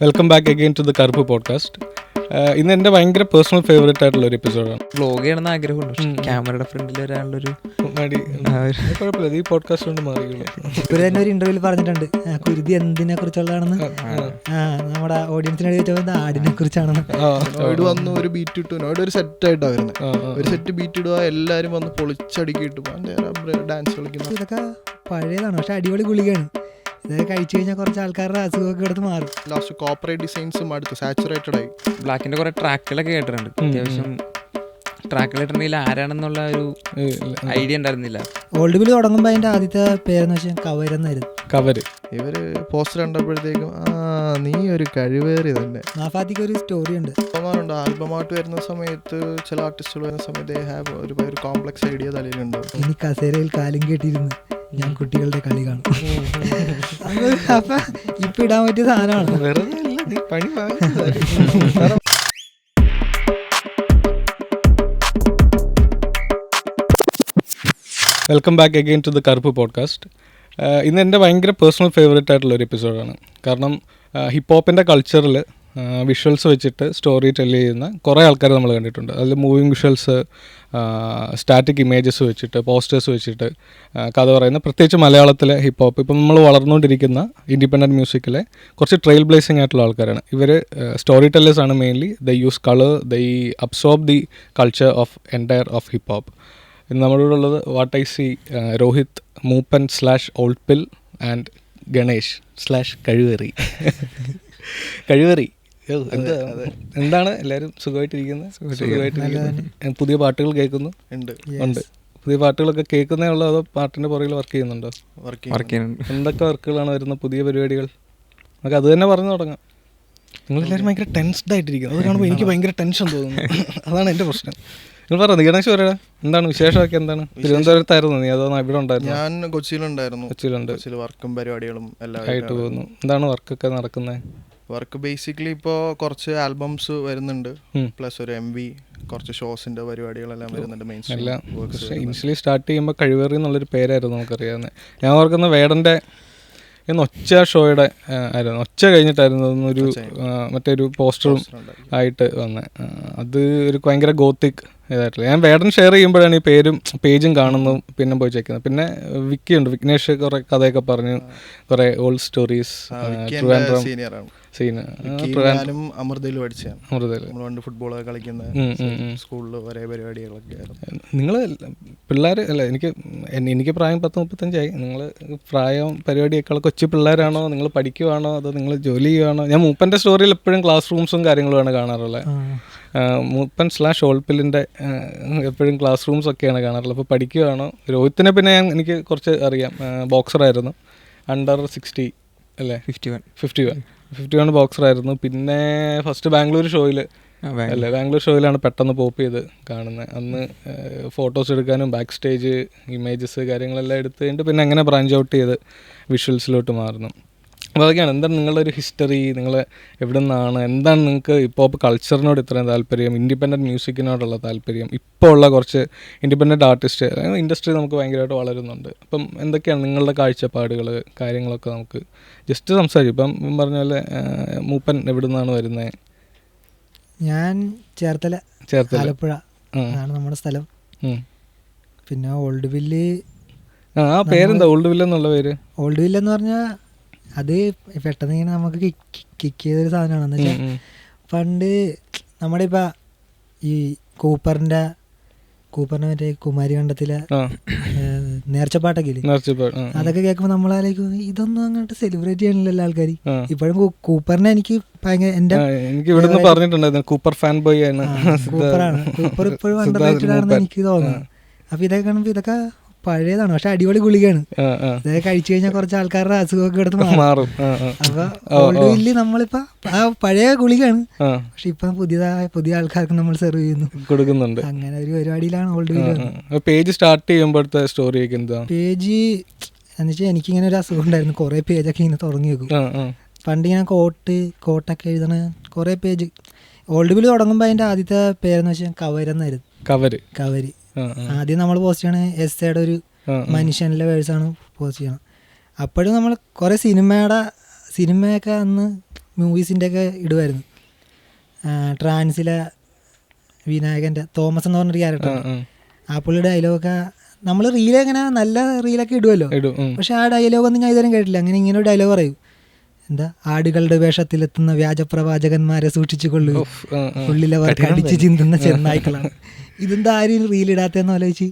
Welcome back again to the Karuppu podcast. ഇന്ന് എൻ്റെ ഭയങ്കര പേഴ്സണൽ ഫേവറേറ്റ് ആയിട്ടുള്ള ഒരു എപ്പിസോഡാണ്. വ്ലോഗ് ചെയ്യണമെന്ന് ആഗ്രഹമുണ്ട്, ക്യാമറയുടെ ഫ്രണ്ടിൽ വരാനുള്ളൊരു മടി. കുഴപ്പമില്ല, ഈ പോഡ്കാസ്റ്റ് കൊണ്ട് മാറിയുള്ളൂ. ഒരു തന്നെ ഒരു ഇന്റർവ്യൂവിൽ പറഞ്ഞിട്ടുണ്ട് കുരുതി എന്തിനെ കുറിച്ചുള്ളതാണെന്ന്. നമ്മുടെ ഓഡിയൻസിനോട് ചോദിച്ചത് ആടിനെ കുറിച്ചാണെന്ന്. നോയിഡ് വന്ന് ഒരു ബീറ്റ് ഇട്ടു, നോയിഡ് ഒരു സെറ്റ് ആയിട്ടാണ് വരുന്നത്. ഒരു സെറ്റ് ബീറ്റ് ഇടുക, എല്ലാവരും വന്ന് പൊളിച്ചടുക്കിയിട്ട് ഡാൻസ് കളിക്കുന്നു. ഇതൊക്കെ പഴയതാണ്, പക്ഷെ അടിപൊളി ഗുളികയാണ്. ഇതൊക്കെ കഴിച്ചു കഴിഞ്ഞാൽ കുറച്ച് ആൾക്കാരുടെ അസുഖമൊക്കെ എടുത്ത് മാറും. ലാസ്റ്റ് കോപ്പറേറ്റ് ഡിസൈൻസും അടുത്ത് സാച്ചുറേറ്റഡ് ആയി. ബ്ലാക്കിന്റെ കുറെ ട്രാക്കുകളൊക്കെ കേട്ടിട്ടുണ്ട്. അത്യാവശ്യം ട്രാക്കുകൾ ഇട്ടിട്ടുണ്ടെങ്കിൽ ആരാണെന്നുള്ള ഒരു ഐഡിയ ഉണ്ടായിരുന്നില്ല. ഓൾഡ് ബിൽ തുടങ്ങുമ്പോൾ അതിന്റെ ആദ്യത്തെ പേരെന്ന് വെച്ചാൽ കവരെന്നായിരുന്നു. കവര്. ഇവര് പോസ്റ്റർ കണ്ടപ്പോഴത്തേക്കും നീ ഒരു കഴിവേറി തന്നെ. മാഫാത്തിക്ക് ഒരു സ്റ്റോറി ഉണ്ട്. ആൽബമായിട്ട് വരുന്ന സമയത്ത് ചില ആർട്ടിസ്റ്റുകൾ വരുന്ന സമയത്ത് ഒരു കോംപ്ലക്സ് ഐഡിയ തലയിലുണ്ടാവും. ഇനി കസേരയിൽ കാലും കേട്ടിരുന്നു ഞാൻ കുട്ടികളുടെ കളി കാണും. അപ്പൊ ഇപ്പൊ ഇടാൻ പറ്റിയ സാധനമാണ്. Welcome back again to the Karuppu podcast. ഇന്ന് എൻ്റെ ഭയങ്കര പേഴ്സണൽ ഫേവറേറ്റ് ആയിട്ടുള്ള ഒരു എപ്പിസോഡാണ്. കാരണം ഹിപ്പ് ഹോപ്പിൻ്റെ കൾച്ചറിൽ വിഷ്വൽസ് വെച്ചിട്ട് സ്റ്റോറി ടെല് ചെയ്യുന്ന കുറേ ആൾക്കാർ നമ്മൾ കണ്ടിട്ടുണ്ട്. അതിൽ മൂവിങ് വിഷ്വൽസ്, സ്റ്റാറ്റിക് ഇമേജസ് വെച്ചിട്ട്, പോസ്റ്റേഴ്സ് വെച്ചിട്ട് കഥ പറയുന്ന, പ്രത്യേകിച്ച് മലയാളത്തിലെ ഹിപ്പ് ഹോപ്പ് ഇപ്പം നമ്മൾ വളർന്നുകൊണ്ടിരിക്കുന്ന ഇൻഡിപെൻഡൻറ്റ് മ്യൂസിക്കിലെ കുറച്ച് ട്രെയിൽ ബ്ലേസിങ് ആയിട്ടുള്ള ആൾക്കാരാണ് ഇവർ. സ്റ്റോറി ടെല്ലേഴ്സ് ആണ് mainly. They use colour, they absorb the culture of entire of hip hop. ഇന്ന് നമ്മുടെ ഉള്ളത് what I see Rohit Mooppan / old pill and Ganesh / കഴിവേറി. കഴിവേറി എന്താണ്? എല്ലാവരും സുഖമായിട്ടിരിക്കുന്നത്? പുതിയ പാട്ടുകൾ കേൾക്കുന്നു? ഉണ്ട്. പുതിയ പാട്ടുകളൊക്കെ കേൾക്കുന്നേ ഉള്ളൂ അതോ പാട്ടിൻ്റെ പുറകിൽ വർക്ക് ചെയ്യുന്നുണ്ടോ? വർക്ക് ചെയ്യുന്നുണ്ട്. എന്തൊക്കെ വർക്കുകളാണ് വരുന്ന പുതിയ പരിപാടികൾ? നമുക്ക് അത് തന്നെ പറഞ്ഞു തുടങ്ങാം. നിങ്ങളെല്ലാവരും ഭയങ്കര ടെൻസ്ഡ് ആയിട്ടിരിക്കുന്നു. അത് കാണുമ്പോൾ എനിക്ക് ഭയങ്കര ടെൻഷൻ തോന്നുന്നു. അതാണ് എൻ്റെ പ്രശ്നം. നിങ്ങൾ പറഞ്ഞു ഗണേഷ് പറയടാ, എന്താണ് വിശേഷമൊക്കെ? എന്താണ്? തിരുവനന്തപുരത്തായിരുന്നു നീ അതോ ഇവിടെ ഉണ്ടായിരുന്നു? ഞാൻ കൊച്ചിയിലുണ്ടായിരുന്നു. കൊച്ചിയിൽ വർക്കും പരിപാടികളും എല്ലാം ആയിട്ട് പോകുന്നു. എന്താണ് വർക്കൊക്കെ നടക്കുന്നത്? വർക്ക് ബേസിക്കലി ഇപ്പോൾ കുറച്ച് ആൽബംസ് വരുന്നുണ്ട്, പ്ലസ് ഒരു MV, കുറച്ച് ഷോസിന്റെ പരിപാടികളെല്ലാം വരുന്നുണ്ട്. മെയിൻ എല്ലാം. പക്ഷേ ഇനിഷ്യലി സ്റ്റാർട്ട് ചെയ്യുമ്പോൾ കഴിവേറി എന്നുള്ളൊരു പേരായിരുന്നു നമുക്കറിയാവുന്നത്. ഞാൻ ഓർക്കുന്ന വേടൻ്റെ ഒച്ച ഷോയുടെ ആയിരുന്നു, ഒച്ച കഴിഞ്ഞിട്ടായിരുന്നു ഒരു മറ്റൊരു പോസ്റ്ററും ആയിട്ട് വന്നത്. അത് ഒരു ഭയങ്കര ഗോത്തിക് ഇതായിട്ടില്ല. ഞാൻ വേടൻ ഷെയർ ചെയ്യുമ്പോഴാണ് ഈ പേജും കാണുന്നതും പിന്നെ പോയി ചെക്കുന്നത്. പിന്നെ വിക്കിയുണ്ട്, വിഘ്നേഷ് കുറേ കഥയൊക്കെ പറഞ്ഞു, കുറേ ഓൾഡ് സ്റ്റോറീസ്. അമൃതയിൽ പഠിച്ചാണ്. നമ്മൾ ഫുട്ബോൾ കളിക്കുന്ന സ്കൂളിൽ ഒരേ പരിപാടികളൊക്കെ ആയിരുന്നു. നിങ്ങൾ പിള്ളേർ അല്ല, എനിക്ക് പ്രായം 30-35 നിങ്ങൾ പ്രായം പരിപാടിയേക്കാൾ കൊച്ചു പിള്ളേരാണോ? നിങ്ങൾ പഠിക്കുവാണോ അതോ നിങ്ങൾ ജോലി ചെയ്യുവാണോ? ഞാൻ മൂപ്പൻ്റെ സ്റ്റോറിയിൽ എപ്പോഴും ക്ലാസ് റൂംസും കാര്യങ്ങളുമാണ് കാണാറുള്ളത്. മൂപ്പൻ / ഓൾഡ് പില്ലിൻ്റെ എപ്പോഴും ക്ലാസ് റൂംസ് ഒക്കെയാണ് കാണാറുള്ളത്. അപ്പോൾ പഠിക്കുകയാണോ? രോഹിത്തിനെ പിന്നെ എനിക്ക് കുറച്ച് അറിയാം, ബോക്സറായിരുന്നു. അണ്ടർ 60 അല്ലേ? 51 ബോക്സറായിരുന്നു. പിന്നെ ഫസ്റ്റ് ബാംഗ്ലൂർ ഷോയിലാണ് പെട്ടെന്ന് പോപ്പ് ചെയ്ത് കാണുന്നത്. അന്ന് ഫോട്ടോസ് എടുക്കാനും ബാക്ക് സ്റ്റേജ് ഇമേജസ് കാര്യങ്ങളെല്ലാം എടുത്ത് കഴിഞ്ഞിട്ട് പിന്നെ അങ്ങനെ ബ്രാഞ്ച് ഔട്ട് ചെയ്ത് വിഷ്വൽസിലോട്ട് മാറുന്നു. അപ്പോൾ അതൊക്കെയാണ്. എന്താണ് നിങ്ങളുടെ ഒരു ഹിസ്റ്ററി? നിങ്ങൾ എവിടെ നിന്നാണ്? എന്താണ് നിങ്ങൾക്ക് ഇപ്പോൾ കൾച്ചറിനോട് ഇത്രയും താല്പര്യം, ഇൻഡിപെൻഡൻറ്റ് മ്യൂസിക്കിനോടുള്ള താല്പര്യം? ഇപ്പോൾ ഉള്ള കുറച്ച് ഇൻഡിപെൻഡൻറ്റ് ആർട്ടിസ്റ്റ് ഇൻഡസ്ട്രി നമുക്ക് ഭയങ്കരമായിട്ട് വളരുന്നുണ്ട്. അപ്പം എന്തൊക്കെയാണ് നിങ്ങളുടെ കാഴ്ചപ്പാടുകൾ, കാര്യങ്ങളൊക്കെ നമുക്ക് ജസ്റ്റ് സംസാരിക്കും. ഇപ്പം പറഞ്ഞ പോലെ മൂപ്പൻ എവിടെ നിന്നാണ് വരുന്നത്? ഞാൻ ചേർത്തല, ആലപ്പുഴ ആണ് നമ്മുടെ സ്ഥലം. പിന്നെ ഓൾഡ് വില്ല്. പേരെന്താ ഓൾഡ് വില്ല് എന്നുള്ള പേര്? ഓൾഡ് വില്ല് എന്ന് പറഞ്ഞാൽ അത് പെട്ടെന്ന് ഇങ്ങനെ നമുക്ക് കിക്ക് ചെയ്തൊരു സാധനമാണ്. എന്ന് വെച്ചാൽ പണ്ട് നമ്മുടെ ഇപ്പം ഈ കൂപ്പറിൻ്റെ മറ്റേ കുമാരി കണ്ടത്തിലെ നേർച്ചപ്പാട്ടൊക്കെ ഇല്ലേ, അതൊക്കെ കേൾക്കുമ്പോൾ നമ്മളാലേക്കും ഇതൊന്നും അങ്ങോട്ട് സെലിബ്രേറ്റ് ചെയ്യണില്ലല്ലോ ആൾക്കാർ. ഇപ്പോഴും കൂപ്പറിനെ എനിക്ക് ഭയങ്കര കൂപ്പർ ഫാൻ ബോയ് ആണ്. കൂപ്പർ ഇപ്പോഴും അണ്ടർറേറ്റഡ് ആണെന്ന് എനിക്ക് തോന്നുന്നു. അപ്പൊ ഇതൊക്കെ കാണുമ്പോൾ ഇതൊക്കെ പഴയതാണ്, പക്ഷെ അടിപൊളി ഗുളികയാണ്. ഇതൊക്കെ കഴിച്ചു കഴിഞ്ഞാൽ കുറച്ച് ആൾക്കാരുടെ അസുഖമൊക്കെ എടുത്ത് മാറും. അപ്പൊ ഓൾഡ് വില്ല് നമ്മളിപ്പോ ആ പഴയ ഗുളികയാണ്, പക്ഷെ ഇപ്പൊ പുതിയ ആൾക്കാർക്ക് നമ്മൾ സെർവ് കൊടുക്കുന്നുണ്ട്. അങ്ങനെ ഒരു പരിപാടിയിലാണ് ഓൾഡ് വില്ല്. പേജ് സ്റ്റാർട്ട് ചെയ്യുമ്പോഴത്തെ സ്റ്റോറി പേജ് എന്ന് വെച്ചാൽ എനിക്കിങ്ങനെ ഒരു അസുഖം ഉണ്ടായിരുന്നു. കുറെ പേജൊക്കെ ഇങ്ങനെ തുടങ്ങി വെക്കും. പണ്ട് ഇങ്ങനെ കോട്ടൊക്കെ എഴുതണ കുറെ പേജ്. ഓൾഡ് വില്ല് തുടങ്ങുമ്പോൾ അതിന്റെ ആദ്യത്തെ പേരെന്ന് വെച്ചാൽ കവരെന്നായിരുന്നു. കവര്. ആദ്യം നമ്മൾ പോസ്റ്റ് ചെയ്യണ എസ്സയുടെ ഒരു മനുഷ്യനിലെ വേഴ്സാണ് പോസ്റ്റ് ചെയ്യണം. അപ്പോഴും നമ്മൾ കുറെ സിനിമയൊക്കെ അന്ന് മൂവീസിൻ്റെ ഒക്കെ ഇടുമായിരുന്നു. ട്രാൻസിലെ വിനായകൻ്റെ തോമസ് എന്ന് പറഞ്ഞൊരു ക്യാരക്ടർ, ആ പുള്ളിയുടെ ഡയലോഗൊക്കെ നമ്മൾ റീലെങ്ങനെ നല്ല റീലൊക്കെ ഇടുമല്ലോ, പക്ഷെ ആ ഡയലോഗൊന്നും ഞാൻ ഇതുവരെ കേട്ടില്ല. അങ്ങനെ ഇങ്ങനെ ഒരു ഡയലോഗ് പറയും, എന്താ ആടുകളുടെ വേഷത്തിലെത്തുന്ന വ്യാജപ്രവാചകന്മാരെ സൂക്ഷിച്ചു കൊള്ളു, ഉള്ളിലവർ കടിച്ച് ചിന്തുന്ന ചെന്നായ്ക്കളാണ്. ഇതെന്താ ആരും റീലിടാത്തെന്ന് ആലോചിച്ച്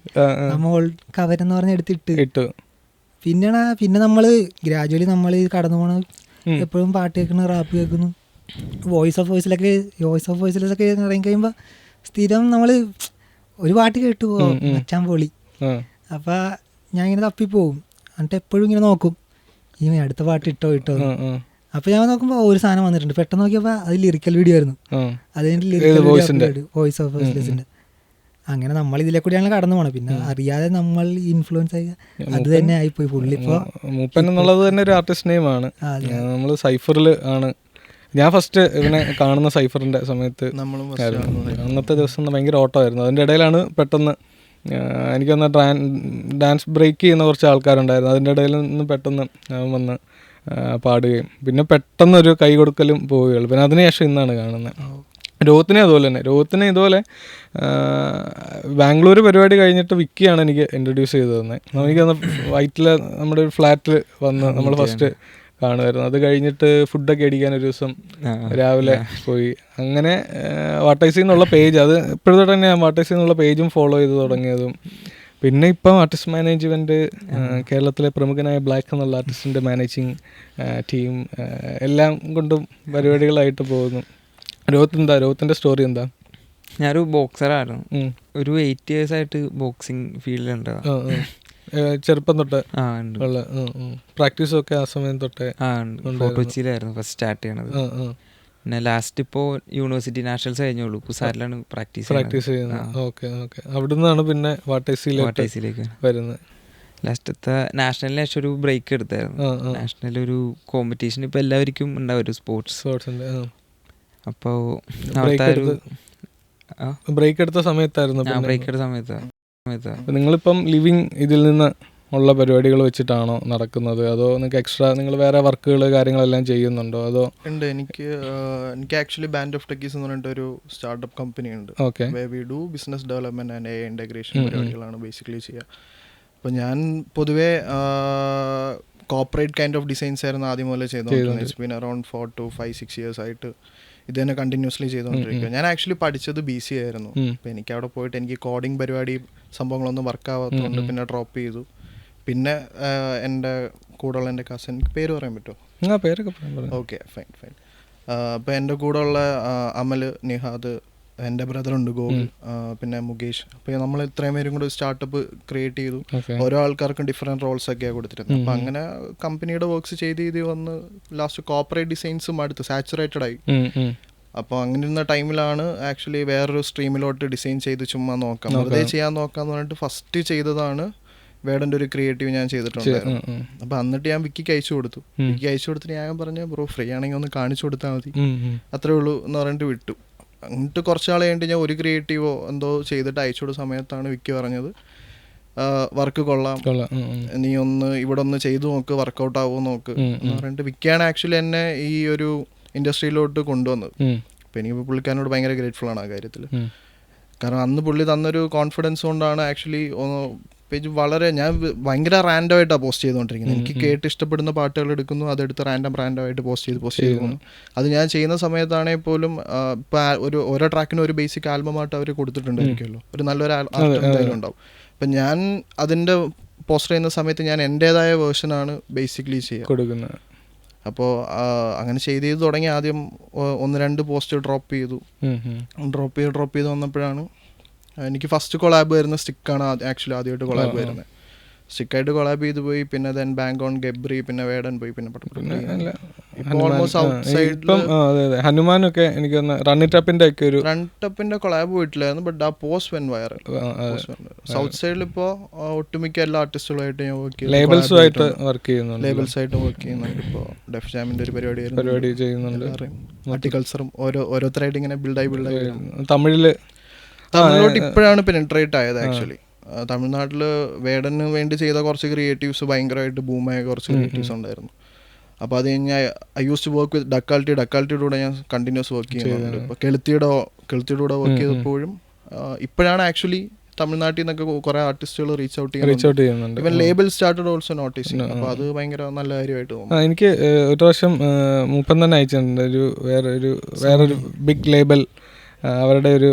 നമ്മൾ കവരെന്ന് പറഞ്ഞ് എടുത്തിട്ട് പിന്നെ നമ്മൾ ഗ്രാജുവലി നമ്മൾ കടന്നു പോണ എപ്പോഴും പാട്ട് കേൾക്കുന്നു, റാപ്പ് കേൾക്കുന്നു. വോയിസ് ഓഫ് വോയിസിലൊക്കെ ഇറങ്ങി കഴിയുമ്പോൾ സ്ഥിരം നമ്മൾ ഒരു പാട്ട് കേട്ടു പോകും, മച്ചാൻ പൊളി. അപ്പം ഞാൻ ഇങ്ങനെ തപ്പിപ്പോവും, എന്നിട്ട് എപ്പോഴും ഇങ്ങനെ നോക്കും ഈ അടുത്ത പാട്ട് ഇട്ടോ. അപ്പോൾ ഞാൻ നോക്കുമ്പോൾ ഒരു സാധനം വന്നിട്ടുണ്ട്. പെട്ടെന്ന് നോക്കിയപ്പോൾ അത് ലിറിക്കൽ വീഡിയോ ആയിരുന്നു. അതിൻ്റെ ലിറിക്കൽ വോയിസ് ഓഫ് വോയിസ്ലെസിൻ്റെ. അങ്ങനെ നമ്മൾ ഇതിലെ കൂടിയാണ് കടന്നു പോകണം. പിന്നെ അറിയാതെ നമ്മൾ ഇൻഫ്ലുവൻസ് ആയി അത് തന്നെ ആയിപ്പോയി. പുള്ളിപ്പോൾ മൂപ്പൻ എന്നുള്ളത് തന്നെ ഒരു ആർട്ടിസ്റ്റ് നെയിമാണ്. നമ്മൾ സൈഫറിൽ ആണ് ഞാൻ ഫസ്റ്റ് ഇവനെ കാണുന്ന, സൈഫറിൻ്റെ സമയത്ത് അന്നത്തെ ദിവസം ഭയങ്കര ഓട്ടമായിരുന്നു. അതിൻ്റെ ഇടയിലാണ് പെട്ടെന്ന് എനിക്കൊന്ന് ഡാൻസ് ബ്രേക്ക് ചെയ്യുന്ന കുറച്ച് ആൾക്കാരുണ്ടായിരുന്നു. അതിൻ്റെ ഇടയിൽ നിന്ന് പെട്ടെന്ന് വന്ന് പാടുകയും പിന്നെ പെട്ടെന്നൊരു കൈ കൊടുക്കലും പോവുകയുള്ളു. പിന്നെ അതിനുശേഷം ഇന്നാണ് കാണുന്നത്. രോഹിത്തിനെ അതുപോലെ തന്നെ. രോഹിത്തിനെ ഇതുപോലെ ബാംഗ്ലൂർ പരിപാടി കഴിഞ്ഞിട്ട് വിക്കിയാണ് എനിക്ക് ഇൻട്രൊഡ്യൂസ് ചെയ്ത് തന്നെ. എനിക്കന്ന് വൈറ്റിൽ നമ്മുടെ ഒരു ഫ്ലാറ്റിൽ വന്ന് നമ്മൾ ഫസ്റ്റ് കാണുമായിരുന്നു. അത് കഴിഞ്ഞിട്ട് ഫുഡൊക്കെ അടിക്കാൻ ഒരു ദിവസം രാവിലെ പോയി. അങ്ങനെ വാട്ടൈസി എന്നുള്ള പേജ്, അത് ഇപ്പോഴത്തെ തന്നെ വാട്ടൈസി എന്നുള്ള പേജും ഫോളോ ചെയ്ത് തുടങ്ങിയതും. പിന്നെ ഇപ്പം ആർട്ടിസ്റ്റ് മാനേജ്മെൻറ്റ്, കേരളത്തിലെ പ്രമുഖനായ ബ്ലാക്ക് എന്നുള്ള ആർട്ടിസ്റ്റിൻ്റെ മാനേജിങ് ടീം എല്ലാം കൊണ്ടും പരിപാടികളായിട്ട് പോകുന്നു. രോഹിത്തിൻ്റെ സ്റ്റോറി എന്താ? ഞാനൊരു ബോക്സറായിരുന്നു. ഒരു 8 years ആയിട്ട് ബോക്സിങ് ഫീൽഡിലുണ്ട്. ചെറുപ്പം തൊട്ട് പ്രാക്ടീസും ഒക്കെ ആ സമയം തൊട്ടേ കൊച്ചിയിലായിരുന്നു ഫസ്റ്റ് സ്റ്റാർട്ട് ചെയ്യണത്. പിന്നെ ലാസ്റ്റ് ഇപ്പോൾ യൂണിവേഴ്സിറ്റി നാഷണൽസ് കഴിഞ്ഞോളൂ, കുസാരിലാണ് പ്രാക്ടീസ് ചെയ്യുന്നത്. Okay okay. അവിടുന്നാണ് പിന്നെ വാട്ടൈസിലേക്ക് വരുന്നത്. ലാസ്റ്റത്തെ നാഷണലിന് ശേഷം ഒരു ബ്രേക്ക് എടുത്തായിരുന്നു. നാഷണൽ ഒരു കോമ്പറ്റീഷൻ ഇപ്പോൾ എല്ലാവർക്കും ഉണ്ടാവും, ഒരു സ്പോർട്സിൻ്റെ. അപ്പോൾ ബ്രേക്ക് എടുത്ത സമയത്തായിരുന്നു. ബ്രേക്ക് എടുത്ത സമയത്ത് നിങ്ങളിപ്പം ലിവിങ് ഇതിൽ നിന്ന് ഉള്ള പരിപാടികൾ വെച്ചിട്ടാണോ നടക്കുന്നത്, അതോ നിങ്ങൾക്ക് എക്സ്ട്രാ നിങ്ങൾ വേറെ വർക്കുകൾ കാര്യങ്ങളെല്ലാം ചെയ്യുന്നുണ്ടോ? അതോ ഉണ്ട്. എനിക്ക് ആക്ച്വലി ബാൻഡ് ഓഫ് ടെക്കീസ് എന്ന് പറഞ്ഞിട്ട് ഒരു സ്റ്റാർട്ടപ്പ് കമ്പനി ഉണ്ട്. Okay. We do business development and AI integration പരിപാടികളാണ് ബേസിക്കലി ചെയ്യുക. അപ്പോൾ ഞാൻ പൊതുവേ കോർപ്പറേറ്റ് കൈൻഡ് ഓഫ് ഡിസൈൻസ് ആയിരുന്നു ആദ്യം പോലെ ചെയ്തുകൊണ്ടിരുന്നത്. It's been around 4 to 5-6 years ആയിട്ട് ഇത് തന്നെ കണ്ടിന്യൂസ്ലി ചെയ്തുകൊണ്ടിരിക്കുക. ഞാൻ ആക്ച്വലി പഠിച്ചത് BC ആയിരുന്നു. അപ്പോൾ എനിക്ക് അവിടെ പോയിട്ട് എനിക്ക് കോഡിങ് പരിപാടി സംഭവങ്ങളൊന്നും വർക്ക് ആവാത്തതുകൊണ്ട് പിന്നെ ഡ്രോപ്പ് ചെയ്തു. പിന്നെ എൻ്റെ കൂടെയുള്ള എൻ്റെ കസിൻ, പേര് പറയാൻ പറ്റുമോ? പേരൊക്കെ ഓക്കെ, ഫൈൻ. അപ്പോൾ എൻ്റെ കൂടെയുള്ള അമൽ, നിഹാദ്, എൻ്റെ ബ്രദറുണ്ട് ഗോകുൽ, പിന്നെ മുകേഷ്. അപ്പോൾ നമ്മൾ ഇത്രയും പേരും കൂടി സ്റ്റാർട്ടപ്പ് ക്രിയേറ്റ് ചെയ്തു. ഓരോ ആൾക്കാർക്കും ഡിഫറെൻറ്റ് റോൾസ് ഒക്കെയാണ് കൊടുത്തിരുന്നത്. അപ്പോൾ അങ്ങനെ കമ്പനിയുടെ വർക്ക്സ് ചെയ്ത് വന്ന് ലാസ്റ്റ് കോർപ്പറേറ്റ് ഡിസൈൻസും അടുത്ത് സാച്ചുറേറ്റഡ് ആയി. അപ്പോൾ അങ്ങനെ ഇരുന്ന ടൈമിലാണ് ആക്ച്വലി വേറൊരു സ്ട്രീമിലോട്ട് ഡിസൈൻ ചെയ്ത് ചുമ്മാ നോക്കാം, വെറുതെ ചെയ്യാൻ നോക്കാന്ന് പറഞ്ഞിട്ട് ഫസ്റ്റ് ചെയ്തതാണ് വേടൻ്റെ ഒരു ക്രിയേറ്റീവ് ഞാൻ ചെയ്തിട്ടുണ്ടായിരുന്നു. അപ്പോൾ എന്നിട്ട് ഞാൻ വിക്കിക്ക് അയച്ചു കൊടുത്തിട്ട് ഞാൻ പറഞ്ഞു, ബ്രോ ഫ്രീ ആണെങ്കിൽ ഒന്ന് കാണിച്ചു കൊടുത്താൽ മതി, അത്രേ ഉള്ളൂ എന്ന് പറഞ്ഞിട്ട് വിട്ടു. എന്നിട്ട് കുറച്ച് നാൾ കഴിഞ്ഞിട്ട് ഞാൻ ഒരു ക്രിയേറ്റീവോ എന്തോ ചെയ്തിട്ട് അയച്ചു കൊടുത്ത സമയത്താണ് വിക്കി പറഞ്ഞത്, വർക്ക് കൊള്ളാം, നീ ഒന്ന് ഇവിടെ ഒന്ന് ചെയ്തു നോക്ക്, വർക്കൗട്ട് ആവുമോ നോക്ക് എന്ന് പറഞ്ഞിട്ട് വിക്കിയാണ് ആക്ച്വലി എന്നെ ഈ ഒരു ഇൻഡസ്ട്രിയിലോട്ട് കൊണ്ടുവന്നത്. അപ്പോൾ എനിക്ക് പുള്ളിക്കാരനോട് ഭയങ്കര ഗ്രേറ്റ്ഫുൾ ആണ് ആ കാര്യത്തിൽ. കാരണം അന്ന് പുള്ളി തന്നൊരു കോൺഫിഡൻസ് കൊണ്ടാണ് ആക്ച്വലി പേജ് വളരെ ഞാൻ ഭയങ്കര റാൻഡം ആയിട്ടാണ് പോസ്റ്റ് ചെയ്തുകൊണ്ടിരിക്കുന്നത്. എനിക്ക് കേട്ട് ഇഷ്ടപ്പെടുന്ന പാട്ടുകൾ എടുക്കുന്നു, അതെടുത്ത് റാൻഡമായിട്ട് പോസ്റ്റ് ചെയ്ത് പോകുന്നു. അത് ഞാൻ ചെയ്യുന്ന സമയത്താണെങ്കിൽ പോലും ഇപ്പോൾ ഓരോ ട്രാക്കിനും ഒരു ബേസിക് ആൽബമായിട്ട് അവർ കൊടുത്തിട്ടുണ്ടായിരിക്കുമല്ലോ, ഒരു നല്ലൊരു ആർട്ട് എന്തായാലും ഉണ്ടാവും. അപ്പം ഞാൻ അതിൻ്റെ പോസ്റ്റർ ചെയ്യുന്ന സമയത്ത് ഞാൻ എൻ്റേതായ വേർഷനാണ് ബേസിക്കലി ചെയ്യുക. അപ്പോൾ അങ്ങനെ ചെയ്ത് തുടങ്ങി. ആദ്യം 1-2 പോസ്റ്റ് ഡ്രോപ്പ് ചെയ്ത് വന്നപ്പോഴാണ് എനിക്ക് ഫസ്റ്റ് കൊളാബ് വരുന്ന സ്റ്റിക്കാണ് ആക്ച്വലി ആദ്യമായിട്ട് കൊളാബ് വരുന്നത്. സ്റ്റിക്കായിട്ട് കൊളാബ് ചെയ്ത് പോയി. പിന്നെ ദെൻ ബാങ്ക് ഓൺ ഗബ്രി, പിന്നെ വേടൻ പോയി, പിന്നെ ഹനുമാനൊക്കെ എനിക്ക് റണ്ണിറ്റപ്പിന്റെ കൊളാബ് പോയിട്ടില്ലായിരുന്നു. ബട്ട് ആ പോസ്റ്റ് വെൻ വൈറൽ. സൗത്ത് സൈഡിൽ ഇപ്പോൾ ഒട്ടുമിക്ക എല്ലാ ആർട്ടിസ്റ്റുകളായിട്ട് ഞാൻ ലേബൽസ് ആയിട്ട് വർക്ക് ചെയ്യുന്നുണ്ട്. ഇപ്പോൾ ഡെഫ് ജാമിന്റെ ഒരു പരിപാടി ചെയ്യുന്നുണ്ട്. ആർട്ടിക്കൾച്ചറും ഓരോരുത്തരായിട്ട് ഇങ്ങനെ ബിൽഡായി തമിഴിലോട്ട് ഇപ്പോഴാണ് പെനിട്രേറ്റ് ആയത്. ആക്ച്വലി തമിഴ്നാട്ടിൽ വേടന് വേണ്ടി ചെയ്ത കുറച്ച് ക്രിയേറ്റീവ്സ് ഭയങ്കരമായിട്ട് ബൂമായ കുറച്ച് ക്രിയേറ്റീവ്സ് ഉണ്ടായിരുന്നു. അപ്പോൾ അത് കഴിഞ്ഞാൽ I use to work with ഡക്കാലിറ്റിയുടെ കൂടെ ഞാൻ കണ്ടിന്യൂസ് വർക്ക് ചെയ്യുന്നുണ്ട്. ഇപ്പോൾ കെളുത്തിയുടെ കൂടെ വർക്ക് ചെയ്തപ്പോഴും ഇപ്പോഴാണ് ആക്ച്വലി തമിഴ്നാട്ടിൽ നിന്നൊക്കെ കുറെ ആർട്ടിസ്റ്റുകൾ റീച്ച് ഔട്ട് ചെയ്യുന്നുണ്ട്. ഇവൻ ലേബൽ സ്റ്റാർട്ടഡ് ഓൾസോ നോട്ടീസിങ്. അപ്പോൾ അത് ഭയങ്കര നല്ല കാര്യമായിട്ട് തോന്നുന്നു. എനിക്ക് ഒരു പ്രാവശ്യം മൂപ്പൻ തന്നെ അയച്ചിട്ടുണ്ട് വേറൊരു ബിഗ് ലേബൽ അവരുടെ ഒരു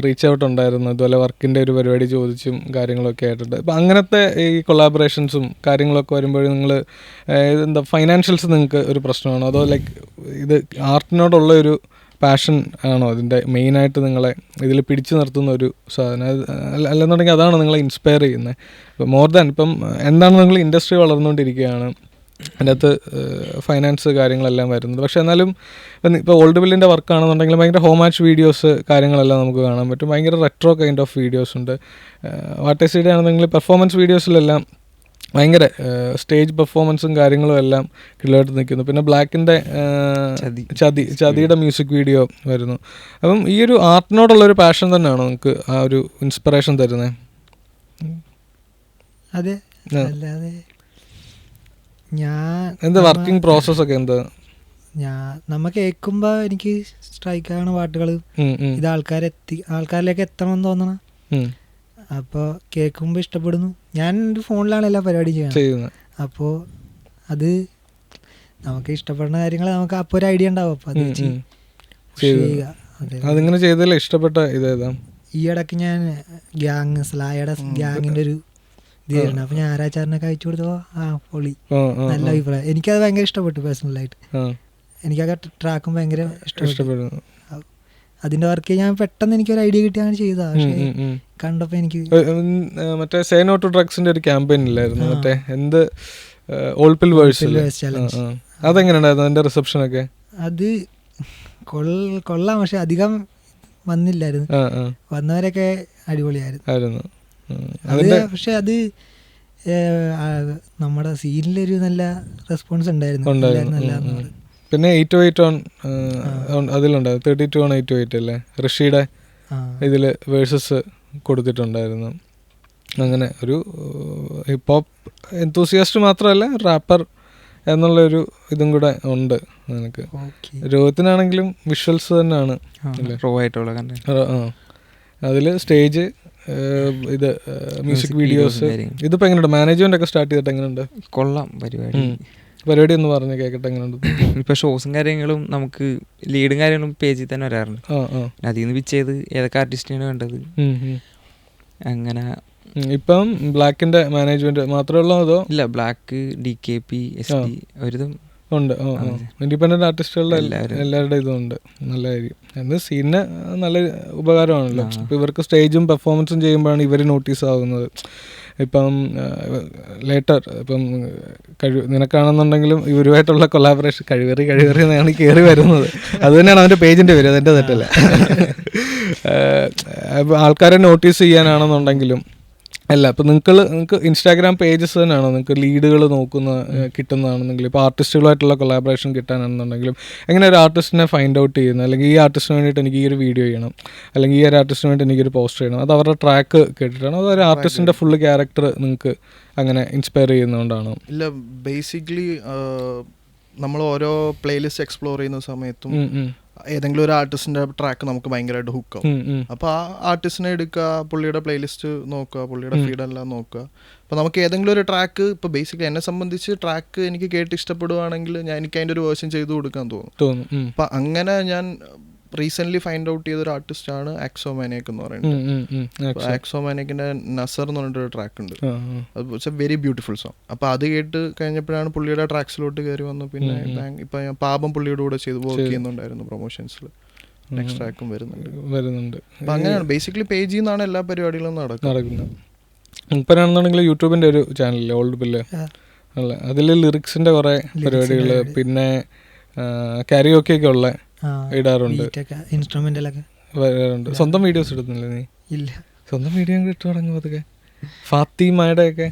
റീച്ച് ഔട്ട് ഉണ്ടായിരുന്നു. അതുപോലെ വർക്കിൻ്റെ ഒരു പരിപാടി ചോദിച്ചും കാര്യങ്ങളൊക്കെ ആയിട്ടുണ്ട്. അപ്പം അങ്ങനത്തെ ഈ കൊളാബറേഷൻസും കാര്യങ്ങളൊക്കെ വരുമ്പോഴും നിങ്ങൾ എന്താ ഫൈനാൻഷ്യൽസ് നിങ്ങൾക്ക് ഒരു പ്രശ്നമാണോ, അതോ ലൈക്ക് ഇത് ആർട്ടിനോടുള്ള ഒരു പാഷൻ ആണോ ഇതിൻ്റെ മെയിനായിട്ട് നിങ്ങളെ ഇതിൽ പിടിച്ചു നിർത്തുന്ന ഒരു സാധനം? അല്ലെന്നുണ്ടെങ്കിൽ അതാണ് നിങ്ങളെ ഇൻസ്പയർ ചെയ്യുന്നത്? ഇപ്പം മോർ ദാൻ ഇപ്പം എന്താണ് നിങ്ങൾ ഇൻഡസ്ട്രി വളർന്നുകൊണ്ടിരിക്കുകയാണ്, അതിൻ്റെ അകത്ത് ഫൈനാൻസ് കാര്യങ്ങളെല്ലാം വരുന്നത്. പക്ഷേ എന്നാലും ഇപ്പോൾ ഓൾഡ് ബില്ലിൻ്റെ വർക്കാണെന്നുണ്ടെങ്കിൽ ഭയങ്കര ഹോം മാച്ച് വീഡിയോസ് കാര്യങ്ങളെല്ലാം നമുക്ക് കാണാൻ പറ്റും. ഭയങ്കര റെട്രോ കൈൻഡ് ഓഫ് വീഡിയോസ് ഉണ്ട്. വാട്ടേഴ്സിയുടെ ആണെന്നെങ്കിൽ പെർഫോമൻസ് വീഡിയോസിലെല്ലാം ഭയങ്കര സ്റ്റേജ് പെർഫോമൻസും കാര്യങ്ങളും എല്ലാം കിളിയായിട്ട് നിൽക്കുന്നു. പിന്നെ ബ്ലാക്കിൻ്റെ ചതിയുടെ മ്യൂസിക് വീഡിയോ വരുന്നു. അപ്പം ഈ ഒരു ആർട്ടിനോടുള്ളൊരു പാഷൻ തന്നെയാണോ നിങ്ങൾക്ക് ആ ഒരു ഇൻസ്പിറേഷൻ തരുന്നത്? അതെ, അല്ലാതെ എന്താ വർക്കിംഗ് പ്രോസസ് ഒക്കെ എന്താ? നമ്മ കേൾക്കുമ്പോ എനിക്ക് സ്ട്രൈക്ക് ആവണ പാട്ടുകൾ ഇത് ആൾക്കാരിലേക്ക് എത്തണം എന്ന് തോന്നണം. അപ്പോൾ കേൾക്കുമ്പോൾ ഇഷ്ടപ്പെടുന്നു. ഞാൻ ഒരു ഫോണിലാണ് എല്ലാ പരിപാടിയും ചെയ്യുന്നത്. അപ്പോൾ അത് നമുക്ക് ഇഷ്ടപ്പെടുന്ന കാര്യങ്ങൾ നമുക്ക് അപ്പോൾ ഒരു ഐഡിയ ഉണ്ടാവും. അപ്പോൾ അത് ചെയ്യുക. അതിങ്ങനെ ചെയ്തല്ലേ ഇഷ്ടപ്പെട്ട ഇതേതാ? ഈ ഇടയ്ക്ക് ഞാൻ സ്ലായയുടെ ഗ്യാങ്ങിൻ്റെ ഒരു ഇത് തരണം. അപ്പോൾ ഞാൻ ആരാച്ചാറിനൊക്കെ അയച്ചു കൊടുത്തപ്പോൾ പൊളി, നല്ല അഭിപ്രായം. എനിക്കത് ഭയങ്കര ഇഷ്ടപ്പെട്ടു പേഴ്സണലായിട്ട്. എനിക്കൊക്കെ ട്രാക്കും ഭയങ്കര ഇഷ്ടപ്പെട്ടു. അതിന്റെ വർക്ക് ഞാൻ പെട്ടെന്ന് എനിക്കൊരു ഐഡിയ കിട്ടിയാണ് ചെയ്തത്. പക്ഷേ കണ്ടപ്പോ എനിക്ക് മറ്റേ സേ നോ ടു ഡ്രഗ്സിന്റെ ഒരു ക്യാമ്പയിൻ ഇല്ലായിരുന്നു, മറ്റേ എന്ത് ഓൾഡ് പിൽ വേഴ്സ് ചലഞ്ച്? അതെങ്ങനെയുണ്ടായിരുന്നു അതിന്റെ റിസപ്ഷൻ ഒക്കെ? അത് കൊള്ളാം, പക്ഷെ അധികം വന്നില്ലായിരുന്നു. വന്നവരൊക്കെ അടിപൊളിയായിരുന്നു. പക്ഷെ അത് നമ്മുടെ സീനിലൊരു നല്ല റെസ്പോൺസ് ഉണ്ടായിരുന്നു. പിന്നെ 808 അതിലുണ്ടായിരുന്നു, 32/808 അല്ലേ ഋഷിയുടെ ഇതിൽ വേഴ്സസ് കൊടുത്തിട്ടുണ്ടായിരുന്നു. അങ്ങനെ ഒരു ഹിപ്പ് ഹോപ്പ് എന്തൂസിയാസ്റ്റ് മാത്രമല്ല റാപ്പർ എന്നുള്ളൊരു ഇതും കൂടെ ഉണ്ട് നിനക്ക്. രോഹിത്തിനാണെങ്കിലും വിഷ്വൽസ് തന്നെയാണ് അതിൽ സ്റ്റേജ് ഇത് മ്യൂസിക് വീഡിയോസ്. ഇതിപ്പോൾ എങ്ങനെയുണ്ട്? മാനേജ്മെന്റ് ഒക്കെ സ്റ്റാർട്ട് ചെയ്തിട്ട് എങ്ങനെയുണ്ട്? കൊള്ളാം പരിപാടി എന്ന് പറഞ്ഞ് കേൾക്കട്ടെ എങ്ങനെയുണ്ട്? ഇപ്പോൾ ഷോസും കാര്യങ്ങളും നമുക്ക് ലീഡും കാര്യങ്ങളും പേജിൽ തന്നെ വരാറുണ്ട്. അതിൽ നിന്ന് പിച്ച് ചെയ്ത് ഏതൊക്കെ ആർട്ടിസ്റ്റിനാണ് വേണ്ടത് അങ്ങനെ. ഇപ്പം ബ്ലാക്കിന്റെ മാനേജ്മെന്റ് മാത്രമേ ഉള്ളൂ അതോ? ഇല്ല, ബ്ലാക്ക്, DKP, SD ഒരുതും ഉണ്ട്. ഇൻഡിപെൻഡന്റ് ആർട്ടിസ്റ്റുകളുടെ എല്ലാവരുടെ ഇതും ഉണ്ട്. നല്ല കാര്യം. എന്ന് സീനിന് നല്ല ഉപകാരമാണല്ലോ. ഇപ്പം ഇവർക്ക് സ്റ്റേജും പെർഫോമൻസും ചെയ്യുമ്പോഴാണ് ഇവർ നോട്ടീസ് ആകുന്നത്. ഇപ്പം ലേറ്റർ ഇപ്പം നിനക്കാണെന്നുണ്ടെങ്കിലും ഇവരുമായിട്ടുള്ള കൊളാബറേഷൻ കഴിവേറി എന്നാണ് കയറി വരുന്നത്. അത് തന്നെയാണ് അവൻ്റെ പേജിൻ്റെ പേര്, അതെൻ്റെ തെറ്റല്ല. ആൾക്കാരെ നോട്ടീസ് ചെയ്യാനാണെന്നുണ്ടെങ്കിലും അല്ല. ഇപ്പം നിങ്ങൾക്ക് ഇൻസ്റ്റാഗ്രാം പേജസ് തന്നെയാണോ നിങ്ങൾക്ക് ലീഡുകൾ കിട്ടുന്നതാണെന്നെങ്കിലും ഇപ്പോൾ ആർട്ടിസ്റ്റുകളായിട്ടുള്ള കൊളാബറേഷൻ കിട്ടാനാണെന്നുണ്ടെങ്കിലും എങ്ങനെ ഒരു ആർട്ടിസ്റ്റിനെ ഫൈൻഡ് ഔട്ട് ചെയ്യുന്നത്? അല്ലെങ്കിൽ ഈ ആർട്ടിസ്റ്റിന് വേണ്ടിയിട്ട് എനിക്ക് ഈ ഒരു വീഡിയോ ചെയ്യണം, അല്ലെങ്കിൽ ഈ ഒരു ആർട്ടിസ്റ്റിന് വേണ്ടി എനിക്കൊരു പോസ്റ്റർ ചെയ്യണം, അത് അവരുടെ ട്രാക്ക് കേട്ടിട്ടാണോ അതോ ഒരു ആർട്ടിസ്റ്റിൻ്റെ ഫുള്ള് ക്യാരക്ടർ നിങ്ങൾക്ക് അങ്ങനെ ഇൻസ്പയർ ചെയ്യുന്നതുകൊണ്ടാണോ? ഇല്ല, ബേസിക്കലി നമ്മൾ ഓരോ പ്ലേലിസ്റ്റ് എക്സ്പ്ലോർ ചെയ്യുന്ന സമയത്തും ഏതെങ്കിലും ഒരു ആർട്ടിസ്റ്റിന്റെ ട്രാക്ക് നമുക്ക് ഭയങ്കരമായിട്ട് ഹുക്കാവും. അപ്പോൾ ആ ആർട്ടിസ്റ്റിനെ എടുക്കുക, പുള്ളിയുടെ പ്ലേലിസ്റ്റ് നോക്കുക, പുള്ളിയുടെ ഫീഡെല്ലാം നോക്കുക. അപ്പോൾ നമുക്ക് ഏതെങ്കിലും ഒരു ട്രാക്ക്, ഇപ്പോൾ ബേസിക്കലി എന്നെ സംബന്ധിച്ച് ട്രാക്ക് എനിക്ക് കേട്ട് ഇഷ്ടപ്പെടുവാണെങ്കിൽ എനിക്ക് അതിൻ്റെ ഒരു വേർഷൻ ചെയ്ത് കൊടുക്കാൻ തോന്നും. അപ്പം അങ്ങനെ ഞാൻ റീസെൻ്റ്ലി ഫൈൻഡ് ഔട്ട് ചെയ്തൊരു ആർട്ടിസ്റ്റാണ് ആക്സോമാനിക് എന്ന് പറയുന്നത്. ആക്സോമാനിക്കിൻ്റെ നസർ എന്ന് പറഞ്ഞിട്ടൊരു ട്രാക്ക് ഉണ്ട്. അത് വെരി ബ്യൂട്ടിഫുൾ സോങ്. അപ്പോൾ അത് കേട്ട് കഴിഞ്ഞപ്പോഴാണ് പുള്ളിയുടെ ട്രാക്സിലോട്ട് കയറി വന്നു. പിന്നെ ഇപ്പം ഞാൻ പാപം പുള്ളിയുടെ കൂടെ വർക്ക് ചെയ്യുന്നുണ്ടായിരുന്നു പ്രൊമോഷൻസിൽ. നെക്സ്റ്റ് ട്രാക്കും വരുന്നുണ്ട്. അപ്പം അങ്ങനെയാണ് ബേസിക്കലി പേജിൽ നിന്നാണ് എല്ലാ പരിപാടികളും നടക്കുന്നത്. ഇപ്പോഴാണെന്നുണ്ടെങ്കിൽ യൂട്യൂബിൻ്റെ ഒരു ചാനലിൽ ഓൾഡ് ബില്ല് അല്ല, അതിൽ ലിറിക്സിൻ്റെ കുറേ പരിപാടികൾ, പിന്നെ കാരിയോക്കെ ഉള്ള ഇടാറുണ്ട്, ഇൻസ്ട്രുമെന്റലൊക്കെ വരാറുണ്ട്. സ്വന്തം വീഡിയോസ് ഇടുന്നില്ലേ നീ? ഇല്ല, സ്വന്തം വീഡിയോ ഇട്ട് തുടങ്ങും. അതൊക്കെ ഫാത്തിമയുടെ ഒക്കെ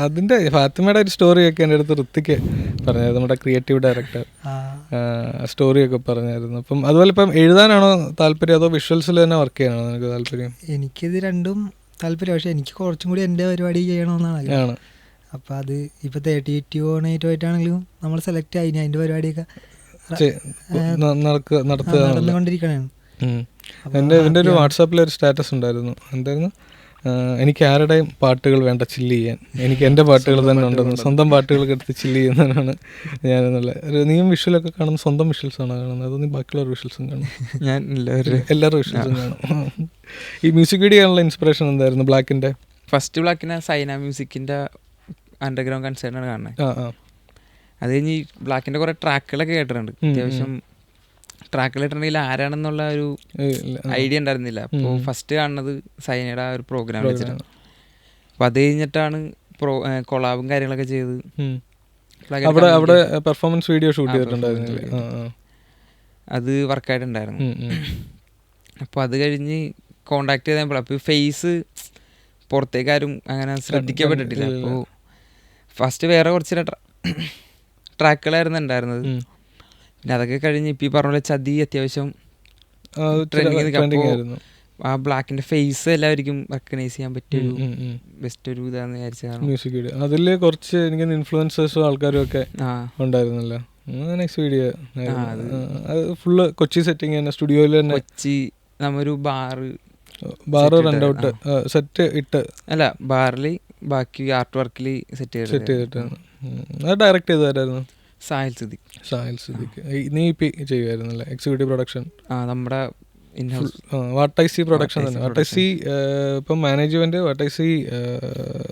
അതിൻ്റെ ഫാത്തിമയുടെ ഒരു സ്റ്റോറിയൊക്കെ എൻ്റെ അടുത്ത് ഋത്തിക്ക് പറഞ്ഞായിരുന്നു, നമ്മുടെ ക്രിയേറ്റീവ് ഡയറക്ടർ. സ്റ്റോറിയൊക്കെ പറഞ്ഞായിരുന്നു. അപ്പം അതുപോലെ ഇപ്പം എഴുതാനാണോ താല്പര്യം അതോ വിഷ്വൽസിൽ തന്നെ വർക്ക് ചെയ്യാനാണോ നിനക്ക് താല്പര്യം? എനിക്കിത് രണ്ടും താല്പര്യം. പക്ഷേ എനിക്ക് കുറച്ചും കൂടി എൻ്റെ പരിപാടി ചെയ്യണമെന്നാണ്. അപ്പം അത് ഇപ്പം 32 ആയിട്ടാണെങ്കിലും നമ്മൾ സെലക്ട് ആയി അതിൻ്റെ പരിപാടിയൊക്കെ നടന്നുകൊണ്ടിരിക്കണേ. എൻ്റെ ഒരു വാട്സാപ്പിലൊരു സ്റ്റാറ്റസ് ഉണ്ടായിരുന്നു, എന്തായിരുന്നു, എനിക്ക് ആരുടെയും പാട്ടുകൾ വേണ്ട ചില്ല് ചെയ്യാൻ, എനിക്ക് എൻ്റെ പാട്ടുകൾ തന്നെ ഉണ്ടെന്ന്, സ്വന്തം പാട്ടുകളൊക്കെ എടുത്ത് ചില്ല് ചെയ്യുന്നതാണ് ഞാനെന്നുള്ള ഒരു. നീയും വിഷ്വലൊക്കെ കാണുന്ന സ്വന്തം വിഷ്വൽസാണോ കാണുന്നത്, അതോ നീ ബാക്കിയുള്ള വിഷ്വൽസും കാണും? ഞാൻ എല്ലാവരും വിഷ്വൽസും കാണും. ഈ മ്യൂസിക് വീഡിയോ ആണുള്ള ഇൻസ്പിറേഷൻ എന്തായിരുന്നു ബ്ലാക്കിൻ്റെ? ഫസ്റ്റ് ബ്ലാക്കിനെ സൈന മ്യൂസിക്കിൻ്റെ അണ്ടർഗ്രൗണ്ട് കൺസേർട്ടാണ് കാണുന്നത്. അത് കഴിഞ്ഞ് ബ്ലാക്കിൻ്റെ കുറേ ട്രാക്കുകളൊക്കെ കേട്ടിട്ടുണ്ട്. അത്യാവശ്യം ട്രാക്കുകൾ ഇട്ടിട്ടുണ്ടെങ്കിൽ ആരാണെന്നുള്ള ഒരു ഐഡിയ ഉണ്ടായിരുന്നില്ല. അപ്പോൾ ഫസ്റ്റ് കാണുന്നത് സൈനയുടെ ആ ഒരു പ്രോഗ്രാം വെച്ചിട്ടാണ്. അപ്പോൾ അത് കഴിഞ്ഞിട്ടാണ് കൊളാബും കാര്യങ്ങളൊക്കെ ചെയ്ത് അവിടെ പെർഫോമൻസ് വീഡിയോ ഷൂട്ട് ചെയ്തിട്ടുണ്ടായിരുന്നു. അത് വർക്കായിട്ടുണ്ടായിരുന്നു. അപ്പോൾ അത് കഴിഞ്ഞ് കോണ്ടാക്ട് ചെയ്തപ്പോൾ അപ്പോൾ ഫേസ് പുറത്തേക്കാരും അങ്ങനെ ശ്രദ്ധിക്കപ്പെട്ടിട്ടില്ല. അപ്പോൾ ഫസ്റ്റ് വേറെ കുറച്ച് ട്രാക്കുകളായിരുന്നു ഉണ്ടായിരുന്നത്. പിന്നെ അതൊക്കെ കഴിഞ്ഞ് ഇപ്പം ഈ പറഞ്ഞ പോലെ ചതി അത്യാവശ്യം ട്രെൻഡിങ്. ആ ബ്ലാക്കിന്റെ ഫേസ് എല്ലാവർക്കും റെക്കഗ്നൈസ് ചെയ്യാൻ പറ്റിയൊരു ബെസ്റ്റ് ഒരു ഇതാന്ന് വിചാരിച്ചതാണ് മ്യൂസിക് വീഡിയോ. അതിൽ കുറച്ച് എനിക്ക് ഇൻഫ്ലുവൻസേഴ്സും ആൾക്കാരും ഒക്കെ ഉണ്ടായിരുന്നല്ലോ. നെക്സ്റ്റ് വീഡിയോ അത് ഫുള്ള് കൊച്ചി സെറ്റിങ് തന്നെ, സ്റ്റുഡിയോയിൽ തന്നെ. കൊച്ചി നമ്മൊരു ബാറ് റെൻ്റ് സെറ്റ് ഇട്ട് അല്ല ബാറിൽ ബാക്കി ആർട്ട് വർക്കിൽ സെറ്റ് ചെയ്തിട്ടാണ്. അത് ഡയറക്റ്റ് ചെയ്തായിരുന്നു സാഹിൽ സിദ്ദിഖ്. നീ ചെയ്യുമായിരുന്നല്ലേ എക്സിക്യൂട്ടീവ് പ്രൊഡക്ഷൻ? നമ്മുടെ വാട്ട് ഐ സി പ്രൊഡക്ഷൻ തന്നെ. വാട്ട് ഐ സി ഇപ്പം മാനേജ്മെന്റ്, വാട്ട് ഐ സി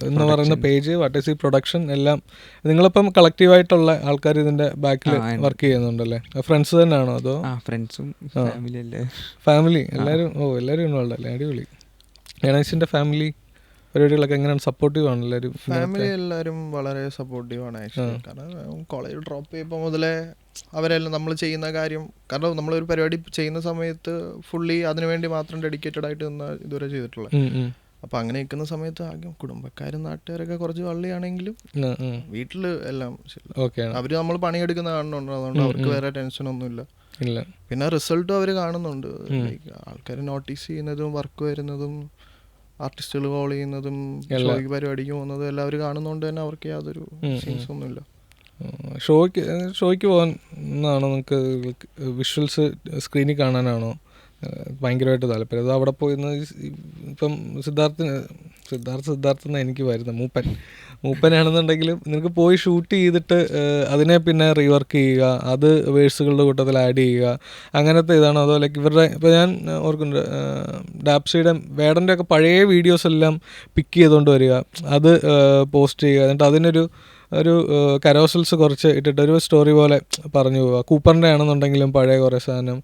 എന്ന് പറയുന്ന page, what I C production എല്ലാം നിങ്ങളിപ്പം കളക്റ്റീവായിട്ടുള്ള ആൾക്കാർ ഇതിന്റെ ബാക്കിൽ വർക്ക് ചെയ്യുന്നുണ്ടല്ലേ? ഫ്രണ്ട്സ് തന്നെയാണോ അതോ? ഫ്രണ്ട്സും ഫാമിലി എല്ലാവരും? എല്ലാവരും ഇൻവോൾവ് അല്ലേ? അടിപൊളി. ഗണേശിന്റെ ഫാമിലി പരിപാടികളൊക്കെ എങ്ങനെയാണ്? സപ്പോർട്ടീവ് ആണ് എല്ലാവരും? ഫാമിലി എല്ലാവരും വളരെ സപ്പോർട്ടീവ് ആണ് ആക്ച്വലി. കാരണം കോളേജ് ഡ്രോപ്പ് ചെയ്യുമ്പോൾ മുതലേ അവരെല്ലാം നമ്മൾ ചെയ്യുന്ന കാര്യം, കാരണം നമ്മളൊരു പരിപാടി ചെയ്യുന്ന സമയത്ത് ഫുള്ളി അതിനുവേണ്ടി മാത്രം ഡെഡിക്കേറ്റഡ് ആയിട്ട് നിന്ന് ഇതുവരെ ചെയ്തിട്ടുള്ളത്. അപ്പം അങ്ങനെ നിൽക്കുന്ന സമയത്ത് ആകെ കുടുംബക്കാരും നാട്ടുകാരൊക്കെ കുറച്ച് വള്ളിയാണെങ്കിലും വീട്ടിൽ എല്ലാം അവർ നമ്മൾ പണിയെടുക്കുന്ന കാണുന്നുണ്ട്. അതുകൊണ്ട് അവർക്ക് വേറെ ടെൻഷനൊന്നുമില്ല. പിന്നെ റിസൾട്ടും അവർ കാണുന്നുണ്ട്. ആൾക്കാർ നോട്ടീസ് ചെയ്യുന്നതും വർക്ക് വരുന്നതും ആർട്ടിസ്റ്റുകൾ കോൾ ചെയ്യുന്നതും ഷോയ്ക്ക് പരിപാടിക്ക് പോകുന്നതും എല്ലാവരും കാണുന്നതുകൊണ്ട് തന്നെ അവർക്ക് യാതൊരു സീൻസ് ഒന്നുമില്ല. ഷോയ്ക്ക് പോകാനാണോ നിങ്ങൾക്ക് വിഷ്വൽസ് സ്ക്രീനിൽ കാണാനാണോ ഭയങ്കരമായിട്ട് താല്പര്യം? അത് അവിടെ പോയിന്ന് ഇപ്പം സിദ്ധാർത്ഥ എനിക്ക് വരുന്നത് മൂപ്പനാണെന്നുണ്ടെങ്കിലും നിനക്ക് പോയി ഷൂട്ട് ചെയ്തിട്ട് അതിനെ പിന്നെ റീവർക്ക് ചെയ്യുക, അത് വേഴ്സുകളുടെ കൂട്ടത്തിൽ ആഡ് ചെയ്യുക, അങ്ങനത്തെ ഇതാണോ? അതോ ലൈക്ക് ഇവരുടെ ഇപ്പോൾ ഞാൻ ഓർക്കുന്നുണ്ട് ഡാപ്സിയുടെ വേടൻ്റെ ഒക്കെ പഴയ വീഡിയോസ് എല്ലാം പിക്ക് ചെയ്തുകൊണ്ട് വരിക, അത് പോസ്റ്റ് ചെയ്യുക, എന്നിട്ട് അതിനൊരു കരോസൽസ് കുറച്ച് ഇട്ടിട്ട് ഒരു സ്റ്റോറി പോലെ പറഞ്ഞു പോവുക. കൂപ്പറിൻ്റെ ആണെന്നുണ്ടെങ്കിലും പഴയ കുറേ സാധനം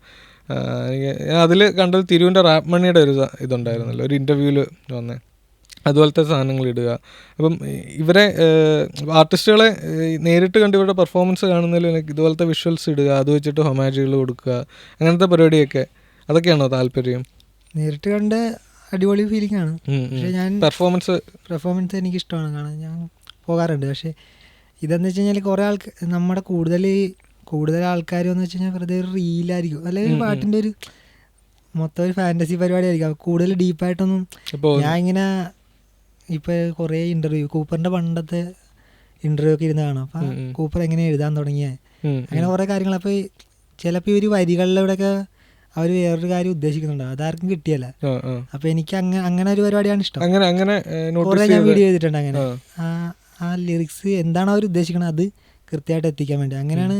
എനിക്ക് അതിൽ കണ്ടത് തിരുവിൻ്റെ റാപ്പ് മണിയുടെ ഒരു ഇതുണ്ടായിരുന്നല്ലോ, ഒരു ഇൻ്റർവ്യൂവിൽ വന്നേ, അതുപോലത്തെ സാധനങ്ങൾ ഇടുക. അപ്പം ഇവരെ ആർട്ടിസ്റ്റുകളെ നേരിട്ട് കണ്ട് ഇവരുടെ പെർഫോമൻസ് കാണുന്നതിൽ എനിക്ക് ഇതുപോലത്തെ വിഷ്വൽസ് ഇടുക, അത് വെച്ചിട്ട് ഹൊമാജുകൾ കൊടുക്കുക, അങ്ങനത്തെ പരിപാടിയൊക്കെ അതൊക്കെയാണോ താല്പര്യം? നേരിട്ട് കണ്ട് അടിപൊളി ഫീലിംഗ് ആണ്. പക്ഷേ ഞാൻ പെർഫോമൻസ് എനിക്ക് ഇഷ്ടമാണ് കാണാൻ, ഞാൻ പോകാറുണ്ട്. പക്ഷേ ഇതെന്ന് വെച്ച് കഴിഞ്ഞാൽ കുറേ ആൾക്ക് നമ്മുടെ കൂടുതൽ ആൾക്കാർ എന്ന് വെച്ച് കഴിഞ്ഞാൽ വെറുതെ ഒരു റീലായിരിക്കും, അല്ലെങ്കിൽ ഒരു പാട്ടിൻ്റെ ഒരു മൊത്തം ഒരു ഫാൻറ്റസി പരിപാടി ആയിരിക്കും. കൂടുതൽ ഡീപ്പായിട്ടൊന്നും ഞാൻ ഇങ്ങനെ ഇപ്പോൾ കുറേ കൂപ്പറിൻ്റെ പണ്ടത്തെ ഇൻ്റർവ്യൂ ഒക്കെ ഇരുന്ന് കാണാം. അപ്പം കൂപ്പർ എങ്ങനെ എഴുതാൻ തുടങ്ങിയ അങ്ങനെ കുറേ കാര്യങ്ങൾ. അപ്പോൾ ചിലപ്പോൾ ഈ ഒരു വരികളിലൂടെയൊക്കെ അവർ വേറൊരു കാര്യം ഉദ്ദേശിക്കുന്നുണ്ട്, അതാർക്കും കിട്ടിയല്ല. അപ്പോൾ എനിക്ക് അങ്ങനെ ഒരു പരിപാടിയാണ് ഇഷ്ടം. കുറേ ഞാൻ വീഡിയോ ചെയ്തിട്ടുണ്ട് അങ്ങനെ. ആ ലിറിക്സ് എന്താണ് അവർ ഉദ്ദേശിക്കുന്നത് അത് കൃത്യമായിട്ട് എത്തിക്കാൻ വേണ്ടി. അങ്ങനെയാണ്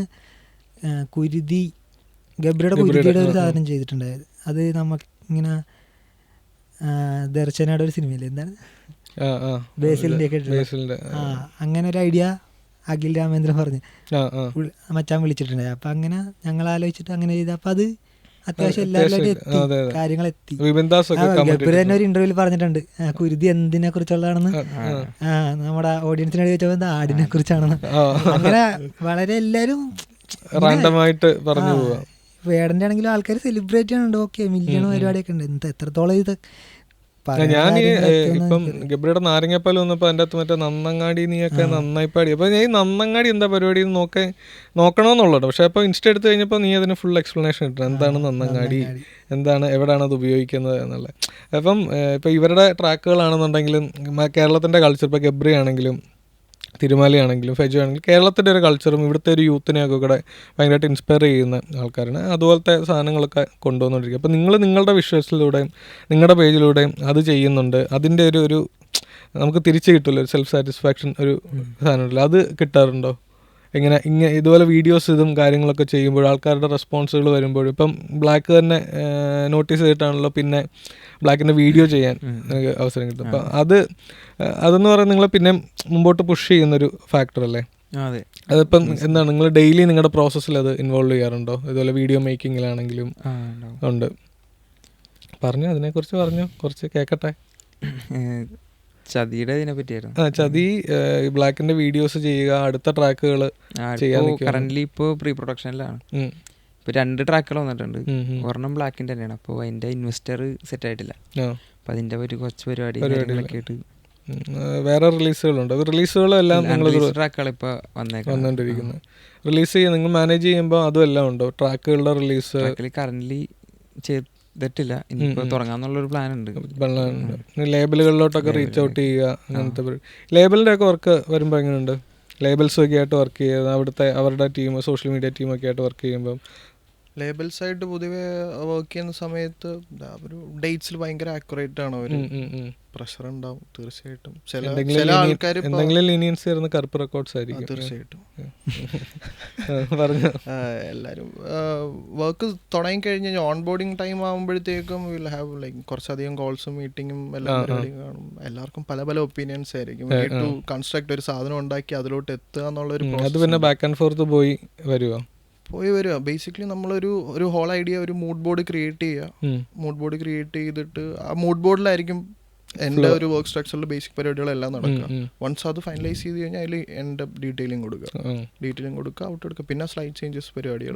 ഗബ്രിയുടെ കുരുതിയുടെ ഒരു സാധനം ചെയ്തിട്ടുണ്ടായത്. അത് നമുക്കിങ്ങനെ ദർശനയുടെ ഒരു സിനിമയില്ലേ, എന്താണ് ബേസിലിൻ്റെ ഒക്കെ അങ്ങനെ ഒരു ഐഡിയ അഖിൽ രാമേന്ദ്രൻ പറഞ്ഞ് മച്ചാൻ വിളിച്ചിട്ടുണ്ടായി. അപ്പം അങ്ങനെ ഞങ്ങൾ ആലോചിച്ചിട്ട് അങ്ങനെ ചെയ്ത് അപ്പം അത് അത്യാവശ്യം എല്ലാവരിലും എത്തി, കാര്യങ്ങൾ എത്തി. ഗബ്രി തന്നെ ഒരു ഇന്റർവ്യൂവിൽ പറഞ്ഞിട്ടുണ്ട് കുരുതി എന്തിനെ കുറിച്ചുള്ളതാണെന്ന്. നമ്മുടെ ഓഡിയൻസിനോട് ചോദിച്ചപ്പോൾ ആടിനെ കുറിച്ചാണെന്ന്. അങ്ങനെ വളരെ എല്ലാവരും പറഞ്ഞു പോവാ. വേടന്റെ ആണെങ്കിലും ആൾക്കാർ സെലിബ്രേറ്റ് ചെയ്യുന്നുണ്ട്. ഓക്കെ, മില്യൺ പരിപാടിയൊക്കെ ഉണ്ട്. എത്രത്തോളം ഇത് ഞാൻ ഇപ്പം ഗബ്രിയുടെ നാരങ്ങപ്പാൽ വന്നപ്പോൾ അതിൻ്റെ അകത്ത് മറ്റേ നന്നങ്ങാടി നീയൊക്കെ നന്നായി പാടി. അപ്പോൾ ഞാൻ ഈ നന്നങ്ങാടി എന്താ പരിപാടി നോക്കണമെന്നുള്ളത്. പക്ഷേ അപ്പോൾ ഇൻസ്റ്റ എടുത്ത് കഴിഞ്ഞപ്പോൾ നീ അതിന് ഫുൾ എക്സ്പ്ലനേഷൻ ഇട്ടു, എന്താണ് നന്നങ്ങാടി, എന്താണ്, എവിടെയാണ് അത് ഉപയോഗിക്കുന്നത് എന്നുള്ളത്. അപ്പം ഇപ്പോൾ ഇവരുടെ ട്രാക്കുകളാണെന്നുണ്ടെങ്കിലും കേരളത്തിൻ്റെ കൾച്ചർ, ഇപ്പോൾ ഗബ്രി ആണെങ്കിലും തിരുമാലയാണെങ്കിലും ഫെജു ആണെങ്കിലും കേരളത്തിൻ്റെ ഒരു കൾച്ചറും ഇവിടുത്തെ ഒരു യൂത്തിനെയൊക്കെ കൂടെ ഭയങ്കരമായിട്ട് ഇൻസ്പയർ ചെയ്യുന്ന ആൾക്കാരാണ്. അതുപോലത്തെ സാധനങ്ങളൊക്കെ കൊണ്ടുവന്നുകൊണ്ടിരിക്കുക. അപ്പോൾ നിങ്ങൾ നിങ്ങളുടെ വിഷ്വൽസിലൂടെയും നിങ്ങളുടെ പേജിലൂടെയും അത് ചെയ്യുന്നുണ്ട്. അതിൻ്റെ ഒരു നമുക്ക് തിരിച്ച് കിട്ടുമല്ലോ, ഒരു സെൽഫ് സാറ്റിസ്ഫാക്ഷൻ ഒരു സാധനമുണ്ടല്ലോ, അത് കിട്ടാറുണ്ടോ? ഇങ്ങനെ ഇതുപോലെ വീഡിയോസ് ഇതും കാര്യങ്ങളൊക്കെ ചെയ്യുമ്പോൾ ആൾക്കാരുടെ റെസ്പോൺസുകൾ വരുമ്പോൾ ഇപ്പം ബ്ലാക്ക് തന്നെ നോട്ടീസ് ചെയ്തിട്ടാണല്ലോ പിന്നെ ബ്ലാക്കിൻ്റെ വീഡിയോ ചെയ്യാൻ അവസരം കിട്ടും. അപ്പം അതെന്ന് പറയുന്നത് നിങ്ങൾ പിന്നെ മുമ്പോട്ട് പുഷ് ചെയ്യുന്നൊരു ഫാക്ടർ അല്ലേ? അതിപ്പം എന്താണ് നിങ്ങൾ ഡെയിലി നിങ്ങളുടെ പ്രോസസ്സിൽ അത് ഇൻവോൾവ് ചെയ്യാറുണ്ടോ? ഇതുപോലെ വീഡിയോ മേക്കിങ്ങിലാണെങ്കിലും ഉണ്ട്. പറഞ്ഞോ, അതിനെക്കുറിച്ച് പറഞ്ഞോ, കുറച്ച് കേൾക്കട്ടെ. ചതിയുടെ ഇതിനെ പറ്റിയായിരുന്നു. ചതി, ബ്ലാക്കിന്റെ വീഡിയോസ് ചെയ്യുക, അടുത്ത ട്രാക്കുകൾ ചെയ്യാൻ. കറന്റ്ലി ഇപ്പോൾ പ്രീ പ്രൊഡക്ഷനിലാണ്. ഇപ്പോൾ 2 ട്രാക്കുകൾ വന്നിട്ടുണ്ട്. ഒരെണ്ണം ബ്ലാക്കിന്റെ തന്നെയാണ്. അപ്പോൾ അതിന്റെ ഇൻവെസ്റ്റർ സെറ്റ് ആയിട്ടില്ല. അപ്പോൾ അതിന്റെ ഒരു കുറച്ച് പരിപാടികളൊക്കെ ആയിട്ട് വേറെ റിലീസുകളുണ്ട്. റിലീസുകളെല്ലാം ട്രാക്കുകൾ ഇപ്പോൾ വന്നുകൊണ്ടിരിക്കുന്നത്. റിലീസ് ചെയ്യുക നിങ്ങൾ മാനേജ് ചെയ്യുമ്പോൾ അതും എല്ലാം ഉണ്ടോ? ട്രാക്കുകളുടെ റിലീസ് കറന്റ്ലി ചെയ്തിട്ടില്ല. ഇനിയിപ്പോൾ തുടങ്ങാന്നുള്ളൊരു പ്ലാൻ ഉണ്ട്. ലേബലുകളിലോട്ടൊക്കെ റീച്ച് ഔട്ട് ചെയ്യുക, അങ്ങനത്തെ ലേബലിൻ്റെ ഒക്കെ വർക്ക് വരുമ്പോൾ എങ്ങനെയുണ്ട്? ലേബൽസൊക്കെ ആയിട്ട് വർക്ക് ചെയ്യുക, അവിടുത്തെ അവരുടെ ടീം, സോഷ്യൽ മീഡിയ ടീമൊക്കെ ആയിട്ട് വർക്ക് ചെയ്യുമ്പം ലേബൽസായിട്ട് പൊതുവെ വർക്ക് ചെയ്യുന്ന സമയത്ത് ഒരു ഡേറ്റ്സിൽ ഭയങ്കര ആക്യുറേറ്റ് ആണ് അവർ. പ്രഷർ ഉണ്ടാവും തീർച്ചയായിട്ടും. എന്തെങ്കിലും ലീനിയൻസ് വരുന്ന കറുപ്പ് റെക്കോർഡ്സ് ആയിരിക്കും തീർച്ചയായിട്ടും. പറഞ്ഞു എല്ലാവരും വർക്ക് തുടങ്ങിക്കഴിഞ്ഞ് ഓൺ ബോർഡിങ് ടൈം ആകുമ്പോഴത്തേക്കും വിൽ ഹാവ് ലൈക്ക് കുറച്ചധികം കോൾസും മീറ്റിങ്ങും എല്ലാ പരിപാടിയും കാണും. എല്ലാവർക്കും പല പല ഒപ്പീനിയൻസ് ആയിരിക്കും. ടു കൺസ്ട്രക്ട് ഒരു സാധനം ഉണ്ടാക്കി അതിലോട്ട് എത്തുക എന്നുള്ളൊരു അത് പിന്നെ ബാക്ക് ആൻഡ് ഫോർത്ത് പോയി വരുമോ? പോയി വരിക. ബേസിക്കലി നമ്മളൊരു ഹോൾ ഐഡിയ, ഒരു മൂഡ് ബോർഡ് ക്രിയേറ്റ് ചെയ്യുക. മൂഡ് ബോർഡ് ക്രിയേറ്റ് ചെയ്തിട്ട് ആ മൂഡ് ബോർഡിലായിരിക്കും എൻ്റെ ഒരു വർക്ക് സ്ട്രക്ചറിൽ ബേസിക് പരിപാടികളെല്ലാം നടക്കുക. വൺസ് അത് ഫൈനലൈസ് ചെയ്ത് കഴിഞ്ഞാൽ അതിൽ എൻ്റെ ഡീറ്റെയിലിംഗ് കൊടുക്കുക, ഔട്ട് എടുക്കുക, പിന്നെ സ്ലൈഡ് ചേഞ്ചസ് പരിപാടികൾ.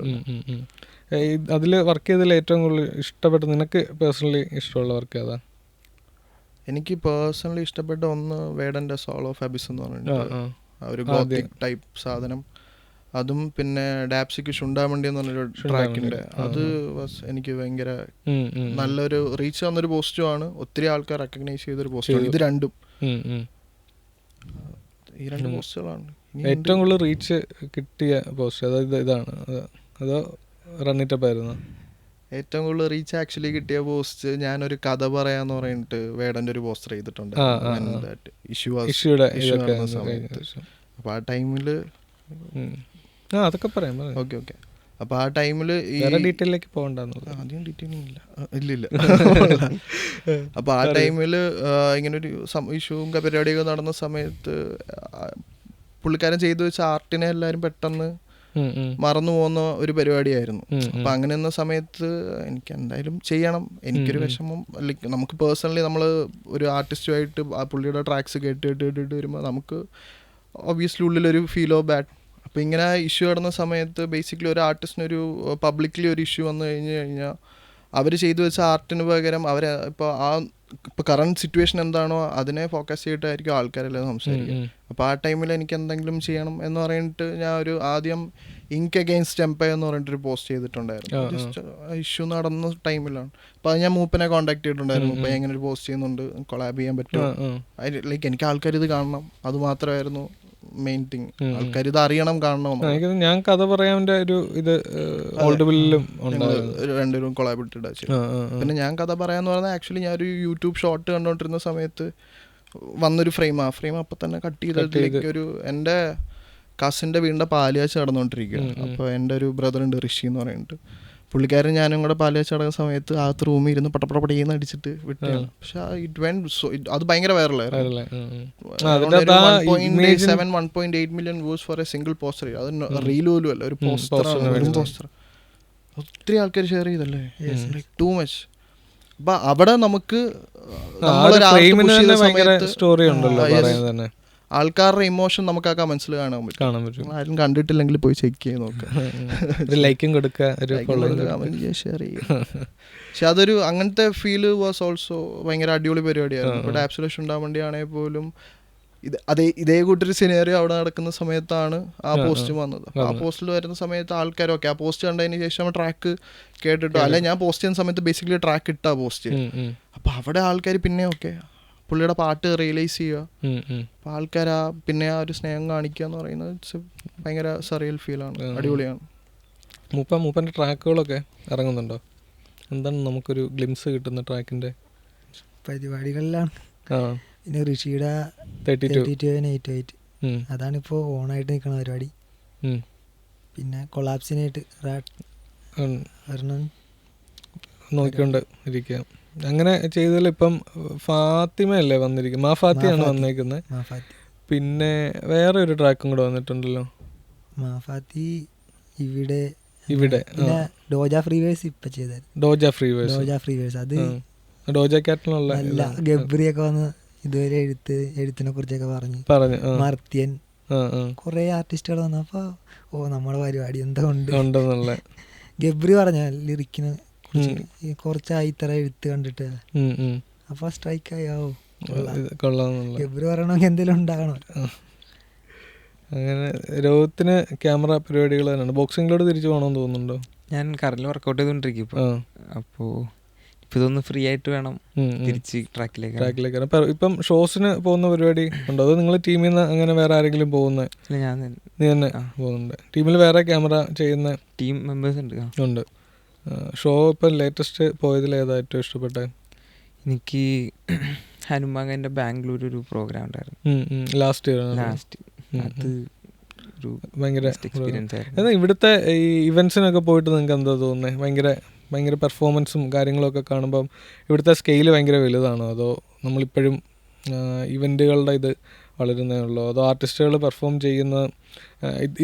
അതിൽ വർക്ക് ചെയ്തതിൽ ഏറ്റവും കൂടുതൽ ഇഷ്ടപ്പെട്ട, നിനക്ക് പേഴ്സണലി ഇഷ്ടമുള്ള വർക്ക് ഏതാ? എനിക്ക് പേഴ്സണലി ഇഷ്ടപ്പെട്ട ഒന്ന് വേഡൻ്റെ സോൾ ഓഫ് അബിസ് എന്ന് പറഞ്ഞിട്ട് ഒരു ഗോത്തിക് ടൈപ്പ് സാധനം. അതും പിന്നെ ഡാപ്സിക്ക് ഷുണ്ടാമണ്ടി എന്ന് പറഞ്ഞൊരു ട്രാക്കിൻ്റെ അത് എനിക്ക് ഭയങ്കര നല്ലൊരു റീച്ച് വന്നൊരു പോസ്റ്റുമാണ്. ഒത്തിരി ആൾക്കാർ റെക്കഗ്നൈസ് ചെയ്തൊരു പോസ്റ്റാണ്. ഇത് രണ്ടും ഈ 2 പോസ്റ്റുകളാണ് ഏറ്റവും കൂടുതൽ റീച്ച് കിട്ടിയ പോസ്റ്റ്. അതായത് ഇതാണ് അതോ റണ്ണിറ്റപ്പ് ആയിരുന്നു? ഏറ്റവും കൂടുതൽ റീച്ച് ആക്ച്വലി കിട്ടിയ പോസ്റ്റ് ഞാനൊരു കഥ പറയാന്ന് പറഞ്ഞിട്ട് വേടൻ്റെ ഒരു പോസ്റ്റർ ചെയ്തിട്ടുണ്ട്. ഇഷ്യൂടെ അപ്പോൾ ആ ടൈമിൽ അതൊക്കെ പറയാം. ഓക്കെ. അപ്പോൾ ആ ടൈമിൽ ഡീറ്റെയിലേക്ക് പോകണ്ടെന്ന് അധികം ഡീറ്റെയിലിംഗ് ഇല്ല. അപ്പോൾ ആ ടൈമിൽ ഇങ്ങനൊരു ഇഷ്യൂവും പരിപാടിയൊക്കെ നടന്ന സമയത്ത് പുള്ളിക്കാരൻ ചെയ്തു വെച്ച ആർട്ടിനെ എല്ലാവരും പെട്ടെന്ന് മറന്നു പോകുന്ന ഒരു പരിപാടിയായിരുന്നു. അപ്പം അങ്ങനെ എന്ന സമയത്ത് എനിക്ക് എന്തായാലും ചെയ്യണം. എനിക്കൊരു വിഷമം, ലൈക്ക് നമുക്ക് പേഴ്സണലി നമ്മൾ ഒരു ആർട്ടിസ്റ്റുമായിട്ട് ആ പുള്ളിയുടെ ട്രാക്സ് കേട്ടിട്ട് വരുമ്പോൾ നമുക്ക് ഒബ്വിയസ്ലി ഉള്ളിലൊരു ഫീൽ ഓഫ് ബാഡ്. അപ്പോൾ ഇങ്ങനെ ഇഷ്യൂ നടന്ന സമയത്ത് ബേസിക്കലി ഒരു ആർട്ടിസ്റ്റിനൊരു പബ്ലിക്കലി ഒരു ഇഷ്യൂ വന്നു കഴിഞ്ഞാൽ അവർ ചെയ്തു വെച്ച ആർട്ടിന് പകരം അവർ ഇപ്പോൾ കറണ്ട് സിറ്റുവേഷൻ എന്താണോ അതിനെ ഫോക്കസ് ചെയ്തിട്ടായിരിക്കും ആൾക്കാരെല്ലാം സംസാരിക്കും. അപ്പോൾ ആ ടൈമിൽ എനിക്ക് എന്തെങ്കിലും ചെയ്യണം എന്ന് പറഞ്ഞിട്ട് ഞാൻ ഒരു ആദ്യം ഇങ്ക് അഗെയിൻസ്റ്റ് എംപയർ എന്ന് പറഞ്ഞിട്ടൊരു പോസ്റ്റ് ചെയ്തിട്ടുണ്ടായിരുന്നു. ജസ്റ്റ് ഇഷ്യൂ നടന്ന ടൈമിലാണ്. അപ്പോൾ അത് ഞാൻ മൂപ്പനെ കോൺടാക്ട് ചെയ്തിട്ടുണ്ടായിരുന്നു. അപ്പോൾ എങ്ങനെ ഒരു പോസ്റ്റ് ചെയ്യുന്നുണ്ട്, കൊളാബ് ചെയ്യാൻ പറ്റുമോ, ലൈക്ക് എനിക്ക് ആൾക്കാർ ഇത് കാണണം, അത് മാത്രമായിരുന്നു മെയിൻ തിങ്. ആൾക്കാർ ഇത് അറിയണം, കാണണം. ഞാൻ കഥ പറയാൻ ഒരു ഇത് രണ്ടുപേരും കൊളാബിറ്റഡ്. പിന്നെ ഞാൻ കഥ പറയാന്ന് പറഞ്ഞാൽ ആക്ച്വലി ഞാൻ ഒരു യൂട്യൂബ് ഷോർട്ട് കണ്ടോണ്ടിരുന്ന സമയത്ത് വന്നൊരു ഫ്രെയിം, ആ ഫ്രെയിം അപ്പം തന്നെ കട്ട് ചെയ്തിട്ട് ഒരു എൻ്റെ കസിൻ്റെ വീടിൻ്റെ പാലുകാഴ്ച നടന്നുകൊണ്ടിരിക്കുകയാണ്. അപ്പോൾ എൻ്റെ ഒരു ബ്രദർ ഉണ്ട്, ഋഷി എന്ന് പറഞ്ഞിട്ട്. പുള്ളിക്കാരൻ ഞാനും കൂടെ പാലുകാഴ്ച നടക്കുന്ന സമയത്ത് ആത്ത് റൂമിൽ ഇരുന്ന് പടപടപടയെന്ന് അടിച്ചിട്ട് വിട്ടാണ്. പക്ഷെ അത് ഭയങ്കര വൈറലായിരുന്നു. 1.8 million views for a single poster. അത് റീൽ പോലും അല്ല, ഒരു പോസ്റ്റർ. ഒത്തിരി ആൾക്കാർ ഷെയർ ചെയ്തല്ലേ, ടു മച്ച്. അപ്പൊ അവിടെ നമുക്ക് സ്റ്റോറി ഉണ്ടല്ലോ, ആൾക്കാരുടെ ഇമോഷൻ നമുക്ക് ആ കമന്റ്സിൽ കാണാൻ പറ്റും. ആരും കണ്ടിട്ടില്ലെങ്കിൽ പോയി ചെക്ക് ചെയ്ത് നോക്കാം, ലൈക്കും കൊടുക്കുക, ഷെയർ ചെയ്യുക. പക്ഷെ അതൊരു അങ്ങനത്തെ ഫീല് വാസ് ഓൾസോ ഭയങ്കര അടിപൊളി പരിപാടിയായിരുന്നു. ഇപ്പോൾ ഡാപ്സിലേഷൻ ഉണ്ടാകാൻ വേണ്ടിയാണെങ്കിൽ പോലും ഇതേ കൂട്ടൊരു സിനേറിയോ അവിടെ നടക്കുന്ന സമയത്താണ് ആ പോസ്റ്റ് വന്നത്. ആ പോസ്റ്റിൽ വരുന്ന സമയത്ത് ആൾക്കാരൊക്കെ ആ പോസ്റ്റ് കണ്ടതിന് ശേഷം ട്രാക്ക് കേട്ടിട്ടോ, അല്ലെ ഞാൻ പോസ്റ്റ് ചെയ്യുന്ന സമയത്ത് ബേസിക്കലി ട്രാക്ക് ഇട്ടാ പോസ്റ്റ്. അപ്പൊ അവിടെ ആൾക്കാർ പിന്നെ ഓക്കെ പുള്ളിയുടെ പാട്ട് റിയലൈസ് ചെയ്യുക. അപ്പോൾ ആൾക്കാർ പിന്നെ ആ ഒരു സ്നേഹം കാണിക്കുക എന്ന് പറയുന്നത് ഭയങ്കര സറിയൽ ഫീലാണ്, അടിപൊളിയാണ്. മൂപ്പൻ്റെ ട്രാക്കുകളൊക്കെ ഇറങ്ങുന്നുണ്ടോ? എന്താണ് നമുക്കൊരു ഗ്ലിംസ് കിട്ടുന്ന ട്രാക്കിൻ്റെ? പരിപാടികളിലാണ്. പിന്നെ ഋഷിയുടെ 32 അതാണിപ്പോൾ ഓണായിട്ട് നിൽക്കുന്ന പരിപാടി. പിന്നെ കൊളാപ്സിനായിട്ട് നോക്കിക്കൊണ്ട് ഇരിക്കുക. അങ്ങനെ ചെയ്തതിൽ ഇപ്പം ഫാത്തിമയല്ലേ വന്നിരിക്കും, മാഫാത്തിയാണ് വന്നേക്കുന്നത്. പിന്നെ വേറെ ഒരു ട്രാക്കും കൂടെ വന്നിട്ടുണ്ടല്ലോ, മാഫാത്തി ഇവിടെ ഡോജ ഫ്രീവേഴ്സ് ഇപ്പൊ ചെയ്തായിരുന്നു. ഡോജ ഫ്രീവേഴ്സ് അത് ഡോജ കാറ്റിനുള്ള ഗബ്രിയൊക്കെ വന്ന് ഇതുവരെ എഴുത്തിനെ കുറിച്ചൊക്കെ പറഞ്ഞു. മർത്യൻ കൊറേ ആർട്ടിസ്റ്റുകൾ വന്നപ്പോ നമ്മുടെ പരിപാടി എന്താ ഉണ്ടെന്നുള്ള ഗബ്രി പറഞ്ഞ ലിറിക്കിന് കുറച്ചായി ഇത്ര എഴുത്ത് കണ്ടിട്ട് അപ്പൊ സ്ട്രൈക്കായി. ഗബ്രി പറയണമെങ്കിൽ എന്തെങ്കിലും ഉണ്ടാകണം. അങ്ങനെ രോഹിത്തിന് ക്യാമറ പരിപാടികൾ തന്നെയാണ്. ബോക്സിങ്ങിലോട് തിരിച്ചു പോകണമെന്ന് തോന്നുന്നുണ്ടോ? ഞാൻ കറന്റ് വർക്കൗട്ട് ചെയ്തോണ്ടിരിക്കും ഇപ്പോൾ. അപ്പോൾ ഇതൊന്ന് ഫ്രീ ആയിട്ട് വേണം തിരിച്ച് ട്രാക്കിലേക്ക്. ഇപ്പം ഷോസിന് പോകുന്ന പരിപാടി ഉണ്ടോ? അതോ നിങ്ങൾ ടീമിൽ നിന്ന് അങ്ങനെ വേറെ ആരെങ്കിലും പോകുന്നത്? നീ തന്നെ പോകുന്നുണ്ട്. ടീമിൽ വേറെ ക്യാമറ ചെയ്യുന്ന ടീം മെമ്പേഴ്സ് ഉണ്ട്. ഷോ ഇപ്പം ലേറ്റസ്റ്റ് പോയതിൽ ഏതാ ഏറ്റവും ഇഷ്ടപ്പെട്ടത്? എനിക്ക് ഹനുമാൻ്റെ ബാംഗ്ലൂർ ഒരു പ്രോഗ്രാം ഉണ്ടായിരുന്നു ലാസ്റ്റ്. അത് ഭയങ്കര എക്സ്പീരിയൻസ് ആയിരുന്നു. ഇവിടുത്തെ ഈ ഇവൻസിനൊക്കെ പോയിട്ട് നിങ്ങൾക്ക് എന്താ തോന്നുന്നത്? ഭയങ്കര പെർഫോമൻസും കാര്യങ്ങളൊക്കെ കാണുമ്പം ഇവിടുത്തെ സ്കെയിൽ ഭയങ്കര വലുതാണോ? അതോ നമ്മളിപ്പോഴും ഇവൻറ്റുകളുടെ ഇത് വളരുന്നേ ഉള്ളൂ? അതോ ആർട്ടിസ്റ്റുകൾ പെർഫോം ചെയ്യുന്ന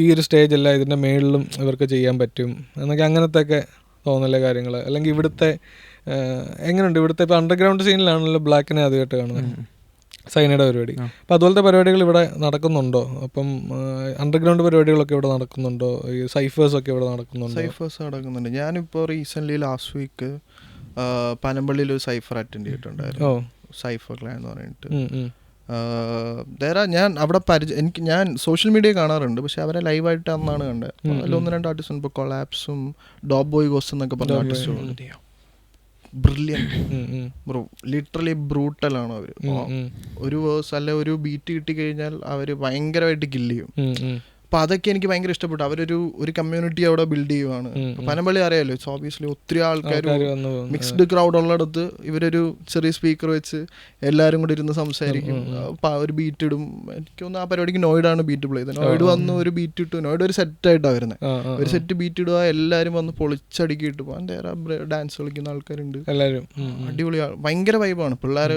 ഈ ഒരു സ്റ്റേജല്ല ഇതിൻ്റെ മേളിലും ഇവർക്ക് ചെയ്യാൻ പറ്റും എന്നൊക്കെ അങ്ങനത്തെ ഒക്കെ തോന്നല്ലേ കാര്യങ്ങൾ? അല്ലെങ്കിൽ ഇവിടുത്തെ എങ്ങനെയുണ്ട്? ഇവിടുത്തെ ഇപ്പോൾ അണ്ടർഗ്രൗണ്ട് സീനിലാണല്ലോ ബ്ലാക്കിനെ ആദ്യമായിട്ട് കാണുന്നത്, സൈനയുടെ പരിപാടി. അപ്പം അതുപോലത്തെ പരിപാടികൾ ഇവിടെ നടക്കുന്നുണ്ടോ? അപ്പം അണ്ടർഗ്രൗണ്ട് പരിപാടികളൊക്കെ ഇവിടെ നടക്കുന്നുണ്ടോ? ഈ സൈഫേഴ്സൊക്കെ ഇവിടെ നടക്കുന്നുണ്ടോ? സൈഫേഴ്സ് നടക്കുന്നുണ്ട്. ഞാനിപ്പോൾ റീസെൻ്റ്ലി ലാസ്റ്റ് വീക്ക് പനമ്പള്ളിയിൽ ഒരു സൈഫർ അറ്റൻഡ് ചെയ്തിട്ടുണ്ടായിരുന്നു. സൈഫർ ക്ലാൻ എന്ന് പറഞ്ഞിട്ട്. ഞാൻ അവിടെ ഞാൻ സോഷ്യൽ മീഡിയ കാണാറുണ്ട്, പക്ഷെ അവരെ ലൈവായിട്ട് അന്നാണ് കണ്ടത്. അതിൽ 1-2 ആർട്ടിസ്റ്റ് ഉണ്ട്. ഇപ്പോൾ കൊളാപ്സും ഡോബ് ബോയ് ഗോസ് എന്നൊക്കെ പറഞ്ഞ ആർട്ടിസ്റ്റുകളുണ്ട്. ബ്രില്യൻറ്റ് ബ്രോ, ലിറ്ററലി ബ്രൂട്ടലാണ് അവർ. ഒരു വേഴ്സ് അല്ലെ ഒരു ബീറ്റ് കിട്ടിക്കഴിഞ്ഞാൽ അവർ ഭയങ്കരമായിട്ട് കില്ല് ചെയ്യും. അപ്പോൾ അതൊക്കെ എനിക്ക് ഭയങ്കര ഇഷ്ടപ്പെട്ടു. ഒരു കമ്മ്യൂണിറ്റി അവിടെ ബിൽഡ് ചെയ്യുവാണ്. പനമ്പള്ളി അറിയാലോ, ഇറ്റ്സ് ഓബിയസ്ലി ഒത്തിരി ആൾക്കാർ മിക്സ്ഡ് ക്രൗഡ് ഉള്ളിടത്ത് ഇവരൊരു ചെറിയ സ്പീക്കർ വെച്ച് എല്ലാവരും കൂടി ഇരുന്ന് സംസാരിക്കും. ഒരു ബീറ്റ് ഇടും. എനിക്കൊന്ന് ആ പരിപാടിക്ക് നോയിഡാണ് ബീറ്റ് പ്ലേ ചെയ്തത്. നോയിഡ് വന്ന് ഒരു ബീറ്റ് ഇട്ടു. നോയിഡ് ഒരു സെറ്റായിട്ടാണ് വരുന്നത്. ഒരു സെറ്റ് ബീറ്റ് ഇടുക, എല്ലാവരും വന്ന് പൊളിച്ചടുക്കിയിട്ട് പോകാൻ ഡാൻസ് കളിക്കുന്ന ആൾക്കാരുണ്ട്. എല്ലാവരും അടിപൊളിയാണ്, ഭയങ്കര വൈബാണ്. പിള്ളേർ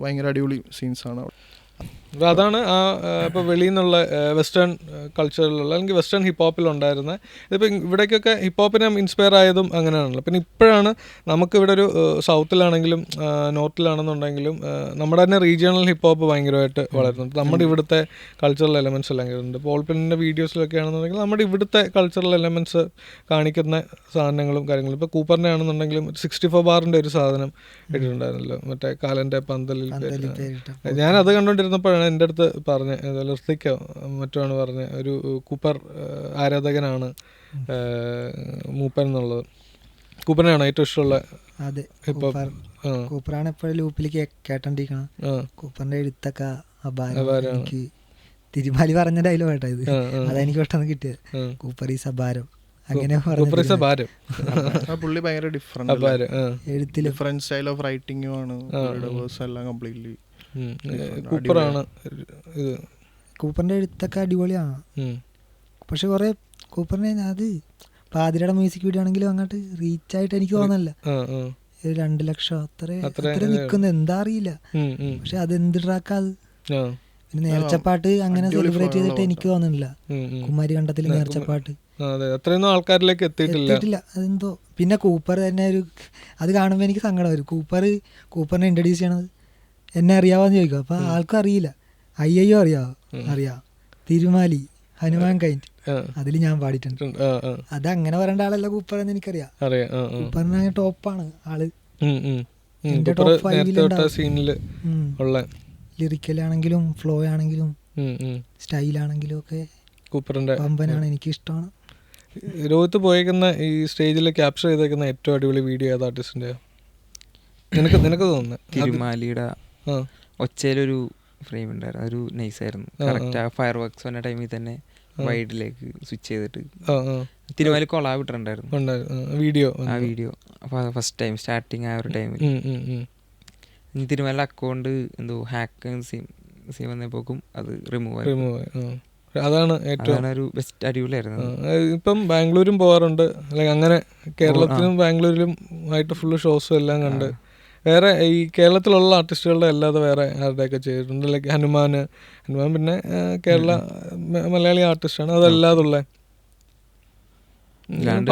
ഭയങ്കര അടിപൊളി സീൻസാണ് അവിടെ. അപ്പോൾ അതാണ് ആ ഇപ്പോൾ വെളിയിൽ നിന്നുള്ള വെസ്റ്റേൺ കൾച്ചറിലുള്ള അല്ലെങ്കിൽ വെസ്റ്റേൺ ഹിപ്പ് ഹോപ്പിലുണ്ടായിരുന്നത്. ഇതിപ്പോൾ ഇവിടേക്കൊക്കെ ഹിപ്പ് ഹോപ്പിനെ ഇൻസ്പയർ ആയതും അങ്ങനെയാണല്ലോ. പിന്നെ ഇപ്പോഴാണ് നമുക്കിവിടെ ഒരു സൗത്തിലാണെങ്കിലും നോർത്തിലാണെന്നുണ്ടെങ്കിലും നമ്മുടെ തന്നെ റീജിയണൽ ഹിപ്പ് ഹോപ്പ് ഭയങ്കരമായിട്ട് വളരുന്നുണ്ട്. നമ്മുടെ ഇവിടുത്തെ കൾച്ചറൽ എലമെൻറ്റ്സ് എല്ലാം ഉണ്ട്. പോൾപ്പിൻ്റെ വീഡിയോസിലൊക്കെ ആണെന്നുണ്ടെങ്കിൽ നമ്മുടെ ഇവിടുത്തെ കൾച്ചറൽ എലമെൻറ്റ്സ് കാണിക്കുന്ന സാധനങ്ങളും കാര്യങ്ങളും. ഇപ്പോൾ കൂപ്പറിൻ്റെ ആണെന്നുണ്ടെങ്കിലും 64 ബാറിൻ്റെ ഒരു സാധനം ഇട്ടിട്ടുണ്ടായിരുന്നല്ലോ, മറ്റേ കാലൻ്റെ പന്തലിൽ. ഞാനത് കണ്ടുകൊണ്ടിരുന്നപ്പോഴാണ് എൻ്റെ അടുത്ത് പറഞ്ഞ ഋത്തിക്കോ മറ്റുമാണ് പറഞ്ഞ ഒരു കൂപ്പർ ആരാധകനാണ് മൂപ്പൻ എന്നുള്ളത്. കൂപ്പറിനാണ് ഏറ്റവും ഇഷ്ടമുള്ള. അതെ, കൂപ്പറാണ് എപ്പോഴും ലൂപ്പിൽ കേട്ടോണ്ടിരിക്കണം. കൂപ്പറിന്റെ എഴുത്തൊക്കെ അപാരം. തിരുമാലി പറഞ്ഞ ഡയലോഗ് കേട്ടോ ഇത്, അതെനിക്ക് പെട്ടെന്ന് കിട്ടിയത്. കൂപ്പർ ഈസ് അപാരം. അങ്ങനെ പുള്ളി ഭയങ്കര ഡിഫറെന്റ് സ്റ്റൈൽ ഓഫ് റൈറ്റിംഗും ആണ്. എല്ലാം കംപ്ലീറ്റ്ലി കൂപ്പറാണ്. കൂപ്പറിന്റെ എഴുത്തൊക്കെ അടിപൊളിയാണ്. പക്ഷെ കുറെ കൂപ്പറിനെ അത് പാതിരയുടെ മ്യൂസിക് വീഡിയോ ആണെങ്കിലും അങ്ങോട്ട് റീച്ച് ആയിട്ട് എനിക്ക് തോന്നല്ല. 2 ലക്ഷം അത്ര നിൽക്കുന്ന എന്താ അറിയില്ല. പക്ഷെ അത് എന്ത് ട്രാക്കാ അത്. പിന്നെ നേർച്ചപ്പാട്ട് അങ്ങനെ സെലിബ്രേറ്റ് ചെയ്തിട്ട് എനിക്ക് തോന്നുന്നില്ല. കുമാരി കണ്ടത്തിൽ നേർച്ചപ്പാട്ട് അത്രയൊന്നും ആൾക്കാരിലേക്ക് എത്തിയിട്ടില്ല. അതെന്തോ. പിന്നെ കൂപ്പർ തന്നെ അത് കാണുമ്പോൾ എനിക്ക് സങ്കടം വരും. കൂപ്പറിനെ ഇൻട്രൊഡ്യൂസ് ചെയ്യണത് എന്നെ അറിയാവോന്ന് ചോദിക്കും. അപ്പൊ ആൾക്കും അറിയില്ല. അയ്യോ അറിയാം. തിരുമാലി, ഹനുമാൻ കൈൻഡ്, അതിൽ ഞാൻ പാടിയിട്ടുണ്ട്. അത് അങ്ങനെ പറയേണ്ട ആളല്ല കൂപ്പർ എന്ന് എനിക്കറിയാം. കൂപ്പറിന് ടോപ്പാണ് ആള്. എന്റെ ടോപ്പ് 5 ലിറിക്കലാണെങ്കിലും ഫ്ലോ ആണെങ്കിലും സ്റ്റൈലാണെങ്കിലും ഒക്കെ കൂപ്പറിന്റെ പമ്പനാണ്. എനിക്ക് ഇഷ്ടമാണ്. രോഹിത്ത് പോയേക്കുന്ന ഈ സ്റ്റേജിൽ ക്യാപ്ചർ ചെയ്തേക്കുന്ന ഏറ്റവും അടിപൊളി വീഡിയോ ഏത് ആർട്ടിസ്റ്റിന്റെ നിനക്ക് തോന്നുന്നത്? തിരുമാലിയുടെ ഒച്ചയിലൊരു ഫ്രെയിം ഉണ്ടായിരുന്നു, അതൊരു നൈസായിരുന്നു. കറക്റ്റ് ആ ഫയർ വർക്ക്സ് വന്ന ടൈമിൽ തന്നെ വൈഡിലേക്ക് സ്വിച്ച് ചെയ്തിട്ട് തിരുമാലി കൊളാബ് ഇട്ടിട്ടുണ്ടായിരുന്നു വീഡിയോ. ആ വീഡിയോ ഫസ്റ്റ് ടൈം സ്റ്റാർട്ടിങ് ആ ഒരു ടൈമിൽ. തിരുമാലിയുടെ അക്കൗണ്ട് എന്തോ ഹാക്ക് സീൻ വന്നപ്പോക്കും അത് റിമൂവ് ആയി. അതാണ് ഏറ്റവും ഒരു ബെസ്റ്റ് അടിപൊളിയായിരുന്നു. ഇപ്പം ബാംഗ്ലൂരും പോകാറുണ്ട്, അല്ലെങ്കിൽ അങ്ങനെ കേരളത്തിലും ബാംഗ്ലൂരിലും ആയിട്ട് ഫുള്ള് ഷോസും എല്ലാം കണ്ട്. വേറെ ഈ കേരളത്തിലുള്ള ആർട്ടിസ്റ്റുകളുടെ അല്ലാതെ വേറെ ആരുടെയൊക്കെ ചെയ്തിട്ടുണ്ട്? ലൈക്ക് ഹനുമാൻ പിന്നെ കേരള മലയാളി ആർട്ടിസ്റ്റാണ്. അതല്ലാതുള്ള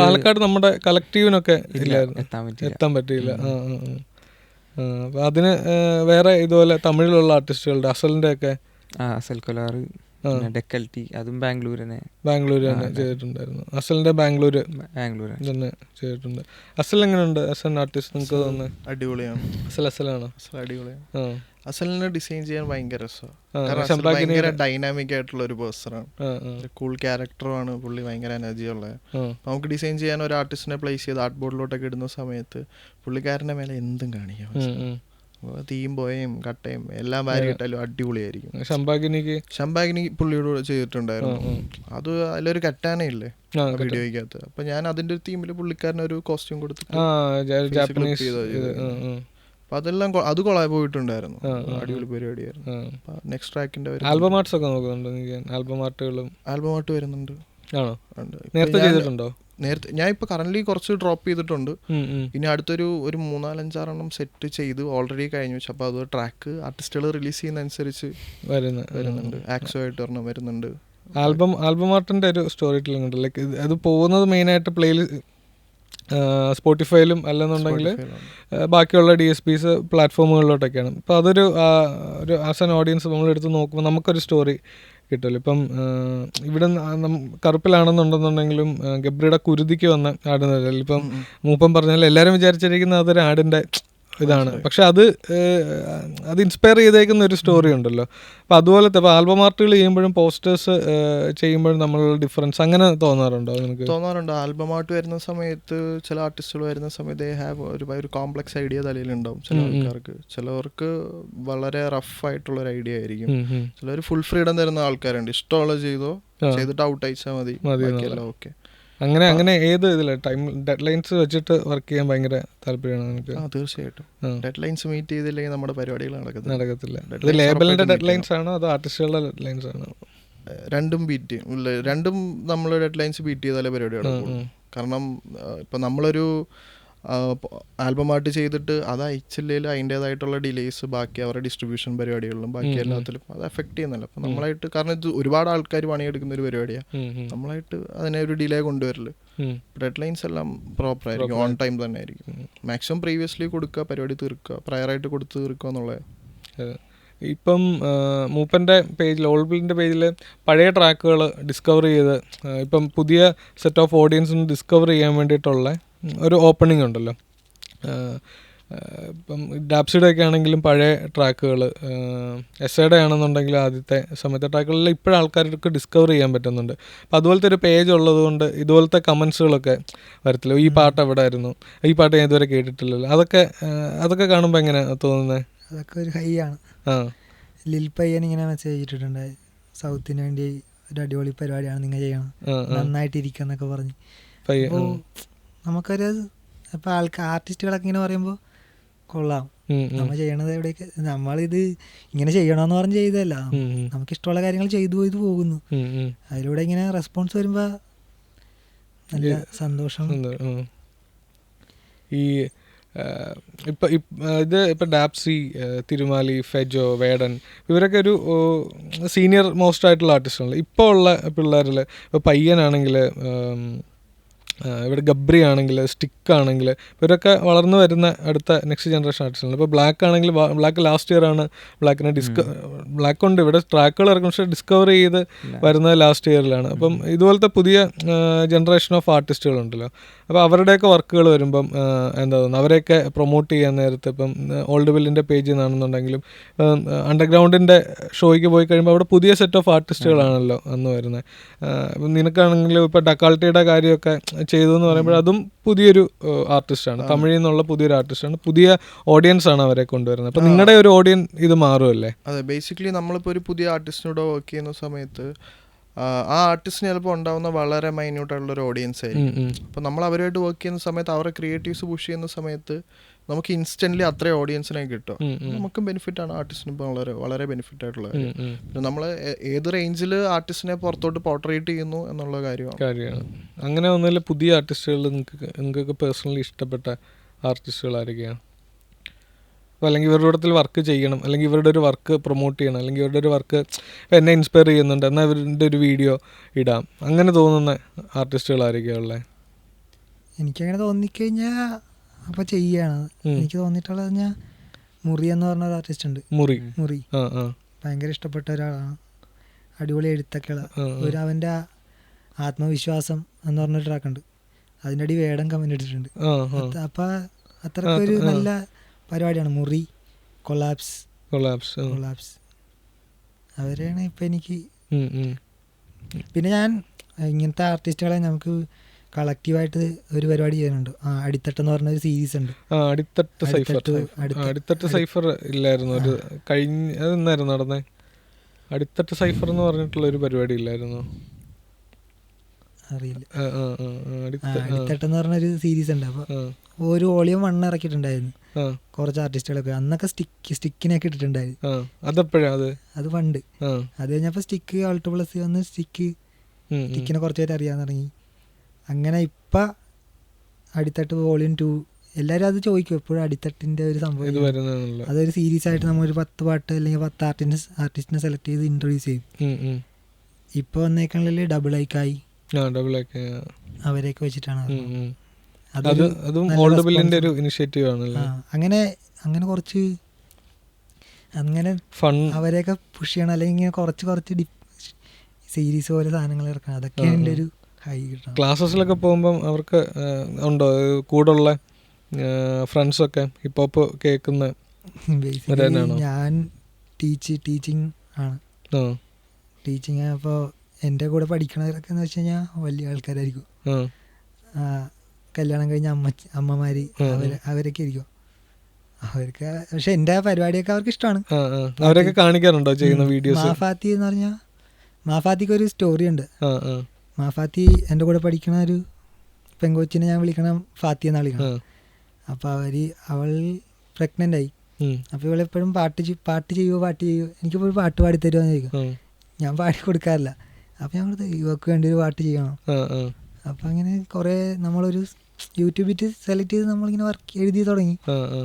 പാലക്കാട് നമ്മുടെ കളക്റ്റീവിനൊക്കെ ഇല്ലായിരുന്നു, എത്താൻ പറ്റിയില്ല. അപ്പം അതിന് വേറെ ഇതുപോലെ തമിഴിലുള്ള ആർട്ടിസ്റ്റുകളുടെ അസലിൻ്റെ ഒക്കെ അസൽ കൊലാറ്, ഡെക്കൽറ്റി, അതും ബാംഗ്ലൂർ തന്നെ ചെയ്തിട്ടുണ്ടായിരുന്നു. അസലിന്റെ ബാംഗ്ലൂർ തന്നെ ചെയ്തിട്ടുണ്ട്. അസൽ എങ്ങനെയുണ്ട് അസൽ ആർട്ടിസ്റ്റ് നിങ്ങൾക്ക് തോന്നുന്നത്? അടിപൊളിയാണ്. അസലാണോ? അടിപൊളിയാണ്. അസലിനെ ഡിസൈൻ ചെയ്യാൻ ഭയങ്കര രസമാണ്. ഭയങ്കര ഡൈനാമിക് ആയിട്ടുള്ള ഒരു പേഴ്സണാണ്, കൂൾ ക്യാരക്ടറുമാണ് പുള്ളി, ഭയങ്കര എനർജി ഉള്ളത്. നമുക്ക് ഡിസൈൻ ചെയ്യാൻ ഒരു ആർട്ടിസ്റ്റിനെ പ്ലേസ് ചെയ്ത് ആർട്ട് ബോർഡിലോട്ടൊക്കെ ഇടുന്ന സമയത്ത് പുള്ളിക്കാരൻ്റെ മേലെ എന്തും കാണിക്കാം. തീയും പോയും കട്ടയും എല്ലാം വാരിയിട്ടാലും അടിപൊളിയായിരിക്കും. ശംഭാഗിനി പുള്ളിയോട് ചെയ്തിട്ടുണ്ടായിരുന്നു. അത് അതിലൊരു കറ്റാനയില്ലേ വീഡിയോയ്ക്കകത്ത്, അപ്പൊ ഞാൻ അതിന്റെ ഒരു തീമില് പുള്ളിക്കാരന് ഒരു കോസ്റ്റ്യൂം കൊടുത്തിട്ട് അപ്പൊ അതെല്ലാം അത് കൊളായി പോയിട്ടുണ്ടായിരുന്നു. അടിപൊളി പരിപാടിയായിരുന്നു. നെക്സ്റ്റ് ട്രാക്കിന്റെ ആൽബം ആർട്സ് ഒക്കെ നോക്കുന്നുണ്ട്. ആൽബം ആർട്ട് വരുന്നുണ്ട്. നേരത്തെ ചെയ്തിട്ടുണ്ടോ? നേരത്തെ ഞാൻ ഇപ്പൊ കറന്റ് കുറച്ച് ഡ്രോപ്പ് ചെയ്തിട്ടുണ്ട്. ഇനി അടുത്തൊരു 3-4-5 സെറ്റ് ചെയ്ത് ഓൾറെഡി കഴിഞ്ഞു. അപ്പൊ അത് ട്രാക്ക് ആർട്ടിസ്റ്റുകൾ റിലീസ് ചെയ്യുന്ന അനുസരിച്ച് വരുന്നുണ്ട്. ആക്സോ ആയിട്ട് ഒരെണ്ണം വരുന്നുണ്ട്. ആൽബം ആർട്ടിന്റെ ഒരു സ്റ്റോറി ടെല്ലിംഗ് ഉണ്ട്. ലൈക്ക് അത് പോകുന്നത് മെയിനായിട്ട് സ്പോട്ടിഫൈയിലും അല്ലെന്നുണ്ടെങ്കിൽ ബാക്കിയുള്ള DSPs പ്ലാറ്റ്ഫോമുകളിലോട്ടൊക്കെയാണ്. അപ്പോൾ അതൊരു ആസ് ആൻ ഓഡിയൻസ് നമ്മളെടുത്ത് നോക്കുമ്പോൾ നമുക്കൊരു സ്റ്റോറി കിട്ടുമല്ലോ. ഇപ്പം ഇവിടെ കറുപ്പിലാണെന്നുണ്ടെന്നുണ്ടെങ്കിലും ഗബ്രിയുടെ കുരുതിക്ക് വന്ന ആടുന്നില്ല. ഇപ്പം മൂപ്പം പറഞ്ഞാൽ എല്ലാവരും വിചാരിച്ചിരിക്കുന്ന അതൊരു ആടിൻ്റെ ഇതാണ്, പക്ഷെ അത് ഇൻസ്പയർ ചെയ്തേക്കുന്ന ഒരു സ്റ്റോറി ഉണ്ടല്ലോ. അപ്പം അതുപോലത്തെ ഇപ്പോൾ ആൽബം ആർട്ടുകൾ ചെയ്യുമ്പോഴും പോസ്റ്റേഴ്സ് ചെയ്യുമ്പോഴും നമ്മളുള്ള ഡിഫറൻസ് അങ്ങനെ തോന്നാറുണ്ടോ? തോന്നാറുണ്ട്. ആൽബം ആർട്ട് വരുന്ന സമയത്ത് ചില ആർട്ടിസ്റ്റുകൾ വരുന്ന സമയത്ത് ഒരു കോംപ്ലക്സ് ഐഡിയ തലയിലുണ്ടാവും ചില ആൾക്കാർക്ക്. ചിലവർക്ക് വളരെ റഫ് ആയിട്ടുള്ളൊരു ഐഡിയ ആയിരിക്കും. ചിലർ ഫുൾ ഫ്രീഡം തരുന്ന ആൾക്കാരുണ്ട്. ഇഷ്ടമുള്ളത് ചെയ്തിട്ട് ഔട്ട് അയച്ചാൽ മതി, ഓക്കെ. അങ്ങനെ ഏത് ഇതില്ല ടൈം ഡെഡ് ലൈൻസ് വെച്ചിട്ട് വർക്ക് ചെയ്യാൻ ഭയങ്കര താല്പര്യമാണ് എനിക്ക്. തീർച്ചയായിട്ടും ഡെഡ് ലൈൻസ് മീറ്റ് ചെയ്തില്ലെങ്കിൽ നമ്മുടെ പരിപാടികൾ നടക്കത്തില്ല. ഇത് ലേബലിന്റെ ഡെഡ് ലൈൻസ് ആണോ അതോ ആർട്ടിസ്റ്റുകളുടെ ഡെഡ് ലൈൻസ് ആണോ? രണ്ടും നമ്മൾ ഡെഡ് ലൈൻസ് ബീറ്റ് ചെയ്താലേ പരിപാടി നടക്കും. കാരണം ഇപ്പം നമ്മളൊരു ആൽബം ആർട്ട് ചെയ്തിട്ട് അത് അയച്ചില്ലെങ്കിൽ അതിൻ്റേതായിട്ടുള്ള ഡിലേസ് ബാക്കി അവരുടെ ഡിസ്ട്രിബ്യൂഷൻ പരിപാടികളിലും ബാക്കി എല്ലാത്തിലും അത് എഫക്ട് ചെയ്യുന്നില്ല. അപ്പം നമ്മളായിട്ട്, കാരണം ഇത് ഒരുപാട് ആൾക്കാർ പണിയെടുക്കുന്ന ഒരു പരിപാടിയാണ്, നമ്മളായിട്ട് അതിനെ ഒരു ഡിലേ കൊണ്ടുവരില്ല. ഡെഡ് ലൈൻസ് എല്ലാം പ്രോപ്പർ ആയിരിക്കും, ഓൺ ടൈം തന്നെ ആയിരിക്കും. മാക്സിമം പ്രീവിയസ്ലി കൊടുക്കുക, പരിപാടി തീർക്കുക, പ്രയറായിട്ട് കൊടുത്ത് തീർക്കുക എന്നുള്ളത്. ഇപ്പം മൂപ്പൻ്റെ പേജിൽ ഓൾബിളിൻ്റെ പേജിൽ പഴയ ട്രാക്കുകൾ ഡിസ്കവർ ചെയ്ത് ഇപ്പം പുതിയ സെറ്റ് ഓഫ് ഓഡിയൻസിന് ഡിസ്കവർ ചെയ്യാൻ വേണ്ടിയിട്ടുള്ള ഒരു ഓപ്പണിംഗ് ഉണ്ടല്ലോ. ഇപ്പം ഡാപ്സിയുടെ ഒക്കെ ആണെങ്കിലും പഴയ ട്രാക്കുകൾ, എസ്സയുടെ ആണെന്നുണ്ടെങ്കിൽ ആദ്യത്തെ സമയത്തെ ട്രാക്കുകളിൽ ഇപ്പോഴും ആൾക്കാർക്ക് ഡിസ്കവർ ചെയ്യാൻ പറ്റുന്നുണ്ട്. അപ്പം അതുപോലത്തെ ഒരു പേജ് ഉള്ളത് കൊണ്ട് ഇതുപോലത്തെ കമൻസുകളൊക്കെ വരത്തില്ല. ഈ പാട്ട് എവിടെ ആയിരുന്നു, ഈ പാട്ട് ഞാൻ ഇതുവരെ കേട്ടിട്ടില്ലല്ലോ, അതൊക്കെ കാണുമ്പോൾ എങ്ങനെയാണ് തോന്നുന്നത്? അതൊക്കെ ഒരു ഹൈ ആണ്. ലിൽ പയ്യൻ ഇങ്ങനെ മെസ്സേജ് ഇട്ടിട്ടുണ്ട്, സൗത്തിന് വേണ്ടി ഒരു അടിപൊളി പരിപാടിയാണ് നിങ്ങൾ ചെയ്യണം, നന്നായിട്ടിരിക്കുക എന്നൊക്കെ പറഞ്ഞ്. അപ്പോൾ നമുക്കൊരു ഇപ്പോൾ ആർട്ടിസ്റ്റുകളൊക്കെ ഇങ്ങനെ പറയുമ്പോൾ കൊള്ളാം, നമ്മൾ ചെയ്യണത് എവിടെയൊക്കെ നമ്മളിത് ഇങ്ങനെ ചെയ്യണമെന്ന് പറഞ്ഞ് ചെയ്തതല്ല, നമുക്കിഷ്ടമുള്ള കാര്യങ്ങൾ ചെയ്തു പോകുന്നു. അതിലൂടെ ഇങ്ങനെ റെസ്പോൺസ് വരുമ്പോൾ നല്ല സന്തോഷം. ഈ ഇപ്പം ഡാപ്സി, തിരുമാലി, ഫെജോ, വേടൻ ഇവരൊക്കെ ഒരു സീനിയർ മോസ്റ്റ് ആയിട്ടുള്ള ആർട്ടിസ്റ്റാണല്ലോ. ഇപ്പോൾ ഉള്ള പിള്ളേരിൽ ഇപ്പോൾ പയ്യനാണെങ്കിൽ, ഇവിടെ ഗബ്രി ആണെങ്കിൽ, സ്റ്റിക്ക് ആണെങ്കിൽ ഇവരൊക്കെ വളർന്നു വരുന്ന അടുത്ത നെക്സ്റ്റ് ജനറേഷൻ ആർട്ടിസ്റ്റാണ്. ഇപ്പോൾ ബ്ലാക്ക് ആണെങ്കിൽ ബ്ലാക്ക് ലാസ്റ്റ് ഇയർ ആണ് ബ്ലാക്ക് ഉണ്ട് ഇവിടെ ട്രാക്കുകൾ ഇറക്കും, പക്ഷേ ഡിസ്കവർ ചെയ്ത് വരുന്നത് ലാസ്റ്റ് ഇയറിലാണ്. അപ്പം ഇതുപോലത്തെ പുതിയ ജനറേഷൻ ഓഫ് ആർട്ടിസ്റ്റുകളുണ്ടല്ലോ, അപ്പോൾ അവരുടെയൊക്കെ വർക്കുകൾ വരുമ്പം എന്താ തോന്നുന്നു, അവരെയൊക്കെ പ്രൊമോട്ട് ചെയ്യാൻ നേരത്തെ ഇപ്പം ഓൾഡ് ബില്ലിൻ്റെ പേജിൽ നിന്നാണെന്നുണ്ടെങ്കിലും അണ്ടർഗ്രൗണ്ടിൻ്റെ ഷോയ്ക്ക് പോയി കഴിയുമ്പോൾ അവിടെ പുതിയ സെറ്റ് ഓഫ് ആർട്ടിസ്റ്റുകളാണല്ലോ അന്ന് വരുന്നത്. ഇപ്പം നിനക്കാണെങ്കിലും ഇപ്പോൾ ഡക്കാൾട്ടിയുടെ കാര്യമൊക്കെ ചെയ്തു എന്ന് പറയുമ്പോൾ അതും പുതിയൊരു ആർട്ടിസ്റ്റാണ്, തമിഴിൽ നിന്നുള്ള പുതിയൊരു ആർട്ടിസ്റ്റാണ്, പുതിയ ഓഡിയൻസ് ആണ് അവരെ കൊണ്ടുവരുന്നത്. അപ്പം നിങ്ങളുടെ ഒരു ഓഡിയൻസ് ഇത് മാറുമല്ലേ? അതെ, ബേസിക്കലി നമ്മളിപ്പോൾ ഒരു പുതിയ ആർട്ടിസ്റ്റിനോട് വർക്ക് ചെയ്യുന്ന സമയത്ത് ആ ആർട്ടിസ്റ്റിന് ചിലപ്പോൾ ഉണ്ടാവുന്ന വളരെ മൈന്യൂട്ടായിട്ടുള്ളൊരു ഓഡിയൻസ് ആയിരിക്കും. അപ്പോൾ നമ്മൾ അവരുമായിട്ട് വർക്ക് ചെയ്യുന്ന സമയത്ത് അവരുടെ ക്രിയേറ്റീവ്സ് പുഷ് ചെയ്യുന്ന സമയത്ത് നമുക്ക് ഇൻസ്റ്റന്റ്ലി അത്രയും ഓഡിയൻസിനെ കിട്ടും. നമുക്കും ബെനിഫിറ്റ് ആണ്, ആർട്ടിസ്റ്റിന് ഇപ്പോൾ വളരെ വളരെ ബെനിഫിറ്റ് ആയിട്ടുള്ള കാര്യം. പിന്നെ നമ്മൾ ഏത് റേഞ്ചിൽ ആർട്ടിസ്റ്റിനെ പുറത്തോട്ട് പോർട്രേറ്റ് ചെയ്യുന്നു എന്നുള്ള കാര്യമാണ്. അങ്ങനെ ഒന്നുമില്ല, പുതിയ ആർട്ടിസ്റ്റുകൾ നിങ്ങൾക്ക് പേഴ്സണലി ഇഷ്ടപ്പെട്ട ആർട്ടിസ്റ്റുകൾ ആരൊക്കെയാണ്? അല്ലെങ്കിൽ ഇവരുടെ കൂട്ടത്തിൽ വർക്ക് ചെയ്യണം, അല്ലെങ്കിൽ ഇവരുടെ ഒരു വർക്ക് പ്രൊമോട്ട് ചെയ്യണം, അല്ലെങ്കിൽ ഇവരുടെ ഒരു വർക്ക് എന്നെ ഇൻസ്പയർ ചെയ്യുന്നുണ്ട് എന്നാൽ ഇവരുടെ ഒരു വീഡിയോ ഇടാം, അങ്ങനെ തോന്നുന്ന ആർട്ടിസ്റ്റുകൾ ആരൊക്കെയാണ് ഉള്ളത്? എനിക്കങ്ങനെ തോന്നിക്കഴിഞ്ഞാൽ അപ്പോൾ ചെയ്യാണ്. എനിക്ക് തോന്നിയിട്ടുള്ളത് പറഞ്ഞാൽ മുറി എന്ന് പറഞ്ഞ ഒരു ആർട്ടിസ്റ്റ് ഉണ്ട്. മുറി ഭയങ്കര ഇഷ്ടപ്പെട്ട ഒരാളാണ്. അടിപൊളി എഴുത്തൊക്കെയുള്ള അവൻ്റെ ആത്മവിശ്വാസം എന്ന് പറഞ്ഞൊരു ട്രാക്കുണ്ട്, അതിൻ്റെ അടി വേടം കമന്റ് ഇട്ടിട്ടുണ്ട്. അപ്പം അത്രക്കൊരു നല്ല പരിപാടിയാണ് മുറി. കൊളാപ്സ് അവരെയാണ് ഇപ്പം എനിക്ക്. പിന്നെ ഞാൻ ഇങ്ങനത്തെ ആർട്ടിസ്റ്റുകളെ നമുക്ക് കളക്റ്റീവായിട്ട് ഒരു പരിപാടി ചെയ്യാനുണ്ട്. അടിത്തട്ട് എന്ന് പറഞ്ഞ ഒരു സീരീസ് ഉണ്ട്. അടിത്തട്ട് സൈഫർ ഇല്ലായിരുന്നു ഒരു കഴിഞ്ഞ അതെന്നായിരുന്നു നടന്നേ? അടിത്തട്ട് സൈഫർ എന്ന് പറഞ്ഞിട്ടുള്ള ഒരു പരിപാടി ഇല്ലായിരുന്നു? അറിയില്ല. അടിത്തട്ട് എന്ന് പറഞ്ഞൊരു സീരീസ് ഉണ്ട്. അപ്പോൾ ഒരു വോളിയം 1 ഇറക്കിയിട്ടുണ്ടായിരുന്നു കുറച്ച് ആർട്ടിസ്റ്റുകളൊക്കെ. അന്നൊക്കെ സ്റ്റിക്കിനൊക്കെ ഇട്ടിട്ടുണ്ടായിരുന്നു. അത് പണ്ട്. അത് കഴിഞ്ഞപ്പോൾ സ്റ്റിക്ക് അൾട്ട് പ്ലസ് വന്ന് സ്റ്റിക്കിനെ കുറച്ചായിട്ട് അറിയാൻ തുടങ്ങി. അങ്ങനെ ഇപ്പം അടിത്തട്ട് വോളിയം 2 എല്ലാവരും അത് ചോദിക്കും എപ്പോഴും അടിത്തട്ടിൻ്റെ ഒരു സംഭവം. അതൊരു സീരീസ് ആയിട്ട് നമ്മൾ ഒരു 10 പാട്ട് അല്ലെങ്കിൽ 10 ആർട്ടിസ്റ്റിനെ സെലക്ട് ചെയ്ത് ഇൻട്രൊഡ്യൂസ് ചെയ്യും. ഇപ്പോൾ വന്നേക്കാളിൽ ഡബിൾ ഐക്കായി അവരെയൊക്കെ വെച്ചിട്ടാണ്. അങ്ങനെ കുറച്ച് അങ്ങനെ അവരെയൊക്കെ പുഷ് ചെയ്യണം, അല്ലെങ്കിൽ ഇങ്ങനെ കുറച്ച് സീരീസ് പോലെ സാധനങ്ങൾ ഇറക്കണം. അതൊക്കെയാണ് എൻ്റെ ഒരു ഹൈ കിട്ടണം. ക്ലാസ്സസിലൊക്കെ പോകുമ്പം അവർക്ക് ഉണ്ടോ കൂടുള്ള ഫ്രണ്ട്സൊക്കെ ഹിപ്പ് ഹോപ്പ് കേൾക്കുന്ന? ഞാൻ ടീച്ചിങ് ആണ്. ടീച്ചിങ് അപ്പോൾ എൻ്റെ കൂടെ പഠിക്കണവരൊക്കെ എന്ന് വെച്ച് കഴിഞ്ഞാൽ വലിയ ആൾക്കാരായിരിക്കും. കല്യാണം കഴിഞ്ഞ അമ്മമാര് അവരൊക്കെ ആയിരിക്കും. അവർക്ക് പക്ഷെ എൻ്റെ പരിപാടിയൊക്കെ അവർക്ക് ഇഷ്ടമാണ്. അവരൊക്കെ കാണിക്കാറുണ്ടോ ചെയ്യുന്ന വീഡിയോസ്? മാഫാത്തി എന്ന് പറഞ്ഞാൽ മാഫാത്തിക്ക് ഒരു സ്റ്റോറി ഉണ്ട്. മാഫാത്തി എൻ്റെ കൂടെ പഠിക്കണ ഒരു പെങ്കൊച്ചിനെ ഞാൻ വിളിക്കണം ഫാത്തി എന്നാണ് വിളിക്കണം. അപ്പോൾ അവൾ പ്രഗ്നൻ്റ് ആയി. അപ്പോൾ ഇവളെപ്പോഴും പാട്ട് ചെയ്യുമോ എനിക്കിപ്പോൾ പാട്ട് പാടിത്തരുമോ എന്ന് ചോദിക്കും. ഞാൻ പാടി കൊടുക്കാറില്ല. അപ്പോൾ ഞങ്ങൾ ഇവർക്ക് വേണ്ടി ഒരു പാട്ട് ചെയ്യണം. അപ്പം അങ്ങനെ കുറേ നമ്മളൊരു യൂട്യൂബിൽ സെലക്ട് ചെയ്ത് നമ്മളിങ്ങനെ എഴുതി തുടങ്ങി.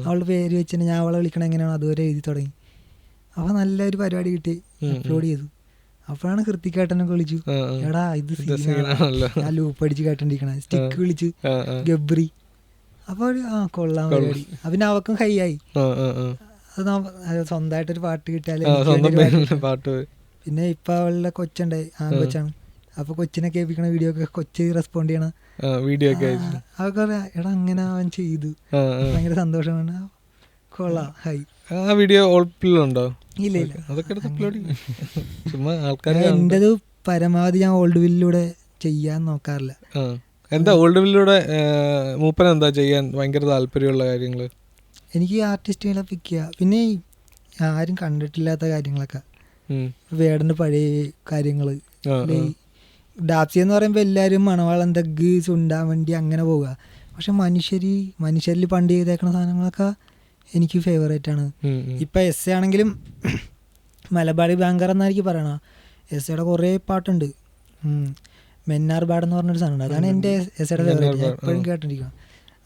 അവളുടെ പേര് വെച്ചിട്ട് ഞാൻ അവളെ വിളിക്കണം എങ്ങനെയാണോ അതുവരെ എഴുതി തുടങ്ങി. അപ്പോൾ നല്ലൊരു പരിപാടി കിട്ടി, അപ്ലോഡ് ചെയ്തു. അപ്പോഴാണ് കൃത്യക്കാട്ടനൊക്കെ വിളിച്ചു, എടാ ഇത് ഞാൻ ലൂപ്പ് അടിച്ച് കേട്ടോണ്ടിരിക്കണ സ്റ്റിക്ക് വിളിച്ച് ഗബ്രി. അപ്പോൾ കൊള്ളാൻ പരിപാടി. പിന്നെ അവക്കും ഹൈ ആയി. അത് സ്വന്തമായിട്ടൊരു പാട്ട് കിട്ടിയാലേ. പിന്നെ ഇപ്പൊ അവളുടെ കൊച്ചുണ്ടായി, കൊച്ചാണ്. അപ്പൊ കൊച്ചിനെ കേൾപ്പിക്കണ വീഡിയോ ഒക്കെ കൊച്ച് റെസ്പോണ്ട് ചെയ്യണ വീഡിയോ അതൊക്കെ എടാ അങ്ങനെ അവൻ ചെയ്തു, ഭയങ്കര സന്തോഷമാണ്. കൊള്ളാം, ഹൈ. ആ വീഡിയോ ഓൾഡിലുണ്ടോ? ഇല്ല. എന്റേത് പരമാവധി ഞാൻ ഓൾഡ് വില്ലിലൂടെ ചെയ്യാൻ നോക്കാറില്ല. എന്താ ഓൾഡ് വില്ലിലൂടെ മൂപ്പൻ എന്താ ചെയ്യാൻ ഭയങ്കര താല്പര്യമുള്ള കാര്യങ്ങള്? എനിക്ക് ആർട്ടിസ്റ്റുകളെ പിക്ക് ചെയ്യുക, പിന്നെ ആരും കണ്ടിട്ടില്ലാത്ത കാര്യങ്ങളൊക്കെ, വേടന്റെ പഴയ കാര്യങ്ങള്. ഡാപ്സി എന്ന് പറയുമ്പോൾ എല്ലാവരും മണവാളം തഗ് ചുണ്ടാവണ്ടി അങ്ങനെ പോവുക. പക്ഷെ മനുഷ്യരിൽ പണ്ട് ചെയ്തേക്കണ സാധനങ്ങളൊക്കെ എനിക്ക് ഫേവറേറ്റ് ആണ്. ഇപ്പം എസ് എ ആണെങ്കിലും മലബാറി ബാങ്കർ എന്നായിരിക്കും പറയണ. എസ് എയുടെ കുറേ പാട്ടുണ്ട്. മെന്നാർ ബാഡ് എന്ന് പറഞ്ഞൊരു സാധനമുണ്ട്, അതാണ് എൻ്റെ എസ് എയുടെ ഫേവറേറ്റ്. ഞാൻ എപ്പോഴും കേട്ടിരിക്കണം.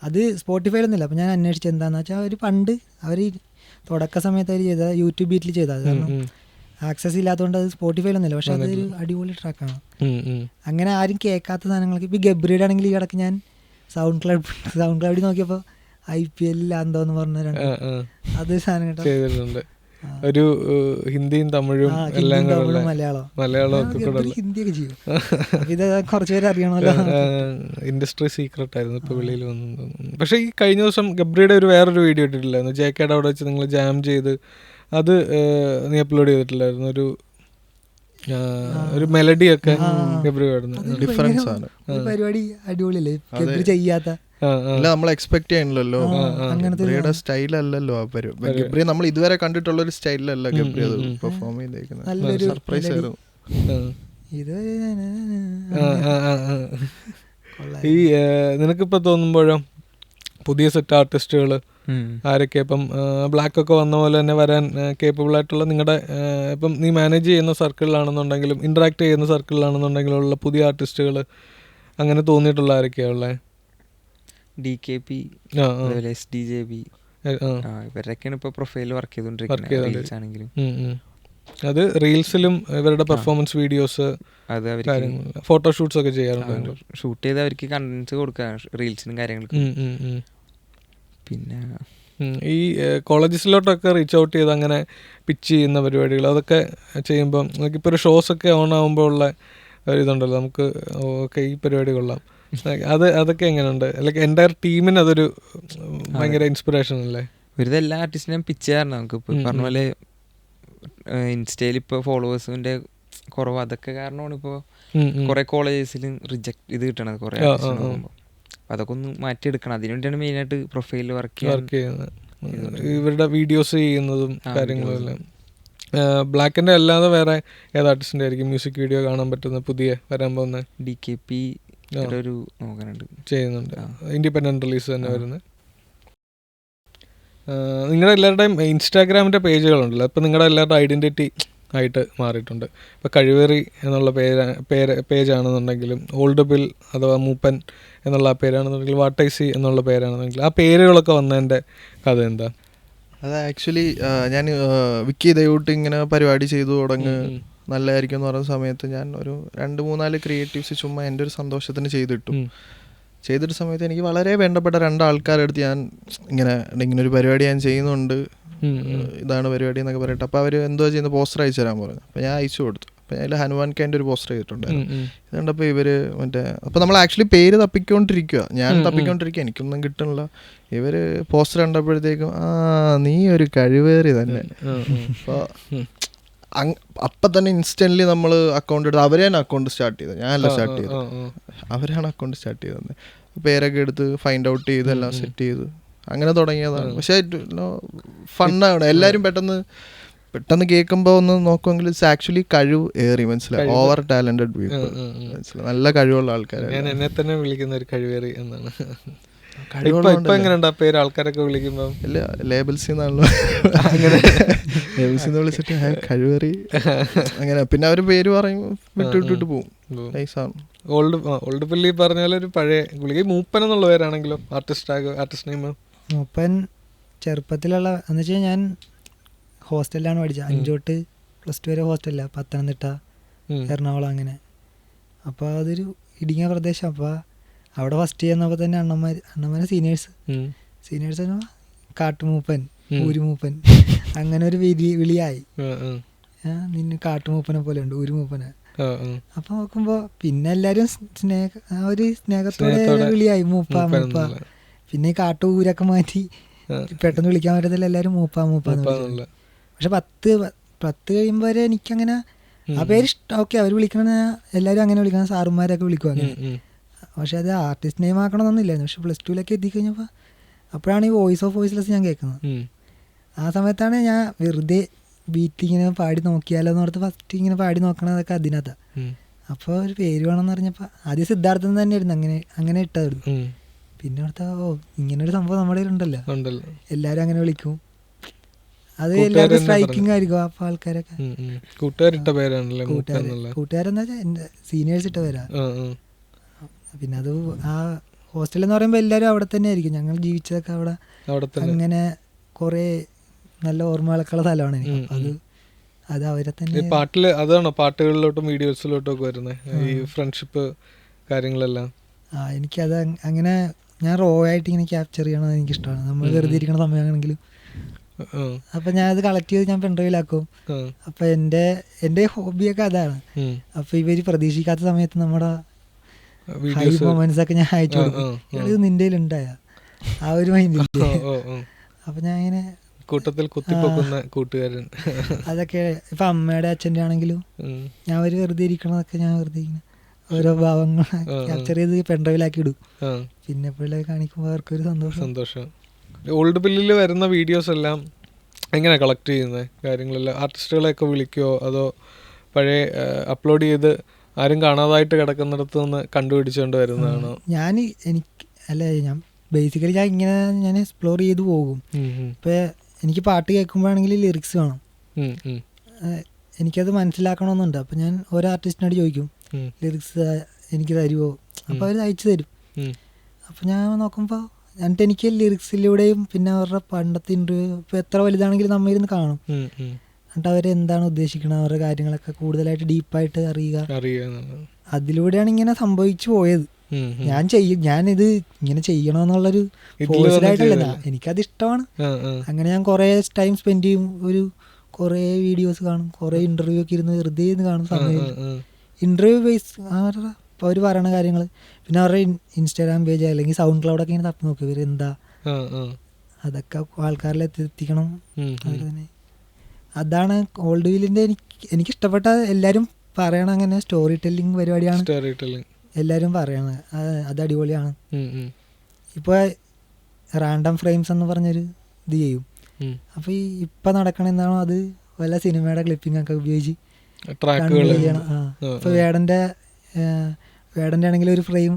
അത് സ്പോട്ടിഫൈലൊന്നുമില്ല. അപ്പം ഞാൻ അന്വേഷിച്ച് എന്താണെന്ന് വെച്ചാൽ അവർ പണ്ട് തുടക്ക സമയത്ത് അവർ ചെയ്ത യൂട്യൂബ് ബീറ്റിൽ ചെയ്തത്, കാരണം ആക്സസ് ഇല്ലാത്തതുകൊണ്ട് അത് സ്പോട്ടിഫൈലൊന്നുമില്ല. പക്ഷെ അതൊരു അടിപൊളി ട്രാക്കാണ്. അങ്ങനെ ആരും കേൾക്കാത്ത സാധനങ്ങൾക്ക് ഇപ്പോൾ ഗബ്രിയുടെ ആണെങ്കിൽ ഈ ഇടയ്ക്ക് ഞാൻ സൗണ്ട് ക്ലൗഡിൽ നോക്കിയപ്പോൾ IPL എന്തോന്ന് പറഞ്ഞ അത് സാധനം കേട്ടോ. ഒരു ഹിന്ദിയും തമിഴും എല്ലാം മലയാളം ഹിന്ദിയൊക്കെ ചെയ്യും. ഇത് കുറച്ചുപേര് അറിയണമല്ലോ. ഇൻഡസ്ട്രി സീക്രട്ട് ആയിരുന്നു, ഇപ്പൊ വെളിയിൽ വന്നു. പക്ഷെ ഈ കഴിഞ്ഞ ദിവസം ഗബ്രിയുടെ വേറൊരു വീഡിയോ ഇട്ടിട്ടില്ലായിരുന്നു, JKയുടെ അവിടെ വെച്ച് നിങ്ങൾ ജാം ചെയ്ത്, അത് നീ അപ്ലോഡ് ചെയ്തിട്ടില്ലായിരുന്നു? ഒരു മെലഡി ഒക്കെ ഗബ്രി പാടുന്നത് ഡിഫറൻസ് ആണ്. പരിപാടി അടിപൊളിയല്ലേ ഗബ്രി ചെയ്യാത്ത. അല്ല നമ്മൾ എക്സ്പെക്ട് ചെയ്യണല്ലോ, ഗബ്രിയുടെ സ്റ്റൈലല്ലല്ലോ ആ പരിപാടി. ഗബ്രി നമ്മൾ ഇതുവരെ കണ്ടിട്ടുള്ള ഒരു സ്റ്റൈലല്ല ഗബ്രി അത് പെർഫോം ചെയ്തേക്കുന്നത്. സർപ്രൈസ് ആയിരുന്നു ഇത്. ഈ നിനക്കിപ്പോൾ തോന്നുമ്പോഴോ പുതിയ സെറ്റ് ആർട്ടിസ്റ്റുകൾ ആരൊക്കെ ഇപ്പം ബ്ലാക്ക് ഒക്കെ വന്ന പോലെ തന്നെ വരാൻ കേപ്പബിൾ ആയിട്ടുള്ള നിങ്ങളുടെ ഇപ്പം നീ മാനേജ് ചെയ്യുന്ന സർക്കിളിലാണെന്നുണ്ടെങ്കിലും ഇൻട്രാക്ട് ചെയ്യുന്ന സർക്കിളിലാണെന്നുണ്ടെങ്കിലും ഉള്ള പുതിയ ആർട്ടിസ്റ്റുകൾ അങ്ങനെ തോന്നിയിട്ടുള്ള ആരൊക്കെയാണ് ഉള്ളത്? DKP, SDJB, ഇവരൊക്കെയാണ് ഇപ്പോൾ പ്രൊഫൈലിൽ വർക്ക് ചെയ്തുകൊണ്ടിരിക്കുന്നത്. അത് റീൽസിലും ഇവരുടെ പെർഫോമൻസ് വീഡിയോസ്, അത് അവർ ഫോട്ടോഷൂട്ട്സ് ഒക്കെ ചെയ്യാറുണ്ട്. ഷൂട്ട് ചെയ്ത് അവർക്ക് കണ്ടന്റ്സ് കൊടുക്കുക റീൽസിനും കാര്യങ്ങൾക്കും. പിന്നെ ഈ കോളേജസിലോട്ടൊക്കെ റീച്ച് ഔട്ട് ചെയ്ത് അങ്ങനെ പിച്ച് ചെയ്യുന്ന പരിപാടികൾ അതൊക്കെ ചെയ്യുമ്പം നമുക്കിപ്പോൾ ഒരു ഷോസൊക്കെ ഓൺ ആകുമ്പോൾ ഉള്ള ഒരിതുണ്ടല്ലോ, നമുക്ക് ഓക്കെ ഈ പരിപാടി കൊള്ളാം, അതൊക്കെ എങ്ങനെയുണ്ട്? ലൈക്ക് എൻ്റയർ ടീമിന് അതൊരു ഭയങ്കര ഇൻസ്പിറേഷൻ അല്ലേ? ഒരു എല്ലാ ആർട്ടിസ്റ്റിനെയും പിച്ച് ചെയ്യാറുണ്ട്. നമുക്ക് ഇപ്പോൾ പറഞ്ഞ പോലെ ഇൻസ്റ്റയിൽ ഇപ്പോൾ ഫോളോവേഴ്സിൻ്റെ കുറവ് അതൊക്കെ കാരണമാണ് ഇപ്പോൾ കുറേ കോളേജസിൽ റിജക്ട് ഇത് കിട്ടണത് കുറേ ആർട്ടിസ്റ്റിന് പോകുമ്പോൾ. അതൊക്കെ ഒന്ന് മാറ്റിയെടുക്കണം. അതിനുവേണ്ടിയാണ് മെയിനായിട്ട് പ്രൊഫൈലിൽ വർക്ക് ചെയ്യുന്നത്, ഇവരുടെ വീഡിയോസ് ചെയ്യുന്നതും കാര്യങ്ങളും എല്ലാം. ബ്ലാക്കിൻ്റെ അല്ലാതെ വേറെ ഏത് ആർട്ടിസ്റ്റിൻ്റെ ആയിരിക്കും മ്യൂസിക് വീഡിയോ കാണാൻ പറ്റുന്ന പുതിയ വരാൻ പോകുന്ന? DKP ഒരു നോക്കാനുണ്ട്, ചെയ്യുന്നുണ്ട്. ഇൻഡിപെൻഡൻറ്റ് റിലീസ് തന്നെ വരുന്നത്. നിങ്ങളുടെ എല്ലാവരുടെയും ഇൻസ്റ്റാഗ്രാമിൻ്റെ പേജുകളുണ്ടല്ലോ, അപ്പോൾ നിങ്ങളുടെ എല്ലാവരുടെ ഐഡൻറ്റിറ്റി ആയിട്ട് മാറിയിട്ടുണ്ട്. ഇപ്പോൾ കഴിവേറി എന്നുള്ള പേജാണെന്നുണ്ടെങ്കിലും, ഓൾഡ് ബിൽ അഥവാ മൂപ്പൻ എന്നുള്ള ആ പേരാണെന്നുണ്ടെങ്കിൽ, വാട്ടൈസി എന്നുള്ള പേരാണെന്നുണ്ടെങ്കിൽ, ആ പേരുകളൊക്കെ വന്നതിൻ്റെ കഥ എന്താ? അത് ആക്ച്വലി ഞാൻ വിക്കി ദൈവട്ട് ഇങ്ങനെ പരിപാടി ചെയ്തു തുടങ്ങി നല്ലതായിരിക്കും എന്ന് പറയുന്ന സമയത്ത് ഞാൻ ഒരു 2-3 ക്രിയേറ്റീവ്സ് ചുമ്മാ എൻ്റെ ഒരു സന്തോഷത്തിന് ചെയ്തിട്ട് സമയത്ത് എനിക്ക് വളരെ വേണ്ടപ്പെട്ട 2 ആൾക്കാരുടെ അടുത്ത് ഞാൻ ഇങ്ങനെ ഒരു പരിപാടി ഞാൻ ചെയ്യുന്നുണ്ട്, ഇതാണ് പരിപാടി എന്നൊക്കെ പറയട്ടെ. അപ്പോൾ അവർ എന്തോ ചെയ്യുന്ന പോസ്റ്റർ അയച്ചു തരാൻ പറഞ്ഞു. അപ്പോൾ ഞാൻ അയച്ചു കൊടുത്തു. അപ്പോൾ അതിൽ ഹനുമാൻ ഖാൻ്റെ ഒരു പോസ്റ്റർ ചെയ്തിട്ടുണ്ടായിരുന്നു. ഇതുകൊണ്ടപ്പോൾ ഇവർ അപ്പോൾ നമ്മൾ ആക്ച്വലി പേര് തപ്പിക്കൊണ്ടിരിക്കുക, എനിക്കൊന്നും കിട്ടണില്ല. ഇവർ പോസ്റ്റർ കണ്ടപ്പോഴത്തേക്കും നീ ഒരു കഴിവേറി തന്നെ. അപ്പോൾ അപ്പം തന്നെ ഇൻസ്റ്റൻ്റ്ലി നമ്മൾ അക്കൗണ്ട് എടുത്ത് അവരാണ് അക്കൗണ്ട് സ്റ്റാർട്ട് ചെയ്തത്, ഞാനല്ല സ്റ്റാർട്ട് ചെയ്തത്, അവരാണ് അക്കൗണ്ട് സ്റ്റാർട്ട് ചെയ്തത്. പേരൊക്കെ എടുത്ത് ഫൈൻഡ് ഔട്ട് ചെയ്ത് എല്ലാം സെറ്റ് ചെയ്ത് അങ്ങനെ തുടങ്ങിയതാണ്. പക്ഷേ ഫണ്ണാണ്. എല്ലാവരും പെട്ടെന്ന് കേൾക്കുമ്പോൾ ഒന്ന് നോക്കുമെങ്കിൽ ഇറ്റ്സ് ആക്ച്വലി കഴിവ് ഏറി, മനസ്സിലായി, ഓവർ ടാലന്റഡ് പീപ്പിൾ, മനസ്സിലായി, നല്ല കഴിവുള്ള ആൾക്കാർ. ഞാൻ എന്നെ തന്നെ വിളിക്കുന്ന ഒരു കഴിവേറി എന്നാണ്. പേര് ആൾക്കാരൊക്കെ വിളിക്കുമ്പോൾ ലേബിൾസിൽ നിന്നാണല്ലോ, അങ്ങനെ ലേബിൾസിൽ നിന്ന് വിളിച്ചിട്ട് കഴിവേറി അങ്ങനെ. പിന്നെ അവർ പേര് പറയും വിട്ടിട്ട് പോകും. ഓൾഡ് പള്ളി പറഞ്ഞാൽ ഒരു പഴയ ഗുളിക. മൂപ്പൻ എന്നുള്ള പേരാണെങ്കിലും ആർട്ടിസ്റ്റ് നെയിം മൂപ്പൻ ചെറുപ്പത്തിലുള്ള എന്ന് വെച്ചാൽ ഞാൻ ഹോസ്റ്റലിലാണ് പഠിച്ചത്. 5 തൊട്ട് +2 വരെ ഹോസ്റ്റലിലാണ്, പത്തനംതിട്ട, എറണാകുളം അങ്ങനെ. അപ്പോൾ അതൊരു ഇടുങ്ങിയ പ്രദേശം. അപ്പോൾ അവിടെ ഫസ്റ്റ് ചെയ്യുന്നപ്പോൾ തന്നെ അണ്ണന്മാരെ സീനിയേഴ്സ് കാട്ടുമൂപ്പൻ, ഊരുമൂപ്പൻ, അങ്ങനെ ഒരു വിളിയായി. നിന്നെ കാട്ടുമൂപ്പനെ പോലെ ഉണ്ട്, ഊരുമൂപ്പനെ. അപ്പൊ നോക്കുമ്പോ പിന്നെ എല്ലാരും സ്നേഹത്തോടെ വിളിയായി മൂപ്പ. പിന്നെ ഈ ഊരൊക്കെ മാറ്റി പെട്ടെന്ന് വിളിക്കാൻ പറ്റത്തില്ല, എല്ലാരും മൂപ്പാന്ന് വിളിച്ചു. പക്ഷെ 10 കഴിയുമ്പോ വരെ എനിക്കങ്ങനെ ആ പേര് ഇഷ്ടം. ഓക്കെ, അവർ വിളിക്കണ എല്ലാരും അങ്ങനെ വിളിക്കണം, സാറുമാരൊക്കെ വിളിക്കും അങ്ങനെ. പക്ഷെ അത് ആർട്ടിസ്റ്റ് നെയിം ആക്കണമെന്നൊന്നുമില്ലായിരുന്നു. പക്ഷെ +2 എത്തിക്കഴിഞ്ഞപ്പോൾ അപ്പോഴാണ് ഈ വോയിസ് ഓഫ് വോയിസ്ലെസ് ഞാൻ കേൾക്കുന്നത്. ആ സമയത്താണ് ഞാൻ വെറുതെ ബീറ്റ് ഇങ്ങനെ പാടി നോക്കിയാലോ എന്ന് ഓർത്ത് ഫസ്റ്റ് ഇങ്ങനെ പാടി നോക്കണതൊക്കെ അതിനകത്താണ്. അപ്പോൾ ഒരു പേര് വേണമെന്ന് പറഞ്ഞപ്പോൾ ആദ്യം സിദ്ധാർത്ഥൻ തന്നെയായിരുന്നു അങ്ങനെ ഇട്ടായിരുന്നു. പിന്നെ ഓർത്ത ഇങ്ങനൊരു സംഭവം നമ്മുടെ ഉണ്ടല്ലോ, എല്ലാവരും അങ്ങനെ വിളിക്കും, അത് എല്ലാവർക്കും സ്ട്രൈക്കിംഗ് ആയിരിക്കും. അപ്പോൾ ആൾക്കാരൊക്കെ കൂട്ടുകാരിട്ട പേരാണല്ലോ, കൂട്ടുകാരെന്താ വെച്ചാൽ എൻ്റെ സീനിയേഴ്സ് ഇട്ട പേരാ. പിന്നെ അത് ആ ഹോസ്റ്റൽ എന്ന് പറയുമ്പോൾ എല്ലാവരും അവിടെ തന്നെ ആയിരിക്കും. ഞങ്ങൾ ജീവിച്ചതൊക്കെ അവിടെ. അങ്ങനെ കുറേ നല്ല ഓർമ്മകളൊക്കെയുള്ള സ്ഥലമാണ് എനിക്ക്. അത് അവരെ തന്നെ പാട്ടില് അതാണോ പാട്ടുകളിലോട്ടും വീഡിയോസിലോട്ടും ഒക്കെ വരുന്നത് ഈ ഫ്രണ്ട്ഷിപ്പ് കാര്യങ്ങളെല്ലാം? എനിക്കത് അങ്ങനെ ഞാൻ റോ ആയിട്ട് ഇങ്ങനെ ക്യാപ്ചർ ചെയ്യണത് എനിക്കിഷ്ടമാണ്. നമ്മൾ വെറുതെ ഇരിക്കുന്ന സമയമാണെങ്കിലും അപ്പൊ ഞാൻ അത് കളക്ട് ചെയ്ത് ഞാൻ പെൺഡ്രൈവിലാക്കും. അപ്പൊ എൻ്റെ ഹോബിയൊക്കെ അതാണ്. അപ്പൊ ഇവര് പ്രതീക്ഷിക്കാത്ത സമയത്ത് നമ്മുടെ ഹൈ മൊമെന്റ്സ് ഒക്കെ ഞാൻ അയച്ചു കൊടുക്കും. ഇത് നിന്റെ ഉണ്ടായ ആ ഒരു മൈൻഡ്. അപ്പൊ ഞാൻ ഇങ്ങനെ കൂട്ടത്തിൽ കുത്തിപ്പൊക്കുന്ന കൂട്ടുകാരൻ. അതൊക്കെ ഇപ്പൊ അമ്മയുടെ അച്ഛൻ്റെ ആണെങ്കിലും ഞാൻ ഒരു വെറുതെ ഇരിക്കണതൊക്കെ ഞാൻ വെറുതെ ഇങ്ങനെ ഓരോ ഭാവങ്ങൾ ക്യാപ്ചർ ചെയ്ത് പെൻഡ്രൈവിലാക്കി ഇടും. പിന്നെ എപ്പോഴൊക്കെ കാണിക്കുമ്പോൾ അവർക്കൊരു സന്തോഷം. ഓൾഡ് ബില്ലിൽ വരുന്ന വീഡിയോസ് എല്ലാം എങ്ങനെയാണ് കളക്ട് ചെയ്യുന്നത്? കാര്യങ്ങളെല്ലാം ആർട്ടിസ്റ്റുകളെയൊക്കെ വിളിക്കുമോ അതോ പഴയ അപ്ലോഡ് ചെയ്ത് ആരും കാണാതായിട്ട് കിടക്കുന്നിടത്ത് നിന്ന് കണ്ടുപിടിച്ചുകൊണ്ട് വരുന്നതാണോ? ഞാൻ ബേസിക്കലി ഞാൻ എക്സ്പ്ലോർ ചെയ്ത് പോകും. ഇപ്പൊ എനിക്ക് പാട്ട് കേൾക്കുമ്പോഴാണെങ്കിൽ ലിറിക്സ് വേണം, എനിക്കത് മനസ്സിലാക്കണമെന്നുണ്ട്. അപ്പം ഞാൻ ഓരോ ആർട്ടിസ്റ്റിനോട് ചോദിക്കും ലിറിക്സ് എനിക്ക് തരുമോ, അപ്പോൾ അവർ അയച്ചു തരും. അപ്പം ഞാൻ നോക്കുമ്പോൾ എന്നിട്ട് എനിക്ക് ലിറിക്സിലൂടെയും പിന്നെ അവരുടെ പണ്ടത്തെ ഇൻ്റർവ്യൂ ഇപ്പോൾ എത്ര വലുതാണെങ്കിലും നമ്മ ഇരുന്ന് കാണും. എന്നിട്ട് അവരെന്താണ് ഉദ്ദേശിക്കുന്നത്, അവരുടെ കാര്യങ്ങളൊക്കെ കൂടുതലായിട്ട് ഡീപ്പായിട്ട് അറിയുക. അതിലൂടെയാണ് ഇങ്ങനെ സംഭവിച്ചു പോയത്. ഞാനിത് ഇങ്ങനെ ചെയ്യണമെന്നുള്ളൊരു ഫോഴ്സിലായിട്ടല്ല, എനിക്കത് ഇഷ്ടമാണ്. അങ്ങനെ ഞാൻ കുറേ ടൈം സ്പെൻഡ് ചെയ്യും, കുറേ വീഡിയോസ് കാണും, കുറേ ഇൻ്റർവ്യൂ ഒക്കെ ഇരുന്ന് വെറുതെ ഇരുന്ന് കാണും. സമയം ഇൻ്റർവ്യൂ ബേസ് അവരുടെ ഇപ്പോൾ അവർ പറയണ കാര്യങ്ങൾ, പിന്നെ അവരുടെ ഇൻസ്റ്റാഗ്രാം പേജ് അല്ലെങ്കിൽ സൗണ്ട് ക്ലൗഡൊക്കെ ഇങ്ങനെ തപ്പി നോക്കും ഇവർ എന്താ, അതൊക്കെ ആൾക്കാരിൽ എത്തിക്കണം. അതാണ് ഓൾഡ് വീലിൻ്റെ എനിക്കിഷ്ടപ്പെട്ട. എല്ലാവരും പറയണ അങ്ങനെ സ്റ്റോറി ടെല്ലിങ് പരിപാടിയാണ് എല്ലാവരും പറയണത്, അത് അടിപൊളിയാണ്. ഇപ്പോൾ റാൻഡം ഫ്രെയിംസ് എന്ന് പറഞ്ഞൊരു ഇത് ചെയ്യും. അപ്പോൾ ഈ ഇപ്പം നടക്കണ എന്താണോ അത് വല്ല സിനിമയുടെ ക്ലിപ്പിംഗ് ഒക്കെ ഉപയോഗിച്ച് ചെയ്യണം. ഇപ്പോൾ വേടൻ്റെ ആണെങ്കിൽ ഒരു ഫ്രെയിം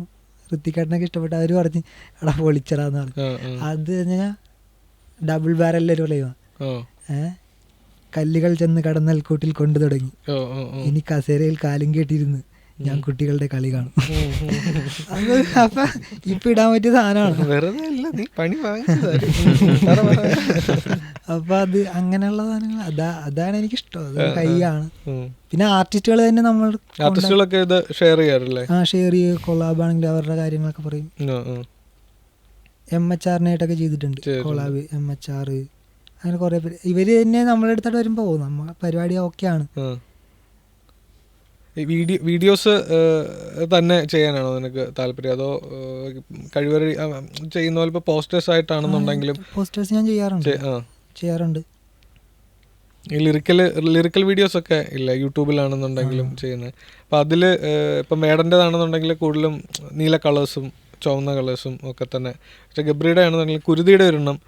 ഋത്തിക്കാട്ടിനൊക്കെ ഇഷ്ടപ്പെട്ട അവർ പറഞ്ഞ് എടാ പൊളിച്ചടാന്നാണ്. അത് കഴിഞ്ഞാൽ ഡബിൾ ബാരലിലൊരു ഫ്രെയിമാണ്. കല്ലുകൾ ചെന്ന് കടന്നൽക്കൂട്ടിൽ കൊണ്ടു തുടങ്ങി, ഇനി കസേരയിൽ കാലും കേട്ടിരുന്ന് ഞാൻ കുട്ടികളുടെ കളി കാണും. അത് അപ്പൊ ഇപ്പൊ ഇടാൻ പറ്റിയ സാധനമാണ്. അപ്പൊ അത് അങ്ങനെയുള്ള സാധനങ്ങൾ അതാണ് എനിക്കിഷ്ടം. അത് കൈയാണ്. പിന്നെ ആർട്ടിസ്റ്റുകൾ തന്നെ നമ്മൾ ഷെയർ ചെയ്യും, കൊളാബാണെങ്കിൽ അവരുടെ കാര്യങ്ങളൊക്കെ പറയും. MHR-നായിട്ടൊക്കെ ചെയ്തിട്ടുണ്ട് കൊളാബ്. MHR അങ്ങനെ കുറെ പേര് ഇവര് തന്നെ നമ്മളെടുത്തിട്ട് വരുമ്പോ നമ്മ പരിപാടി ഓക്കെയാണ്. വീഡിയോസ് തന്നെ ചെയ്യാനാണോ നിനക്ക് താല്പര്യം, അതോ കഴിവറി ചെയ്യുന്ന പോലെ ഇപ്പോൾ പോസ്റ്റേഴ്സ് ആയിട്ടാണെന്നുണ്ടെങ്കിലും? പോസ്റ്റേഴ്സ് ഞാൻ ചെയ്യാറുണ്ട്. ഈ ലിറിക്കൽ വീഡിയോസ് ഒക്കെ ഇല്ല യൂട്യൂബിലാണെന്നുണ്ടെങ്കിലും ചെയ്യുന്നത്. അപ്പം അതിൽ ഇപ്പം മേഡൻ്റെതാണെന്നുണ്ടെങ്കിൽ കൂടുതലും നീല കളേഴ്സും ചുവന്ന കളേഴ്സും ഒക്കെ തന്നെ. പക്ഷേ ഗബ്രിയുടെ ആണെന്നുണ്ടെങ്കിൽ കുരുതിയുടെ ഒരെണ്ണം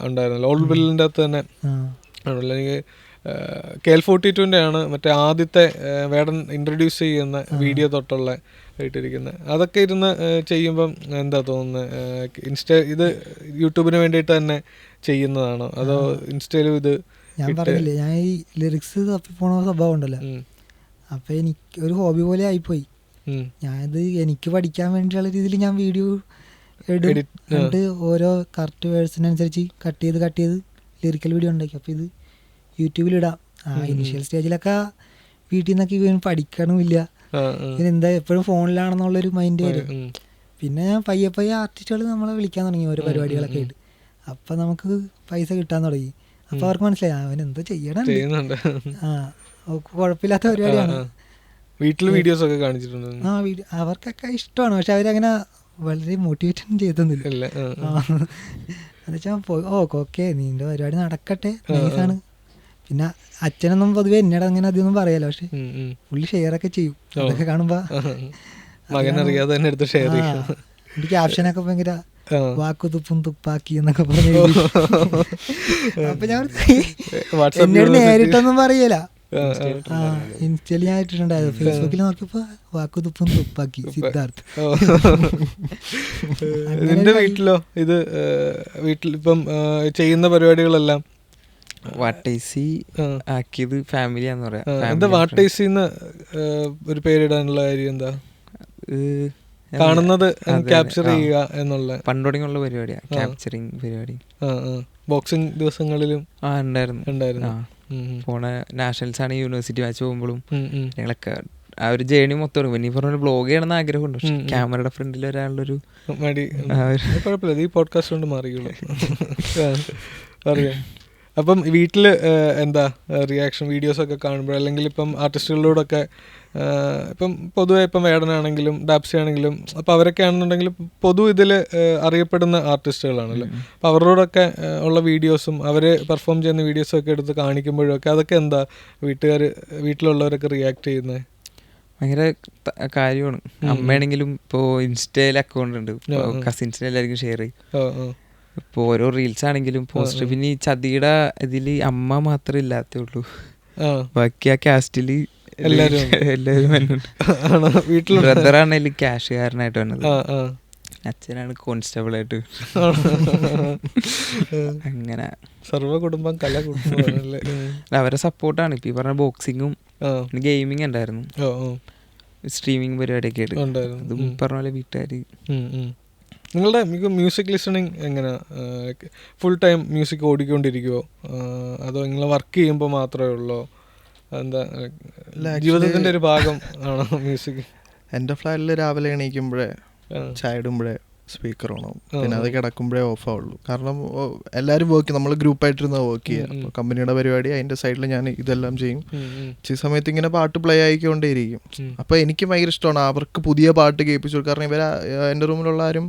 ഉണ്ടായിരുന്നല്ലോ ഓൾഡ് ബില്ലിൻ്റെ അകത്ത് തന്നെ ആണല്ലോ. എനിക്ക് KL-42 ആണ് മറ്റേ ആദ്യത്തെ വേടൻ ഇൻട്രൊഡ്യൂസ് ചെയ്യുന്ന വീഡിയോ തൊട്ടുള്ള ആയിട്ടിരിക്കുന്നത്. അതൊക്കെ ഇരുന്ന് ചെയ്യുമ്പം എന്താ തോന്നുന്നത്, ഇത് യൂട്യൂബിന് വേണ്ടിയിട്ട് തന്നെ ചെയ്യുന്നതാണോ അതോ ഇൻസ്റ്റയിലും ഇത്? ഞാൻ പറഞ്ഞില്ലേ, ഞാൻ ഈ ലിറിക്സ് തപ്പിപ്പോണ സ്വഭാവം ഉണ്ടല്ലോ, അപ്പം എനിക്ക് ഒരു ഹോബി പോലെ ആയിപ്പോയി. ഞാനിത് എനിക്ക് പഠിക്കാൻ വേണ്ടിയുള്ള രീതിയിൽ ഞാൻ വീഡിയോ ഇടും, എന്നിട്ട് ഓരോ കറക്റ്റ് വേഴ്സിനനുസരിച്ച് കട്ട് ചെയ്ത് ലിറിക്കൽ വീഡിയോ ഉണ്ടാക്കി. അപ്പോൾ ഇത് യൂട്യൂബിലിടാം. ഇനിഷ്യൽ സ്റ്റേജിലൊക്കെ വീട്ടിൽ നിന്നൊക്കെ ഇവൻ പഠിക്കണമില്ല, ഇവനെന്താ എപ്പോഴും ഫോണിലാണെന്നുള്ളൊരു മൈൻഡ് വരും. പിന്നെ ഞാൻ പയ്യെ ആർട്ടിസ്റ്റുകൾ നമ്മളെ വിളിക്കാൻ തുടങ്ങി ഓരോ പരിപാടികളൊക്കെ ആയിട്ട്. അപ്പം നമുക്ക് പൈസ കിട്ടാൻ തുടങ്ങി. അപ്പോൾ അവർക്ക് മനസ്സിലായി അവൻ എന്തോ ചെയ്യണുണ്ട്. കുഴപ്പമില്ലാത്ത പരിപാടിയാണ്. വീട്ടിൽ വീഡിയോസ് ഒക്കെ കാണിച്ചിട്ടുണ്ട്. അവർക്കൊക്കെ ഇഷ്ടമാണ്, പക്ഷെ അവരങ്ങനെ വളരെ മോട്ടിവേറ്റ് ചെയ്തൊന്നുമില്ല. എന്നുവെച്ചാൽ ഓക്കെ നിന്റെ പരിപാടി നടക്കട്ടെ, നൈസാണ്. പിന്നെ അച്ഛനൊന്നും പൊതുവെ എന്നോട് അങ്ങനെ അധികം പറയാലോ, പക്ഷെ പുള്ളി ഷെയർ ഒക്കെ ചെയ്യും. അതൊക്കെ കാണുമ്പോ മകനറിയാതെ തന്നെ എടുത്ത് ഷെയർ ചെയ്യും. എനിക്ക് ക്യാപ്ഷനൊക്കെ ഭയങ്കര വാക്കുതുപ്പും തുപ്പാക്കി എന്നൊക്കെ പറഞ്ഞു. അപ്പൊ ഞാൻ എന്നോട് നേരിട്ടൊന്നും പറയല, ഇൻസ്റ്റയിൽ ഞാൻ ഇട്ടിട്ടുണ്ടായിരുന്നു. ഫേസ്ബുക്കിൽ നോക്കിയപ്പോ വാക്കുതുപ്പും തുപ്പാക്കി സിദ്ധാർത്ഥ്. നിന്റെ വീട്ടിലോ ഇത് വീട്ടിലിപ്പം ചെയ്യുന്ന പരിപാടികളെല്ലാം വാട്ടൈസി ആക്കിയത് ഫാമിലിയാന്ന് പറയാം. എന്താ വാട്ടൈസിന്ന് ഒരു പേരിടാനുള്ള കാര്യം എന്താ? കാണുന്നത് ക്യാപ്ചർ ചെയ്യുക എന്നുള്ള പണ്ടോടിങ്ങുള്ള പരിപാടിയാണ് ക്യാപ്ചറിങ് പരിപാടി. ബോക്സിംഗ് ദിവസങ്ങളിലും ഉണ്ടായിരുന്നു. പോണ നാഷണൽസ് ആണ് യൂണിവേഴ്സിറ്റി മാച്ച് പോകുമ്പോഴും ഞങ്ങളൊക്കെ ആ ഒരു ജേണി മൊത്തം പിന്നെ ഈ പറഞ്ഞ ബ്ലോഗ് ചെയ്യണമെന്ന് ആഗ്രഹമുണ്ട്. പക്ഷെ ക്യാമറയുടെ ഫ്രണ്ടിൽ ഒരാളുടെ മടി കുഴപ്പമില്ല, ഈ പോഡ്കാസ്റ്റ് കൊണ്ട് മാറിയുള്ളൂ അറിയാം. അപ്പം വീട്ടിൽ എന്താ റിയാക്ഷൻ വീഡിയോസൊക്കെ കാണുമ്പോൾ, അല്ലെങ്കിൽ ഇപ്പം ആർട്ടിസ്റ്റുകളിലൂടെയൊക്കെ ഇപ്പം പൊതുവെ ഇപ്പം വേടനാണെങ്കിലും ഡാപ്സി ആണെങ്കിലും അപ്പോൾ അവരൊക്കെ ആണെന്നുണ്ടെങ്കിൽ പൊതു ഇതിൽ അറിയപ്പെടുന്ന ആർട്ടിസ്റ്റുകളാണല്ലോ. അപ്പോൾ അവരോടൊക്കെ ഉള്ള വീഡിയോസും അവർ പെർഫോം ചെയ്യുന്ന വീഡിയോസും ഒക്കെ എടുത്ത് കാണിക്കുമ്പോഴൊക്കെ അതൊക്കെ എന്താ വീട്ടിലുള്ളവരൊക്കെ റിയാക്ട് ചെയ്യുന്നത്? ഭയങ്കര കാര്യമാണ്. അമ്മയാണെങ്കിലും ഇപ്പോൾ ഇൻസ്റ്റയിൽ അക്കൗണ്ട് ഉണ്ട്, കസിൻസിന് എല്ലാവർക്കും ഷെയർ ചെയ്യും. ഇപ്പോൾ ഓരോ റീൽസ് ആണെങ്കിലും പോസ്റ്റ്. പിന്നെ ഈ ചതിയുടെ ഇതിൽ അമ്മ മാത്രമേ ഇല്ലാത്തേ ഉള്ളൂ, ബാക്കി ആ കാസ്റ്റിൽ എല്ലാവരും ബ്രദറാണേലും ക്യാഷുകാരനായിട്ട് വന്നത്, അച്ഛനാണ് കോൺസ്റ്റബിൾ ആയിട്ട്. അങ്ങനെ സർവ്വ കുടുംബം കല അവരെ സപ്പോർട്ടാണ്. ഇപ്പം ഈ പറഞ്ഞ ബോക്സിങ്ങും ഗെയിമിങ് ഉണ്ടായിരുന്നു, സ്ട്രീമിങ് പരിപാടിയൊക്കെ ആയിട്ട്. അതും പറഞ്ഞ പോലെ വീട്ടുകാർ. നിങ്ങളുടെ മ്യൂസിക് ലിസണിങ് എങ്ങനെ? ഫുൾ ടൈം മ്യൂസിക് ഓടിക്കൊണ്ടിരിക്കുമോ, അതോ നിങ്ങൾ വർക്ക് ചെയ്യുമ്പോൾ മാത്രമേ ഉള്ളോ? എന്താ ജീവിതത്തിൻ്റെ ഒരു ഭാഗം ആണോ മ്യൂസിക്? എൻ്റെ ഫ്ലാറ്റിൽ രാവിലെ എണീക്കുമ്പോഴേ ചായ ഇടുമ്പോഴേ സ്പീക്കർ ഓണാവും, പിന്നെ അത് കിടക്കുമ്പോഴേ ഓഫ് ആവുള്ളൂ. കാരണം എല്ലാവരും വർക്ക്, നമ്മൾ ഗ്രൂപ്പായിട്ടിരുന്ന വർക്ക് ചെയ്യുക. അപ്പോൾ കമ്പനിയുടെ പരിപാടി, അതിൻ്റെ സൈഡിൽ ഞാൻ ഇതെല്ലാം ചെയ്യും. ഈ സമയത്ത് ഇങ്ങനെ പാട്ട് പ്ലേ ആയിക്കൊണ്ടേയിരിക്കും. അപ്പോൾ എനിക്ക് ഭയങ്കര ഇഷ്ടമാണ് അവർക്ക് പുതിയ പാട്ട് കേൾപ്പിച്ചു. കാരണം ഇവർ എൻ്റെ റൂമിലുള്ള ആരും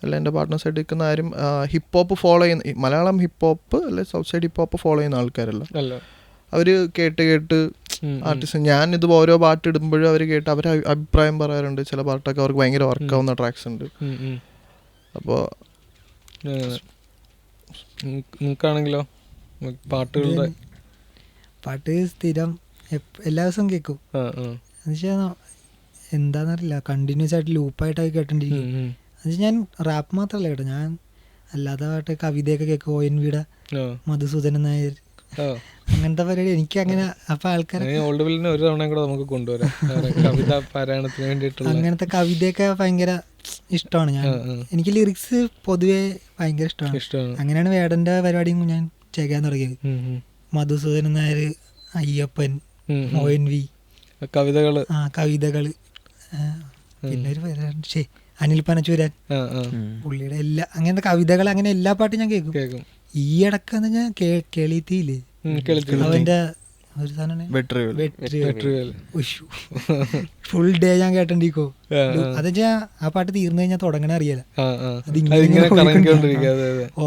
അല്ല, എൻ്റെ പാർട്ട്നേഴ്സായിട്ട് നിൽക്കുന്ന ആരും ഹിപ്പ് ഹോപ്പ് ഫോളോ ചെയ്യുന്ന, മലയാളം ഹിപ്പ് ഹോപ്പ് അല്ലെ south side hip hop follow ചെയ്യുന്ന ആൾക്കാരല്ല. അവർ കേട്ട് ആർട്ടിസ്റ്റ്, ഞാനിത് ഓരോ പാട്ട് ഇടുമ്പോഴും അവർ കേട്ട് അവർ അഭിപ്രായം പറയാറുണ്ട്. ചില പാട്ടൊക്കെ അവർക്ക് ഭയങ്കര വർക്കാവുന്ന ട്രാക്സ് ഉണ്ട്. അപ്പോൾ നിങ്ങൾക്കാണെങ്കിലോ പാട്ടുകളുടെ പാട്ട് സ്ഥിരം എല്ലാ ദിവസവും കേൾക്കും. എന്നുവെച്ചാൽ എന്താണെന്നറിയില്ല, കണ്ടിന്യൂസ് ആയിട്ട് ലൂപ്പായിട്ടൊക്കെ കേട്ടോണ്ടിരിക്കും. എന്നുവെച്ചാൽ ഞാൻ റാപ്പ് മാത്രമല്ല കേട്ടോ, ഞാൻ അല്ലാത്ത പാട്ട് കവിതയൊക്കെ കേൾക്കും. ONVയുടെ മധുസൂദനൻ നായർ അങ്ങനത്തെ പരിപാടി എനിക്ക് അങ്ങനെ. അപ്പൊ ആൾക്കാരെ ഒരു തവണ കൂടെ നമുക്ക് കൊണ്ടുവരാം കവിത പാരായണത്തിന് വേണ്ടിയിട്ടുള്ള അങ്ങനത്തെ കവിതയൊക്കെ ഭയങ്കര ഇഷ്ടമാണ്. ഞാൻ എനിക്ക് ലിറിക്സ് പൊതുവെ ഭയങ്കര ഇഷ്ടമാണ്. അങ്ങനെയാണ് വേടന്റെ പരിപാടിയും ഞാൻ ചെയ്യാൻ തുടങ്ങിയത്. മധുസൂദനൻ നായർ, അയ്യപ്പൻ, ONV കവിതകള്, പിന്നെ ഒരു അനിൽ പനച്ചൂരാൻ, പുള്ളിയുടെ എല്ലാ അങ്ങനത്തെ കവിതകൾ, അങ്ങനെ എല്ലാ പാട്ടും ഞാൻ കേൾക്കും. ഈ ഇടക്കെന്ന് ഞാൻ കേളിത്തിയില്ലേ അവന്റെ ഒരു സാധനം ഫുൾ ഡേ ഞാൻ കേട്ടോണ്ടിരിക്കോ. അതെച്ചാ ആ പാട്ട് തീർന്നു കഴിഞ്ഞാൽ തുടങ്ങണ അറിയാല.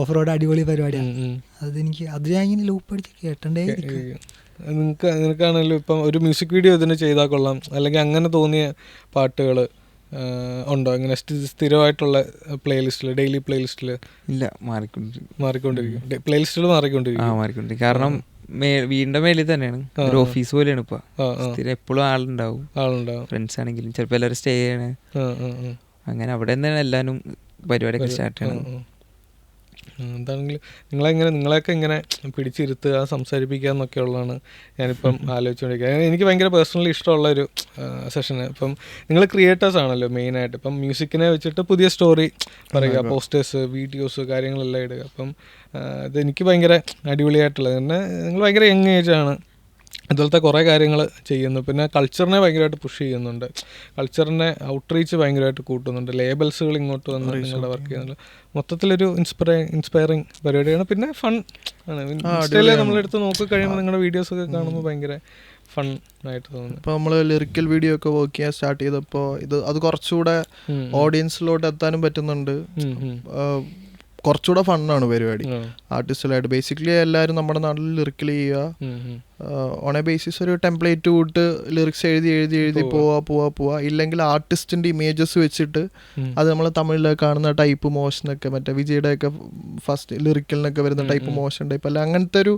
ഓഫ് റോഡ് അടിപൊളി പരിപാടിയാണ്. അതെനിക്ക് അത് ഞാൻ ഇങ്ങനെ ലൂപ്പ് അടിച്ച് കേട്ടണ്ടേ. നിനക്കാണെങ്കിലും ഇപ്പം ഒരു മ്യൂസിക് വീഡിയോ ഇതിന് ചെയ്താൽ കൊള്ളാം, അല്ലെങ്കിൽ അങ്ങനെ തോന്നിയ പാട്ടുകൾ ഉണ്ടോ? ഇങ്ങനെ സ്ഥിരമായിട്ടുള്ള പ്ലേലിസ്റ്റിൽ, ഡെയിലി പ്ലേലിസ്റ്റിൽ? ഇല്ല, മാറിക്കൊണ്ടിരിക്കും. പ്ലേലിസ്റ്റുകൾ മാറിക്കൊണ്ടിരിക്കും. കാരണം വീടിന്റെ മേലിൽ തന്നെയാണ്, ഒരു ഓഫീസ് പോലെയാണ് ഇപ്പൊ. സ്ഥിരം എപ്പോഴും ആളുണ്ടാവും. ഫ്രണ്ട്സ് ആണെങ്കിലും ചിലപ്പോൾ എല്ലാവരും സ്റ്റേ ചെയ്യണേ. അങ്ങനെ അവിടെ തന്നെയാണ് എല്ലാവരും പരിപാടിയൊക്കെ സ്റ്റാർട്ട് ചെയ്യണം. എന്താണെങ്കിലും നിങ്ങളെയൊക്കെ ഇങ്ങനെ പിടിച്ചിരുത്തുക, സംസാരിപ്പിക്കുക എന്നൊക്കെ ഉള്ളതാണ് ഞാനിപ്പം ആലോചിച്ചുകൊണ്ടിരിക്കുക. എനിക്ക് ഭയങ്കര പേഴ്സണലി ഇഷ്ടമുള്ളൊരു സെഷന്. ഇപ്പം നിങ്ങൾ ക്രിയേറ്റേഴ്സ് ആണല്ലോ മെയിനായിട്ട്. ഇപ്പം മ്യൂസിക്കിനെ വെച്ചിട്ട് പുതിയ സ്റ്റോറി പറയുക, പോസ്റ്റേഴ്സ്, വീഡിയോസ്, കാര്യങ്ങളെല്ലാം ഇടുക. അപ്പം ഇതെനിക്ക് ഭയങ്കര അടിപൊളിയായിട്ടുള്ളത്. പിന്നെ നിങ്ങൾ ഭയങ്കര യങ് ഏജാണ്, അതുപോലത്തെ കുറേ കാര്യങ്ങൾ ചെയ്യുന്നു. പിന്നെ കൾച്ചറിനെ ഭയങ്കരമായിട്ട് പുഷ് ചെയ്യുന്നുണ്ട്, കൾച്ചറിനെ ഔട്ട്റീച്ച് ഭയങ്കരമായിട്ട് കൂട്ടുന്നുണ്ട്. ലേബൽസുകൾ ഇങ്ങോട്ട് വന്ന് നിങ്ങളുടെ വർക്ക് ചെയ്യുന്നുണ്ട്. മൊത്തത്തിലൊരു ഇൻസ്പയറിങ് പരിപാടിയാണ്. പിന്നെ ഫൺ ആണ്. ഇൻസ്റ്റയിൽ നമ്മളെടുത്ത് നോക്കിക്കഴിയുമ്പോൾ നിങ്ങളുടെ വീഡിയോസൊക്കെ കാണുമ്പോൾ ഭയങ്കര ഫൺ ആയിട്ട് തോന്നുന്നു. ഇപ്പോൾ നമ്മൾ ലിറിക്കൽ വീഡിയോ ഒക്കെ വർക്ക് ചെയ്യാൻ സ്റ്റാർട്ട് ചെയ്തപ്പോൾ അത് കുറച്ചുകൂടെ ഓഡിയൻസിലോട്ട് എത്താനും പറ്റുന്നുണ്ട്. കുറച്ചുകൂടെ ഫണ്ണാണ് പരിപാടി ആർട്ടിസ്റ്റുകളായിട്ട്. ബേസിക്കലി എല്ലാവരും നമ്മുടെ നാട്ടിൽ ലിറിക്കൽ ചെയ്യുക, ഓൺ എ ബേസിസ് ഒരു ടെംപ്ലേറ്റ് കൂട്ട് ലിറിക്സ് എഴുതി പോവാ. ഇല്ലെങ്കിൽ ആർട്ടിസ്റ്റിൻ്റെ ഇമേജസ് വെച്ചിട്ട് അത് നമ്മൾ തമിഴിൽ കാണുന്ന ടൈപ്പ് മോഷനൊക്കെ, മറ്റേ വിജയുടെ ഒക്കെ ഫസ്റ്റ് ലിറിക്കലിനൊക്കെ വരുന്ന ടൈപ്പ് മോഷൻ ടൈപ്പ് അല്ല, അങ്ങനത്തെ ഒരു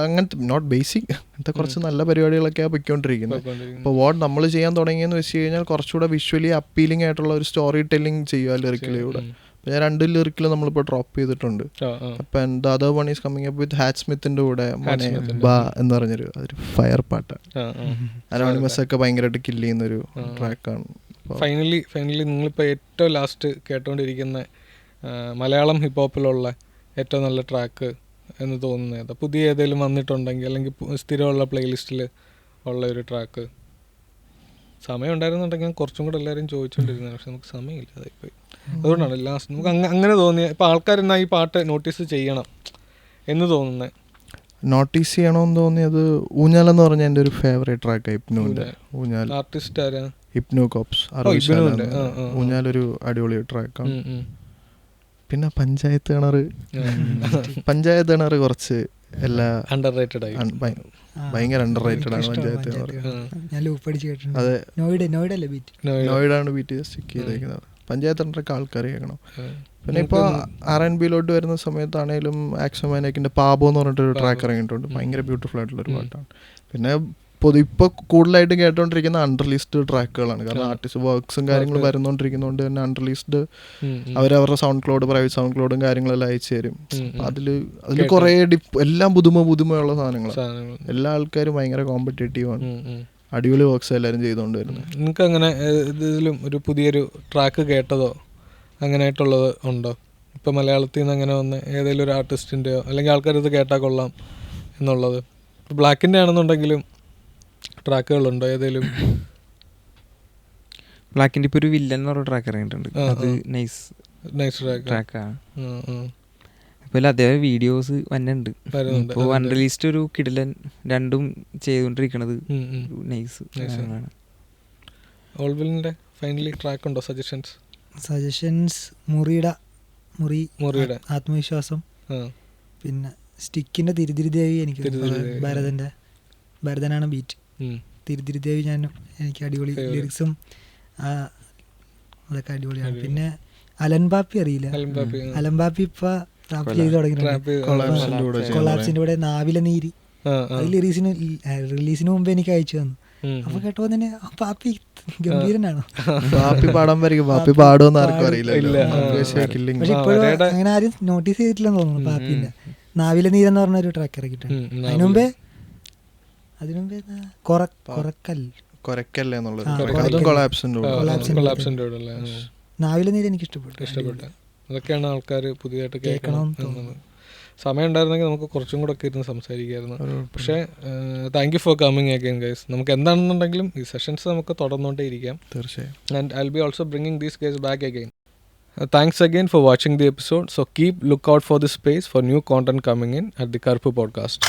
അങ്ങനത്തെ കുറച്ച് നല്ല പരിപാടികളൊക്കെയാണ് പൊയ്ക്കൊണ്ടിരിക്കുന്നത്. അപ്പോൾ വാട്ട് നമ്മൾ ചെയ്യാൻ തുടങ്ങിയെന്ന് വെച്ച് കഴിഞ്ഞാൽ കുറച്ചുകൂടെ വിഷ്വലി അപ്പീലിംഗ് ആയിട്ടുള്ള ഒരു സ്റ്റോറി ടെല്ലിംഗ് ചെയ്യുക ലിറിക്കലിലൂടെ. ഞാൻ 2 ലിറിക്കിൽ നമ്മളിപ്പോൾ ഡ്രോപ്പ് ചെയ്തിട്ടുണ്ട്. അപ്പം the other one is coming up with hat സ്മിത്തിന്റെ കൂടെ ബാ എന്ന് പറഞ്ഞൊരു അതൊരു ഫയർ പാട്ടാണ്. അനോണിമസ് ഒക്കെ ഭയങ്കരമായിട്ട് കില്ല് ചെയ്യുന്നൊരു ട്രാക്കാണ്. ഫൈനലി നിങ്ങളിപ്പോൾ ഏറ്റവും ലാസ്റ്റ് കേട്ടോണ്ടിരിക്കുന്ന മലയാളം ഹിപ്പ് ഹോപ്പിലുള്ള ഏറ്റവും നല്ല ട്രാക്ക് എന്ന് തോന്നുന്നത് പുതിയ ഏതെങ്കിലും വന്നിട്ടുണ്ടെങ്കിൽ, അല്ലെങ്കിൽ സ്ഥിരമുള്ള പ്ലേലിസ്റ്റിൽ ഉള്ള ഒരു ട്രാക്ക്? സമയം ഉണ്ടായിരുന്നുണ്ടെങ്കിൽ കുറച്ചും കൂടെ എല്ലാവരും ചോദിച്ചുകൊണ്ടിരുന്നത്, പക്ഷെ നമുക്ക് സമയമില്ലാതായിപ്പോയി. അതുകൊണ്ടാണ് ലാസ്റ്റ് നമുക്ക് അങ്ങനെ തോന്നിയ. ഇപ്പോൾ ആൾക്കാർ എന്നാൽ ഈ പാട്ട് നോട്ടീസ് ചെയ്യണം, എന്ന് തോന്നുന്നത്? നോട്ടീസ് ചെയ്യണമെന്ന് തോന്നിയത് ഊഞ്ഞാലെന്ന് പറഞ്ഞാൽ എൻ്റെ ഒരു ഫേവറേറ്റ് ട്രാക്ക് ഹിപ്നുവിൻ്റെ. ഊഞ്ഞാൽ ആർട്ടിസ്റ്റ് ആരാ? ഹിപ്നു കോപ്സ്. ഊഞ്ഞാലൊരു അടിപൊളി ട്രാക്കാണ്. പിന്നെ പഞ്ചായത്ത് കിണറ് കുറച്ച് എല്ലാ ഭയങ്കര അണ്ടർ റേറ്റഡ് ആണ് പഞ്ചായത്ത് കിണറ്. അതെ, നോയിഡാണ് ബീറ്റ് സ്റ്റിക്ക് ചെയ്തേക്കുന്നത്. പഞ്ചായത്ത് കിണറൊക്കെ ആൾക്കാർ കേൾക്കണം. പിന്നെ ഇപ്പോൾ R&Bയിലോട്ട് വരുന്ന സമയത്താണേലും ആക്സോമാനിക്കിൻ്റെ പാബോ എന്ന് പറഞ്ഞിട്ടൊരു ട്രാക്ക് ഇറങ്ങിയിട്ടുണ്ട്. ഭയങ്കര ബ്യൂട്ടിഫുൾ ആയിട്ടുള്ളൊരു പാട്ടാണ്. പിന്നെ ഇപ്പോൾ കൂടുതലായിട്ട് കേട്ടോണ്ടിരിക്കുന്ന അണ്ടർ ലിസ്റ്റ് ട്രാക്കുകളാണ്. കാരണം ആർട്ടിസ്റ്റ് വർക്ക്സും കാര്യങ്ങളും വരുന്നോണ്ടിരിക്കുന്നതുകൊണ്ട് തന്നെ അണ്ടർ ലിസ്റ്റ് അവരവരുടെ സൗണ്ട് ക്ലൗഡ്, പ്രൈവറ്റ് സൗണ്ട് ക്ലൗഡും കാര്യങ്ങളെല്ലാം അയച്ചു തരും. അതിൽ കുറേ എല്ലാം പുതുമയുള്ള സാധനങ്ങളാണ്. എല്ലാ ആൾക്കാരും ഭയങ്കര കോമ്പറ്റേറ്റീവ് ആണ്. അടിപൊളി വർക്ക്സ് എല്ലാവരും ചെയ്തുകൊണ്ട് വരുന്നത്. നിങ്ങൾക്ക് അങ്ങനെ ഇതിലും ഒരു പുതിയൊരു ട്രാക്ക് കേട്ടതോ അങ്ങനെയായിട്ടുള്ളത് ഉണ്ടോ? ഇപ്പം മലയാളത്തിൽ നിന്ന് അങ്ങനെ വന്ന് ഏതെങ്കിലും ഒരു ആർട്ടിസ്റ്റിൻ്റെയോ അല്ലെങ്കിൽ ആൾക്കാർ ഇത് കേട്ടാൽ കൊള്ളാം എന്നുള്ളത്? ഇപ്പോൾ ബ്ലാക്കിൻ്റെ ആണെന്നുണ്ടെങ്കിലും ട്രാക്കുകളുണ്ടോ ഏതെങ്കിലും? ബ്ലാക്കിൻ്റെ ഇപ്പോൾ ഒരു വില്ലൻ എന്ന് പറഞ്ഞ ട്രാക്ക് ഇറങ്ങിയിട്ടുണ്ട്. അത് നൈസ് ട്രാക്കാണ്. അപ്പോൾ അതേപോലെ വീഡിയോസ് വന്നിട്ടുണ്ട്. ഇപ്പോൾ അൺറിലീസ്ഡ് ഒരു കിടിലൻ രണ്ടും ചെയ്തുകൊണ്ടിരിക്കണത് നൈസ് ആണ്. ഓൾവിലിൻ്റെ ഫൈനലി ട്രാക്ക് ഉണ്ടോ? സജഷൻസ് മുറിയുടെ ആത്മവിശ്വാസം, പിന്നെ സ്റ്റിക്കിൻ്റെ തിരുതിരിദേവി. എനിക്ക് ഭരതനാണ് ബീറ്റ്. തിരുതിരിദേവി എനിക്ക് അടിപൊളി ലിറിക്സും അതൊക്കെ അടിപൊളിയാണ്. പിന്നെ അലൻബാപ്പി അറിയില്ല, അലൻബാപ്പി ഇപ്പൊ റാപ്പ് ചെയ്ത് തുടങ്ങിയിട്ടുണ്ട്. കൊളാപ്സിന്റെ കൂടെ നാവിലെ നീരി. അത് റിലീസിന് മുമ്പ് എനിക്ക് അയച്ചു തന്നു. അപ്പൊ കേട്ടോ തന്നെ പാപ്പി ഗംഭീരനാണോ? പാപ്പി പാടാൻ വരിക, പാപ്പി പാടുമെന്ന് ആർക്കും അറിയില്ല. പക്ഷെ ഇപ്പോഴും അങ്ങനെ ആരും നോട്ടീസ് ചെയ്തിട്ടില്ലെന്ന് തോന്നുന്നു. പാപ്പിന്റെ നാവിലെ നീരെന്ന് പറഞ്ഞൊരു ട്രാക്ക് ഇറക്കിയിട്ടുണ്ട്. അതിനുമുമ്പേ നാവിലെ നീര് എനിക്ക് ഇഷ്ടപ്പെട്ടു. അതൊക്കെയാണ് ആൾക്കാർ പുതിയതായിട്ട് കേൾക്കണം. സമയം ഉണ്ടായിരുന്നെങ്കിൽ നമുക്ക് കുറച്ചും കൂടെ ഒക്കെ ഇരുന്ന് സംസാരിക്കായിരുന്നു. പക്ഷേ thank you for coming again guys. നമുക്ക് എന്താണെന്നുണ്ടെങ്കിലും ഈ സെഷൻസ് നമുക്ക് തുടർന്നുകൊണ്ടേ ഇരിക്കാം. തീർച്ചയായും. And I will be also bringing these guys back again. Thanks again for watching the episode. So keep look out for this space for new content coming in at the Karupp Podcast.